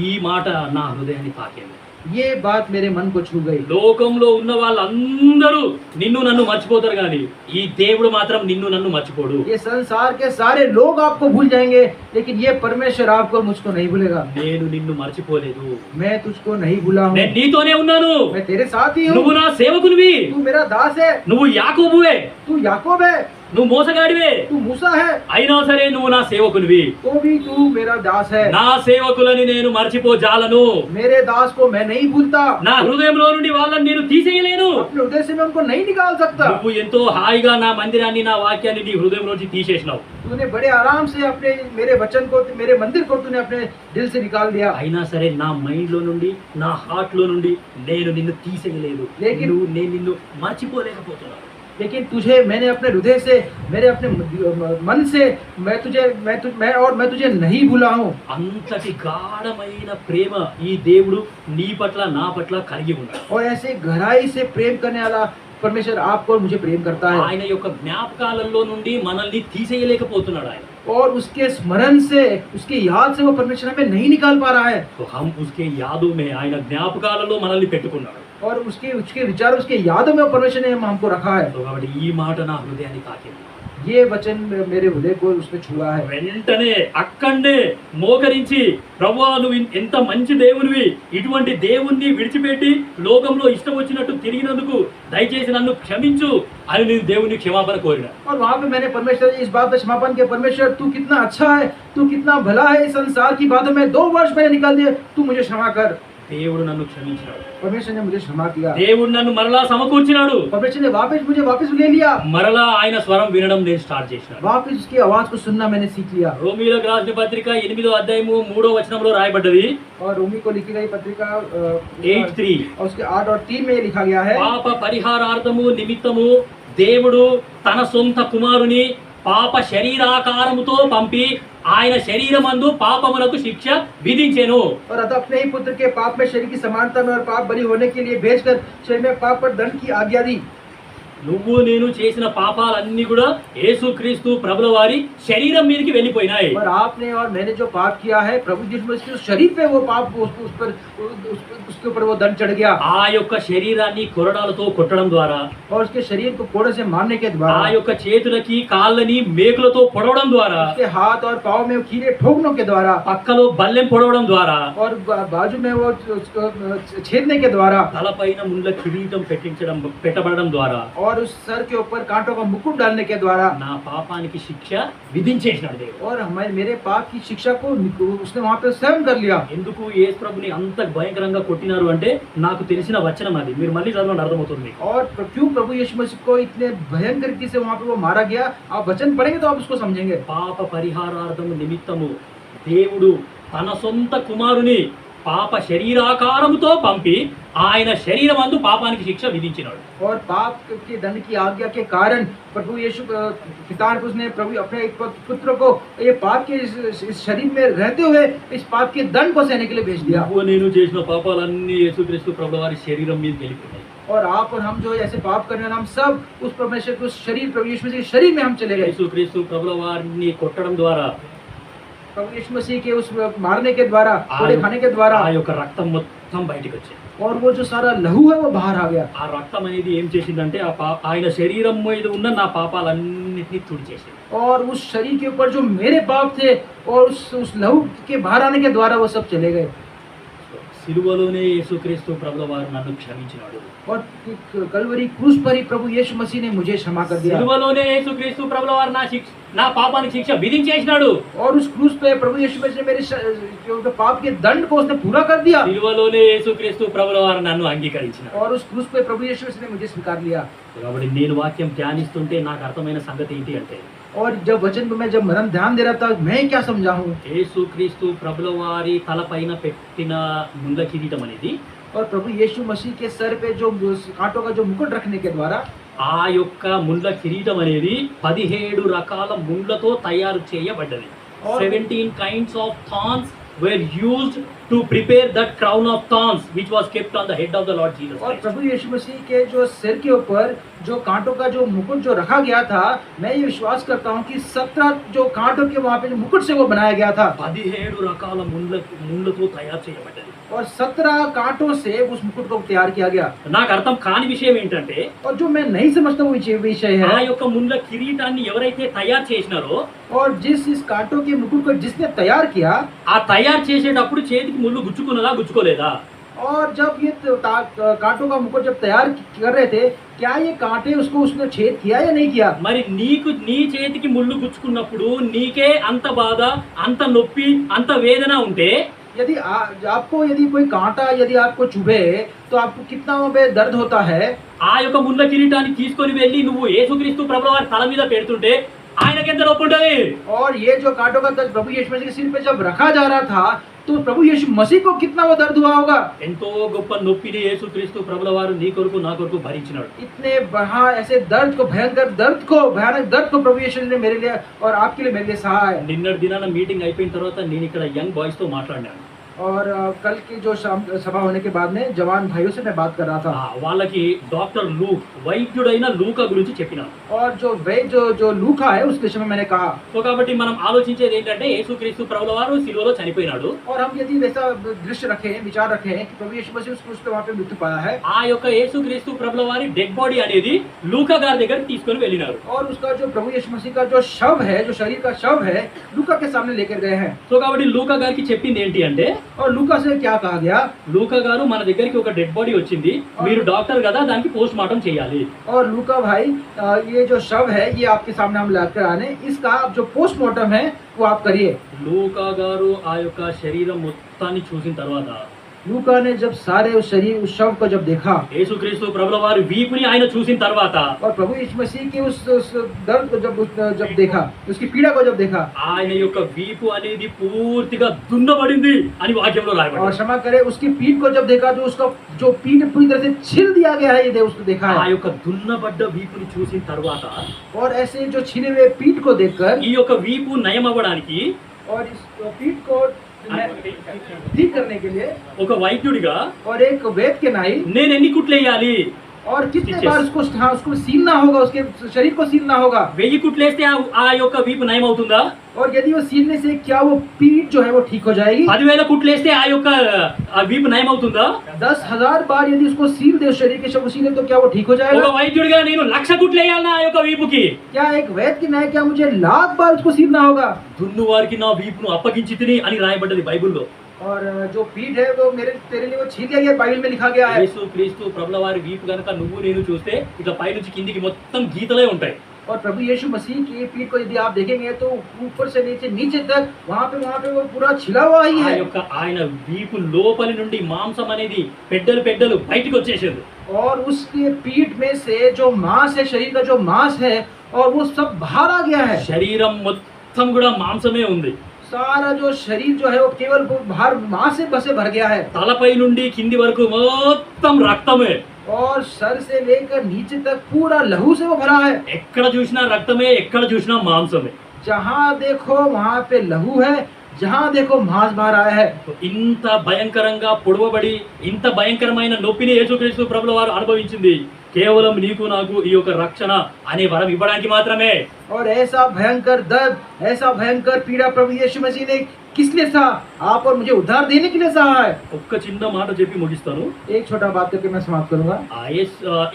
ఈ మాట నా హృదయాన్ని తాకింది. ये बात मेरे मन को छू गई। లోకంలో ఉన్న వాళ్ళందరూ నిన్ను నన్ను మర్చిపోతారు కానీ ఈ దేవుడు మాత్రం నిన్ను నన్ను మర్చిపోడు. ये संसार के सारे लोग आपको भूल जाएंगे, लेकिन ये परमेश्वर आपको मुझको नहीं भूलेगा। నేను నిన్ను మర్చిపోలేదు, मैं तुझको नहीं भूला हूँ, నేను నీతోనే ఉన్నాను. मैं तेरे साथ ही हूँ। నువ్వు నా సేవకునివి, तू मेरा दास है, నువ్వు యాకోబువే, तू याकूब है, నువ్వు మోసగాడివే, तू मूसा है, అయినా సరే నువ్వు నా సేవకునివి. तो भी तू मेरा दास है। నా సేవకులని నేను మర్చిపోజాలను, मेरे दास को मैं नहीं भूलता, నా హృదయంలో నుండి వాళ్ళని నేను తీసేయలేను. अपने हृदय से मैं उनको नहीं निकाल सकता। నువ్వు ఎంతో హాయిగా నా మందిరాన్ని నా వాక్యాన్ని నీ హృదయంలోంచి తీసేసినావు. तूने बड़े आराम से अपने मेरे वचन को, मेरे मंदिर को तूने अपने दिल से निकाल दिया। అయినా సరే నా మైండ్ లో నుండి నా హార్ట్ లో నుండి నేను నిన్ను తీసేయలేదు. నేను నిన్ను మర్చిపోలేకపోతున్నాను. लेकिन तुझे मैंने अपने हृदय से, मेरे अपने मन से मैं तुझे नहीं भूला हूँ। అంతటి గాఢమైన ప్రేమ ఈ దేవుడు నీ పట్ల నా పట్ల కలిగి ఉన్నాడు. और ऐसे गहराई से प्रेम करने वाला परमेश्वर आपको और मुझे प्रेम करता है, ఆయన యొక్క జ్ఞాపకాలలో నుండి మనల్ని తీసేయలేకపోతున్నాడు ఆయన. और उसके स्मरण से, उसकी याद से वो परमेश्वर हमें नहीं निकाल पा रहा है। तो हम उसके यादों में ఆయన జ్ఞాపకాలలో మనల్ని పెట్టుకున్నాడు. और उसके विचार, उसके यादों में वो परमेश्वर ने हमको रखा है। సో కాబట్టి ఈ మాట నా హృదయాన్ని తాకింది. ये वचन मेरे हृदय को उसने छुआ है। వెంటనే అక్కడే మోకరించి, ప్రభువా నువ్వు ఎంత మంచి దేవునివి, ఇటువంటి దేవుణ్ణి విడిచిపెట్టి లోకంలో ఇష్టం వచ్చినట్టు తిరిగినందుకు దయచేసి నన్ను క్షమించు అని నేను దేవుని క్షమాపణ కోరిన. और वहाँ पे मैंने परमेश्वर इस बात का क्षमापण किया, परमेश्वर तू कितना अच्छा है, तू कितना भला है, इस संसार की बातों में 2 वर्ष मैंने निकाल दिए, तू मुझे क्षमा कर। దేవుడు నన్ను క్షమించాడు. परमेश्वर ने मुझे क्षमा किया, దేవుడు నన్ను మరలా సమకూర్చినాడు. परमेश्वर ने मुझे वापस ले लिया, మరలా ఆయన స్వరం వినడం నేను స్టార్ట్ చేసినాను. वापस उसकी आवाज को सुनना मैंने सीख लिया। రోమీయులకు రాసిన పత్రిక 8వ అధ్యాయము 3వ వచనంలో రాయబడ్డది. और रोमी को लिखी गई पत्रिका 8:3 और उसके 8 और 3 में ये लिखा गया है, పాప పరిహారార్థము నిమిత్తము దేవుడు తన సొంత కుమారుని పాప శరీరాకారముతో పంపి ఆయన శరీరమందు పాపములకు శిక్ష విధించెను. और अतः अपने ही पुत्र के पाप में शरीर की समानता में और पाप बलि होने के लिए भेजकर शरीर में पाप पर दंड की आज्ञा दी। నువ్వు నేను చేసిన పాపాలన్నీ కూడా యేసుక్రీస్తు ప్రభుల వారి శరీరం మీదకి వెళ్ళిపోయినాయి. और आपने और मैंने जो पाप किया है, प्रभु यीशु मसीह के शरीर पे वो पाप उसके ऊपर वो दंड चढ़ गया। ఆ యొక్క శరీరాన్ని కొరడాలతో కొట్టడం ద్వారా, और उसके शरीर को कोड़े से मारने के द्वारा, ఆ యొక్క చేతులకి కాళ్ళని మేకులతో పొడవడం ద్వారా, उसके हाथ और पाँव में कीड़े ठोकने के द्वारा, పక్కలో బల్లెం పొడవడం ద్వారా, और बाजू में वो उसको छेदने के द्वारा, తలపైన ముళ్ళ కిరీటం పెట్టబడడం ద్వారా, और उस सर के ऊपर कांटों का मुकुट डालने के द्वारा నా పాపానికి శిక్ష విధించేసినాడు దేవుడు. और मेरे पाप की शिक्षा को उसने वहाँ पे सहन कर लिया। ఎందుకు యేసు ప్రభుని అంత భయంకరంగా కొట్టినారు అంటే నాకు తెలిసిన వచనం అది. మీరు మళ్ళీ చదవండి, అర్థమవుతుంది మీకు. और क्यों प्रभु यीशु मसीह को इतने भयंकर रीति से वहाँ पे वो मारा गया, आप वचन पढ़ेंगे तो आप उसको समझेंगे। పాప పరిహారార్థము నిమిత్తము దేవుడు తన సొంత కుమారుని పాప శరీరాకారముతో పంపి ఆయన శరీరమందు పాపానికి శిక్ష విధించినాడు. और पाप के दंड की आज्ञा के कारण प्रभु यीशु पिता ने उसने प्रभु अपने एक पुत्र को ये पाप के इस शरीर में रहते हुए इस पाप के दंड को सहने के लिए भेज दिया। నువ్వు నేను చేసిన పాపాలన్నీ యేసుక్రీస్తు ప్రభుల వారి శరీరం మీద వెళ్ళిపోయాయి. और आप और हम जो ऐसे पाप करने वाले, हम सब उस परमेश्वर के उस शरीर, प्रभु यीशु मसीह के शरीर में हम चले गए। యేసుక్రీస్తు ప్రభుల వారిని కొట్టడం ద్వారా, प्रभु यीशु मसीह के उस मारने के द्वारा, कोड़े खाने के द्वारा, ఆ యొక్క రక్తం మొత్తం బయటికి వచ్చింది. और वो जो सारा लहू है वो बाहर आ गया। ఆ రక్తం అనేది ఏం చేసిందంటే ఆయన శరీరం మీద ఉన్న నా పాపాలన్నిటినీ తుడిచేసింది. और उस शरीर के ऊपर जो मेरे पाप थे और उस लहू के बाहर आने के द्वारा वो सब चले गए। సిలువలోనే యేసుక్రీస్తు ప్రభుల వారు నన్ను క్షమించినాడు. और कलवरी क्रूस पर ही प्रभु यीशु मसीह ने मुझे क्षमा कर दिया। సిలువలోనే యేసుక్రీస్తు ప్రభుల వారు నా పాపానికి శిక్ష విధించేసినాడు. और उस क्रूस पे प्रभु यीशु मसीह ने मेरे जो पाप के दंड को उसने पूरा कर दिया। సిలువలోనే యేసుక్రీస్తు ప్రభుల వారు నన్ను అంగీకరించినాడు. और उस क्रूस पे प्रभु यीशु मसीह ने मुझे स्वीकार लिया। కాబట్టి నేను వాక్యం ధ్యానిస్తుంటే నాకు అర్థమైన సంగతి ఏంటి అంటే, और जब वचन को मैं जब मनन ध्यान दे रहा था, मैं क्या समझा हूँ। యేసుక్రీస్తు ప్రభుల వారి తలపైన పెట్టిన ముళ్ళ కిరీటం అనేది, और प्रभु यीशु मसीह के सर पे जो कांटों का जो मुकुट रखने के द्वारा, ఆ యొక్క ముళ్ళ కిరీటం అనేది 17 రకాల ముళ్ళతో తయారు చేయబడ్డది. 17 kinds of thorns were used to prepare that crown of thorns which was kept on the head of the Lord Jesus और Christ. प्रभु यीशु मसीह के जो सिर के ऊपर जो कांटों का जो मुकुट जो रखा गया था, मैं ये विश्वास करता हूँ कि 17 जो कांटों के वहाँ पे जो मुकुट से वो बनाया गया था। 17 రకాల ముళ్ళతో తయారు చేయబడ్డది. और 17 कांटों से उस मुकुट को तैयार किया गया। నాకు అర్థం కాని విషయం ఏంటంటే और जो मैं नहीं समझता वो विषय ఆ है, యొక్క ముళ్ళ కిరీటాన్ని ఎవరైతే తయారు చేసినారో और जिस इस कांटों के मुकुट को जिसने तैयार किया, ఆ తయారు చేసేటప్పుడు చేతికి ముళ్ళు గుచ్చుకున్నదా గుచ్చుకోలేదా? और जब ये कांटों का मुकुट जब तैयार कर रहे थे, क्या ये कांटे उसको उसने छेद किया या नहीं किया? మరి నీ చేతికి ముళ్ళు గుచ్చుకున్నప్పుడు నీకే అంత బాధ, అంత నొప్పి, అంత వేదన ఉంటే यदि आपको यदि कोई कांटा यदि आपको चुभे तो आपको कितना वहाँ पे दर्द होता है। ఆ యొక్క ముళ్ళ కిరీటాన్ని తీసుకొని వెళ్ళి నువ్వు యేసుక్రీస్తు ప్రభుల వారి తల మీద పెడుతుంటే ఆయనకి ఎంత నొప్పి ఉంటది? और ये जो कांटों का दर्द प्रभु यीशु मसीह के सिर पे जब रखा जा रहा था, तो प्रभु यीशु मसीह को कितना वो दर्द हुआ होगा। ఎంతో గొప్ప నొప్పిని యేసుక్రీస్తు ప్రభుల వారు నీ కొరకు నా కొరకు భరించినాడు. इतने ऐसे दर्द को भयानक दर्द को प्रभु यीशु ने मेरे लिए और आपके लिए मेरे लिए सहा है। నిన్నటి దినాన మీటింగ్ అయిపోయిన తర్వాత నేను ఇక్కడ యంగ్ బాయ్స్ తో మాట్లాడినాను. और कल की जो शाम सभा होने के बाद में जवान भाइयों से मैं बात कर रहा था, వాళ్ళకి డాక్టర్ లూక్ వైద్యుడైన లూకా గురించి చెప్పినాను. और जो लूका है उसके विषय में मैंने कहा। సో కాబట్టి మనం ఆలోచించేది ఏంటంటే యేసుక్రీస్తు ప్రభుల వారు సిలువలో చనిపోయినాడు. और हम यदि वैसा दृश्य रखें, विचार रखें कि प्रभु यीशु मसीह उस क्रूस पे वहाँ पे मृत्यु पाया है, ఆ యొక్క యేసుక్రీస్తు ప్రభుల వారి డెడ్ బాడీ అనేది లూకా గారి దగ్గరికి తీసుకొని వెళ్ళినారు. और उसका जो प्रभु यीशु मसीह का जो शव है, जो शरीर का शव है, लूका के सामने लेकर गए हैं। సో కాబట్టి లూకా గారికి చెప్పింది ఏంటి అంటే, और लूका से क्या कहा गया? లూకా గారు మన దగ్గరికి ఒక డెడ్ బాడీ వచ్చింది, మీరు డాక్టర్ కదా దానికి పోస్ట్ మార్టం చేయాలి. और लूका भाई, ये जो शव है ये आपके सामने हम लाकर आने, इसका जो पोस्टमार्टम है वो आप करिए। లూకా గారు ఆ యొక్క శరీరం మొత్తాన్ని చూసిన తర్వాత लूका ने जब सारे उस शव को जब देखा, యేసుక్రీస్తు ప్రభుల వారి వీపుని ఆయన చూసిన తర్వాత और प्रभु यीशु मसीह के उस दर्द को जब देखा, उसकी पीड़ा को जब देखा, ఆయన యొక్క వీపు అనేది పూర్తిగా దున్నబడింది అని వాక్యంలో और రాయబడింది. क्षमा करे उसकी पीठ को जब देखा तो उसका जो पीठ पूरी तरह से छिल दिया गया है, ये उसको देखा ఆ है। యొక్క దున్నబడ్డ వీపుని చూసిన తర్వాత और ऐसे जो छिले हुए पीठ को देखकर ఈ యొక్క వీపు నయం అవ్వడానికి और इस पीठ को ठीक करने के लिए ఒక వైద్యుడిగా और एक वेद के नाई, నేను ఎన్ని కుట్లు వేయాలి? और कितने Stitches. बार उसको सीलना होगा, उसके शरीर को सीलना होगा। 1000 కుట్లు వేస్తే ఆ యొక్క వీపు నయం అవుతుందా? और यदि वो सीलने से क्या वो पीठ जो है वो ठीक हो जाएगी? 10,000 కుట్లు వేస్తే ఆ యొక్క వీపు నయం అవుతుందా? 10,000 बार यदि उसको सील दे, उस शरीर के शव सील दे, तो क्या वो ठीक हो ఒక जाएगा? వైద్యుడిగా నేను 1,00,000 కుట్లు వేయాలనా ఆ యొక్క వీపుకి? क्या एक वैद्य की न्याय, क्या मुझे 1,00,000 बार उसको सीलना होगा? దున్ను వారికి నా వీపును అప్పగించి తిని అని రాయబడ్డది బైబిల్లో. और जो पीठ है वो तेरे लिए वो छील दिया गया, बाइबल में लिखा गया है। యేసుక్రీస్తు ప్రభుల వారి వీపు గనుక నువ్వు నేను చూస్తే ఇక పైనుంచి కిందికి మొత్తం గీతలే ఉంటాయి. और प्रभु यीशु मसीह की पीठ को यदि आप देखेंगे तो ऊपर से नीचे तक वहाँ पे वो पूरा छिला हुआ ही ఆ है। యొక్క ఆయన వీపు లోపలి నుండి మాంసం అనేది పెడ్డలు బయటికి వచ్చేసేది. और उसके पीठ में से जो मांस है, शरीर का जो मांस है, और वो सब बाहर आ गया है। శరీరం మొత్తం కూడా మాంసమే ఉంది. सारा जो शरीर जो है वो केवल बाहर मांस से भर गया है। తలపై నుండి కింది వరకు మొత్తం రక్తమే. और सर से लेकर नीचे तक पूरा लहू से वो भरा है। ఎక్కడ చూసినా రక్తమే, ఎక్కడ చూసినా మాంసమే. जहाँ देखो वहाँ पे लहू है, जहाँ देखो मांस बाहर आया है। ఇంత భయంకరంగా పొడవబడి ఇంత భయంకరమైన నొప్పిని యేసుక్రీస్తు ప్రభుల వారు అనుభవించింది కేవలం నీకు నాకు ఈ యొక్క రక్షణ అనే వరం ఇవ్వడానికి మాత్రమే. और ऐसा भयंकर दर्द, ऐसा भयंकर पीड़ा प्रभु यीशु मसीह ने किस लिए सहा? आप और मुझे उद्धार देने के लिए सहा है। ఒక్క చిన్న మాట చెప్పి ముగిస్తాను. एक छोटा बात करके मैं समाप्त करूंगा।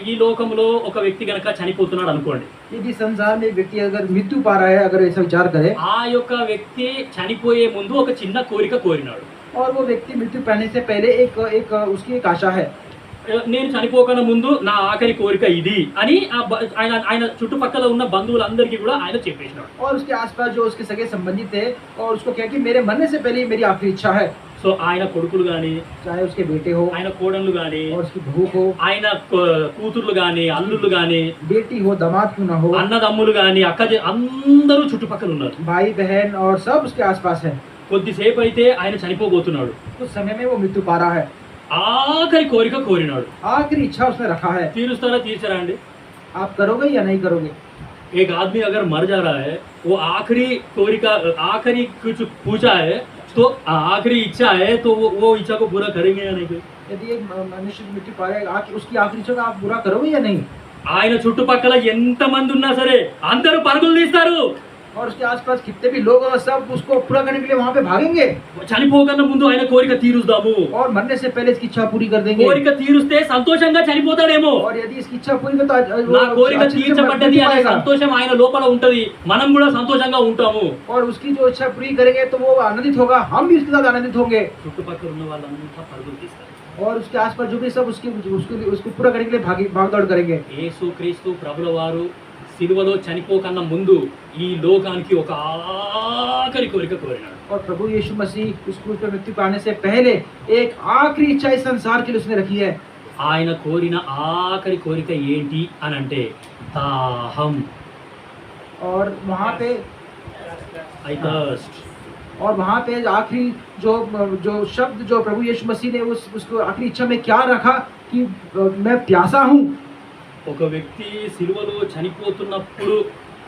ఈ లోకంలో ఒక వ్యక్తి గనక చనిపోతున్నాడు అనుకోండి, यदि संसार में एक व्यक्ति अगर मृत्यु पा रहा है, अगर ऐसा विचार करे, ఆ యొక్క వ్యక్తి చనిపోయే ముందు ఒక చిన్న కోరిక కోరినాడు. और वो व्यक्ति मृत्यु पाने से पहले एक उसकी एक आशा है, నేను చనిపోకన ముందు నా ఆఖరి కోరిక ఇది అని ఆయన చుట్టుపక్కల ఉన్న బంధువులందరికీ కూడా ఆయన చెప్పేసినాడు. और उसके आसपास जो उसके सगे संबंधी थे, और उसको क्या कि मेरे मरने से पहले ही मेरी आखिरी इच्छा है। సో ఆయన కొడుకులు గాని, चाहे उसके बेटे हो ఆయన కోడళ్ళు గాని, और उसकी बहू हो, ఆయన కూతుర్లు గాని, అల్లుళ్ళు గాని, बेटी हो, दामाद क्यों ना हो, అన్నదమ్ములు గాని, అందరూ చుట్టుపక్కల ఉన్నారు. भाई बहन और सब उसके आसपास है। కొద్దిసేపు అయితే ఆయన చనిపోబోతున్నాడు. कुछ समय में वो मृत्यु पा रहा है, ఆఖరి కోరిక కోరినాడు. आखिरी इच्छा उसने रखा है। తీరుస్తారా తీర్చరా అండి? आप करोगे या नहीं करोगे? एक आदमी अगर मर जा रहा है, वो आखिरी कोरिका आखिरी कुछ पूछा है तो आखिरी इच्छा है तो वो इच्छा को पूरा करेंगे या नहीं? यदि एक मनुष्य की मृत्यु पा रहा है, उसकी आखिरी इच्छा को आप पूरा करोगे या नहीं? ఆయన చుట్టుపక్కల ఎంత మంది ఉన్నా సరే అందరూ పరుగులు తీస్తారు. और उसके आसपास कितने भी लोग हैं सब उसको पूरा करने के लिए वहां पे भागेंगे చనిపోకన్నా ముందు ఆయన కోరిక తీరుస్తాము. और मरने से पहले इसकी इच्छा पूरी कर देंगे కోరిక తీరుస్తే సంతోషంగా చనిపోతాడేమో. और यदि इसकी इच्छा पूरी कर तो నా కోరిక अच्छे से తీర్చబడ్డది मर అనే पाएगा। సంతోషం ఆయన లోపల ఉంటది. మనం కూడా సంతోషంగా ఉంటాము. और उसकी जो इच्छा पूरी करेंगे तो वो आनंदित होगा, हम भी उसके साथ आनंदित होंगे చుట్టుపక్కల ఉన్న వాళ్ళంతా పరుగులు తీస్తారు. और उसके आसपास जो भी सब उसको पूरा करने के लिए भाग दौड़ करेंगे। యేసు క్రీస్తు ప్రభుల వారు సిలువలో చనిపోకన్నా ముందు ఈ లోకానికి ఒక ఆఖరి కోరిక కోరినాడు. और प्रभु यीशु मसीह उस क्रूस पर मृत्यु पाने से पहले एक आखिरी इच्छा इस संसार के लिए उसने रखी है। ఆయన కోరిన ఆఖరి కోరిక ఏంటి అని అంటే దాహం. और वहाँ पे ఐ థర్స్ట్. और वहाँ पे आखिरी जो शब्द जो प्रभु यीशु मसीह ने उसको आखिरी इच्छा में क्या रखा कि मैं प्यासा हूँ। ఒక వ్యక్తి సిలువలో చనిపోతున్నప్పుడు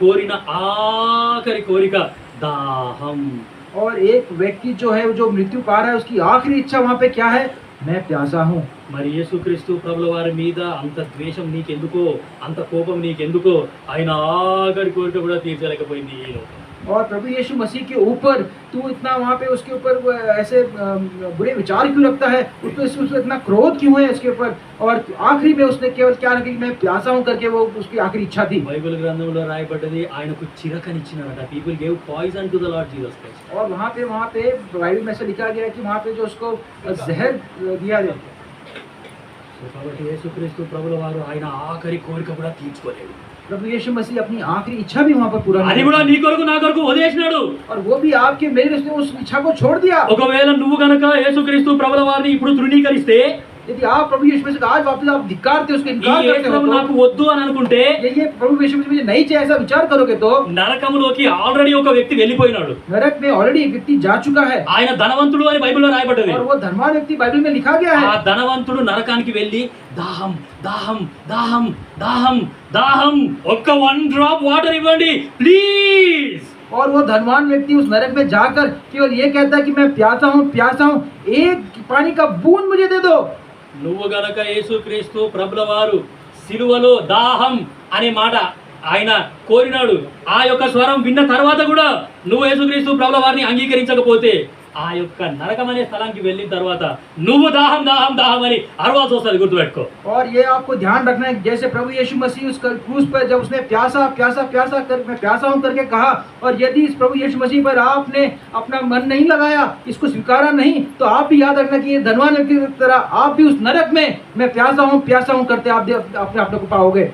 కోరిన ఆఖరి కోరిక దాహం. और एक व्यक्ति जो है जो मृत्यु पा रहा है उसकी आखिरी इच्छा वहाँ पे क्या है, मैं प्यासा हूँ। మరి యేసుక్రీస్తు ప్రభుల వారి మీద అంత ద్వేషం నీకెందుకో, అంత కోపం నీకెందుకో, ఆయన ఆఖరి కోరిక కూడా తీర్చలేకపోయింది ఈ లోకం. और प्रभु यीशु मसीह के ऊपर तू इतना वहाँ पे उसके ऊपर ऐसे बुरे विचार क्यों रखता है, उसको इतना क्रोध क्यों है इसके ऊपर। और आखिरी में उसने केवल क्या रखा कि मैं प्यासा हूँ करके वो उसकी आखिरी इच्छा थी। బైబిల్ గ్రంథంలో రాయబడ్డది ఆయనకు చిరకనిచ్చినారట. People gave poison to the Lord Jesus Christ. और वहाँ पे बाइबल में से लिखा गया है कि वहाँ पे जो उसको जहर दिया गया। సో కాబట్టి యేసుక్రీస్తు ప్రభుల వారు ఆయన ఆఖరి కోరిక కూడా తీర్చుకోలేదు. प्रभु यीशु मसीह अपनी आखिरी इच्छा भी वहाँ पर पूरा అది కూడా నీ కొరకు నా కొరకు వదిలేసినాడు. और वो भी आपके मेरे लिए उसने उस इच्छा को छोड़ दिया। ఒకవేళ నువ్వు గనక యేసుక్రీస్తు ప్రభుల వారిని ఇప్పుడు తృణీకరిస్తే, यदि आप प्रभु यीशु मसीह को आज वापस आप धिक्कारते उसको ఈ इनकार करते యేసు हो तो నాకు వద్దు అని అనుకుంటే ये प्रभु यीशु मसीह मुझे नहीं चाहिए ऐसा विचार करोगे तो నరకములోకి ఆల్రెడీ ఒక వ్యక్తి వెళ్ళిపోయినాడు. नरक में ऑलरेडी एक व्यक्ति जा चुका है। ఆయన ధనవంతుడు అని బైబిల్లో రాయబడ్డది. और वो धनवान व्यक्ति बाइबल में लिखा गया ఆ है। ధనవంతుడు నరకానికి వెళ్ళి దాహం దాహం దాహం దాహం దాహం ఒక్క 1 డ్రాప్ వాటర్ ఇవ్వండి ప్లీజ్. और वो धनवान व्यक्ति उस नरक में जाकर केवल ये कहता है कि मैं प्यासा हूँ, एक पानी का बूंद मुझे दे दो। నువ్వు గనక యేసుక్రీస్తు ప్రభుల వారు సిలువలో దాహం అనే మాట ఆయన కోరినాడు. ఆ యొక్క స్వరం విన్న తర్వాత కూడా నువ్వు యేసుక్రీస్తు ప్రభుల వారిని అంగీకరించకపోతే ఆ యొక్క నరకం అనే స్థలానికి వెళ్ళిన తర్వాత నువ్వు దాహం దాహం దాహం అని అరవాల్సి వస్తుంది. గుర్తుపెట్టుకో. और ये आपको ध्यान रखना है जैसे प्रभु यीशु मसीह उस क्रूस पर जब उसने प्यासा प्यासा प्यासा कर मैं प्यासा हूँ करके कहा, और यदि इस प्रभु यीशु मसीह पर आपने अपना मन नहीं लगाया, इसको स्वीकारा नहीं, तो आप भी याद रखना कि ये धनवान व्यक्ति की तरह आप भी उस नरक में मैं प्यासा हूँ करते आप अपने आप को पाओगे।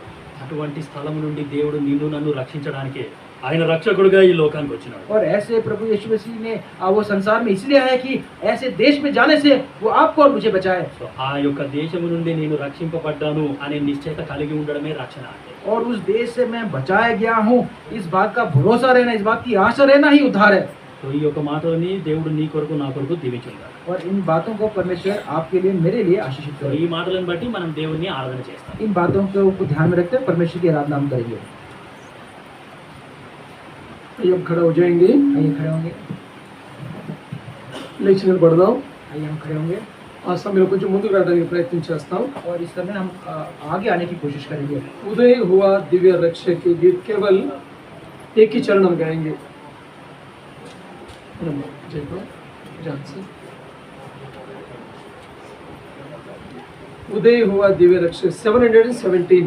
అటువంటి స్థలం నుండి దేవుడు నిన్ను నన్ను రక్షించడానికి ఆయన రక్షకుడుగా ఈ లోకానికి వచ్చినాడు. और ऐसे प्रभु यीशु मसीह ने वो संसार में इसलिए आया कि ऐसे देश में जाने से वो आपको और मुझे बचाए। సో ఆ యొక్క దేశము నుండి నేను రక్షింపబడ్డాను అనే నిశ్చయత కలిగి ఉండడమే రక్షణ అంటే. और उस देश से मैं बचाया गया हूँ, इस बात का भरोसा रहना, इस बात की आशा रहना ही उद्धार है। సో ఈ యొక్క మాటలని దేవుడు నీ కొరకు నా కొరకు దీవించున్నాడు. और इन बातों को परमेश्वर आपके लिए मेरे लिए आशीषित సో ఈ करे। మాటలను బట్టి మనం దేవుడిని ఆరాధన చేస్తాం. इन बातों को ध्यान में रखते हुए परमेश्वर की आराधना हम करेंगे। आइए हम खड़े हो जाएंगे, आइए खड़े होंगे, లేచి నిలబడదాం. आइए हम खड़े होंगे ఆ సమయంలో కొంచెం ముందుకు రావడానికి ప్రయత్నం చేస్తాం. और इस समय हम आगे आने की कोशिश करेंगे। उदय हुआ दिव्य रक्षक के गीत केवल एक ही चरण हम गाएंगे। जयपाल, जानसी। उदय हुआ दिव्य रक्षक 717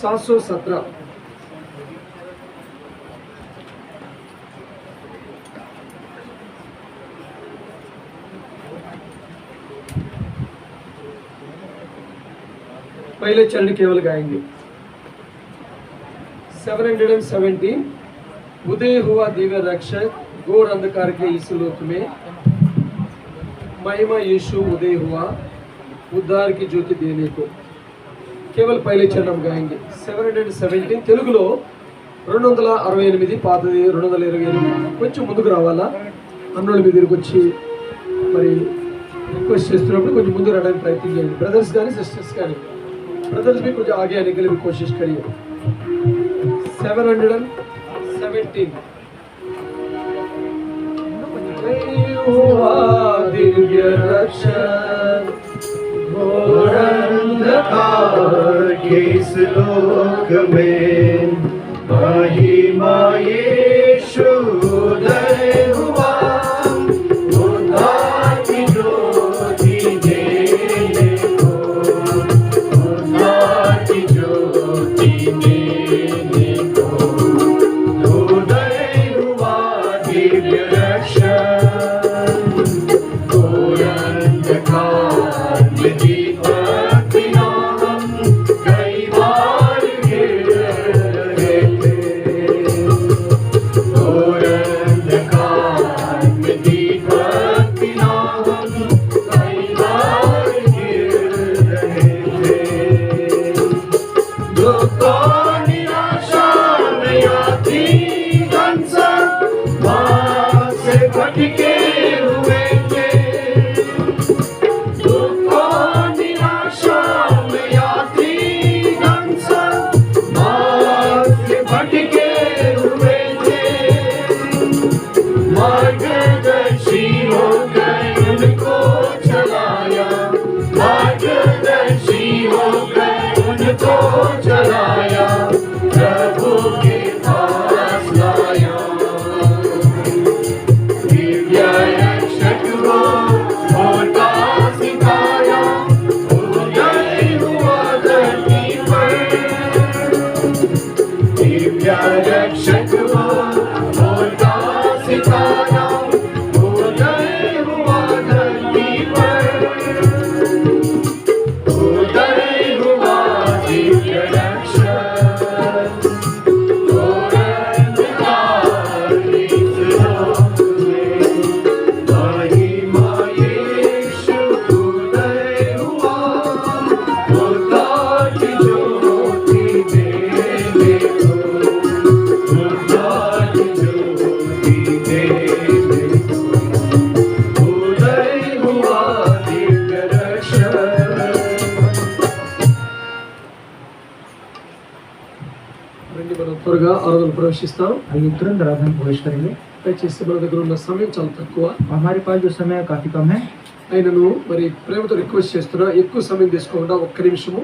717 पहले चरण केवल गाएंगे। 717 उदय हुआ दिव्य रक्षक घोर अंधकार के इस लोक में महिमा यीशु उदय हुआ उद्धार की ज्योति देने को। केवल पहले चरण हम गाएंगे। 717 తెలుగులో 268 పాతది 228 కొంచెం ముందుకు రావాలా అన్నోళ్ళ మీ దగ్గరికి వచ్చి మరి రిక్వెస్ట్ చేస్తున్నప్పుడు కొంచెం ముందు రావడానికి ప్రయత్నం చేయండి బ్రదర్స్ కానీ సిస్టర్స్ కానీ ब्रदर्स भी कुछ आगे आने के लिए भी कोशिश करिए। 717 दिव्य रक्षक घोर अंधकार के इस लोक में महिमा अंधकार में दीपक बिना हम कई बार गिर रहे थे। घोर अंधकार में दीपक बिना हम कई बार गिर रहे थे। दुख और निराशा में यात्री गण सब मार्ग से भटके हुए थे। दुख और निराशा में यात्री गण सब मार्ग से भटके हुए थे। मार्गदर्शी होकर उनको चलाया, मार्गदर्शी होकर उनको चलाया, प्रभु के पास लाया। दिव्य रक्षक वो होता सिखाया, उदय हुआ धरती पर। दिव्य रक्षक वो होता सिखाया, उदय हुआ धरती पर। उदय हुआ दिव्य रक्षक, घोर अंधकार इस लोक में। महिमा यीशु उदय हुआ, उद्धार की ज्योति देने को, उद्धार की ज्योति देने को। उदय हुआ दिव्य रक्षक। రండి మనం త్వరగా ఆరాధన ప్రవేశిస్తాం. आइए तुरंत आराधना में प्रवेश करेंगे। దయచేసి మన దగ్గర ఉన్న సమయం చాలా తక్కువ. हमारे पास जो समय है काफी कम है। ఆయనను మరి ప్రేమతో రిక్వెస్ట్ చేస్తున్నా, ఎక్కువ సమయం తీసుకోకుండా ఒక్క నిమిషము,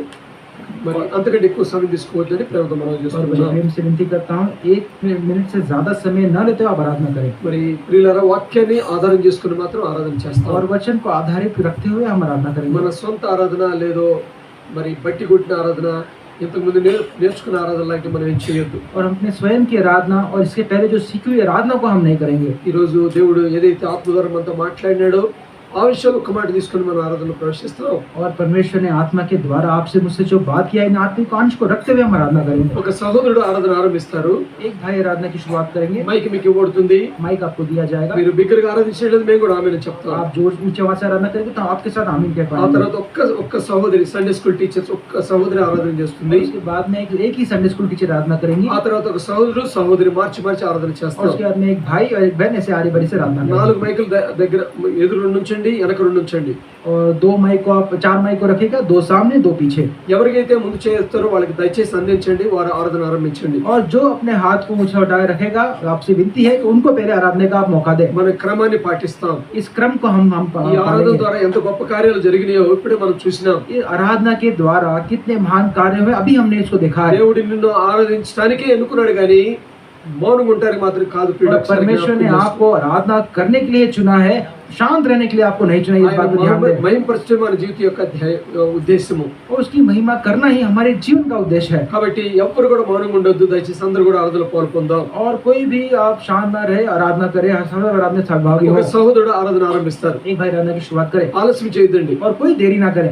మరి అంతకంటే ఎక్కువ సమయం తీసుకోవద్దని ప్రేమతో మనం और बड़े చేస్తున్నాం. प्रेम से विनती करता हूँ, 1 मिनट से ज्यादा समय न लेते हुए आप आराधना करें మరి ప్రియులారా, వాక్యాన్ని ఆధారం చేసుకుని మాత్రం ఆరాధన చేస్తాం. और वचन को आधारित रखते हुए हम आराधना మన करेंगे। సొంత ఆరాధన లేదో మరి బట్టి కొట్టిన ఆరాధన, ఇంతకుముందు నేర్చుకున్న ఆరాధన లాంటి మనం ఏం చేయొద్దు. और हम अपने स्वयं की आराधना और इसके पहले जो सीखी हुई आराधना को हम नहीं करेंगे। ఈ రోజు దేవుడు ఏదైతే ఆత్మద్వారం అంతా మాట్లాడినాడో ఆ విషయాలు ఒక్క మాట తీసుకుని మనం ఆరాధనలో ప్రవేశిస్తాం. और परमेश्वर ने आत्मा के द्वारा आपसे मुझसे जो बात किया, इन आत्मिक अंश को रखते हुए हम आराधना करेंगे। ఒక సహోదరుడు ఆరాధన ఆరంభిస్తారు. एक भाई आराधना की शुरुआत करेंगे। మైక్ మీకు ఇవ్వబడుతుంది. माइक आपको दिया जाएगा। మీరు బిగ్గరగా ఆరాధించలేదు, మేము కూడా ఆమెను చెప్తాం. आप जोर ऊंचे आवाज से आराधना करेंगे तो आपके साथ आमीन कह ఆ पाएंगे। తర్వాత ఒక్క సహోదరి సండే స్కూల్ టీచర్స్ ఒక్క సహోదరి ఆరాధన చేస్తుంది. उसके बाद में एक ही संडे स्कूल टीचर आराधना करेंगी। ఆ తర్వాత ఒక సహోదరుడు సహోదరి మార్చి ఆరాధన और చేస్తారు. उसके बाद में एक भाई और एक बहन ऐसे आरी बरी से आराधना करेंगे। 4 మైకులు దగ్గర ఎదురు నుంచండి, వెనక నుంచండి. और 2 माइक को आप 4 माइक को रखेगा, 2 सामने 2 पीछे। ఎవరికైతే ముందు చేస్తారో వాళ్ళకి దయచేసి అందించండి, వారు ఆరాధన ఆరంభించండి. और जो अपने हाथ को ऊंचा उठाए रखेगा, आपसे विनती है कि उनको पहले आराधना का आप मौका दें। మన క్రమాన్ని పాటిస్తాం. इस क्रम को हम ఈ ఆరాధన पालेंगे। ద్వారా ఎంత గొప్ప కార్యాలు జరిగినాయో ఇప్పుడే మనం చూసినాం. ये आराधना के द्वारा कितने महान कार्य हुए, अभी हमने इसको देखा है। దేవుడు నిన్ను ఆరాధించడానికే ఎన్నుకున్నాడు కానీ మౌనంగా ఉండడానికి మాత్రం కాదు. और परमेश्वर ने आपको आराधना करने के लिए चुना है, शांत रहने के लिए आपको नहीं चुना। इस बात को ध्यान दें। మహిమపరచడం మన జీవితం యొక్క ఉద్దేశము. और उसकी महिमा करना ही हमारे जीवन का उद्देश्य है। కాబట్టి ఎవ్వరు కూడా మౌనంగా ఉండొద్దు. దయచేసి అందరూ కూడా ఆరాధనలో పాల్గొందాం. और कोई भी आप शांत न रहे, आराधना करे, हर समय आराधना में सहभागी हो। ఒక సహోదరుడు ఆరాధన ఆరంభిస్తారు. एक भाई आराधना की शुरुआत करे ఆలస్యం చేయొద్దండి. और कोई देरी ना करे।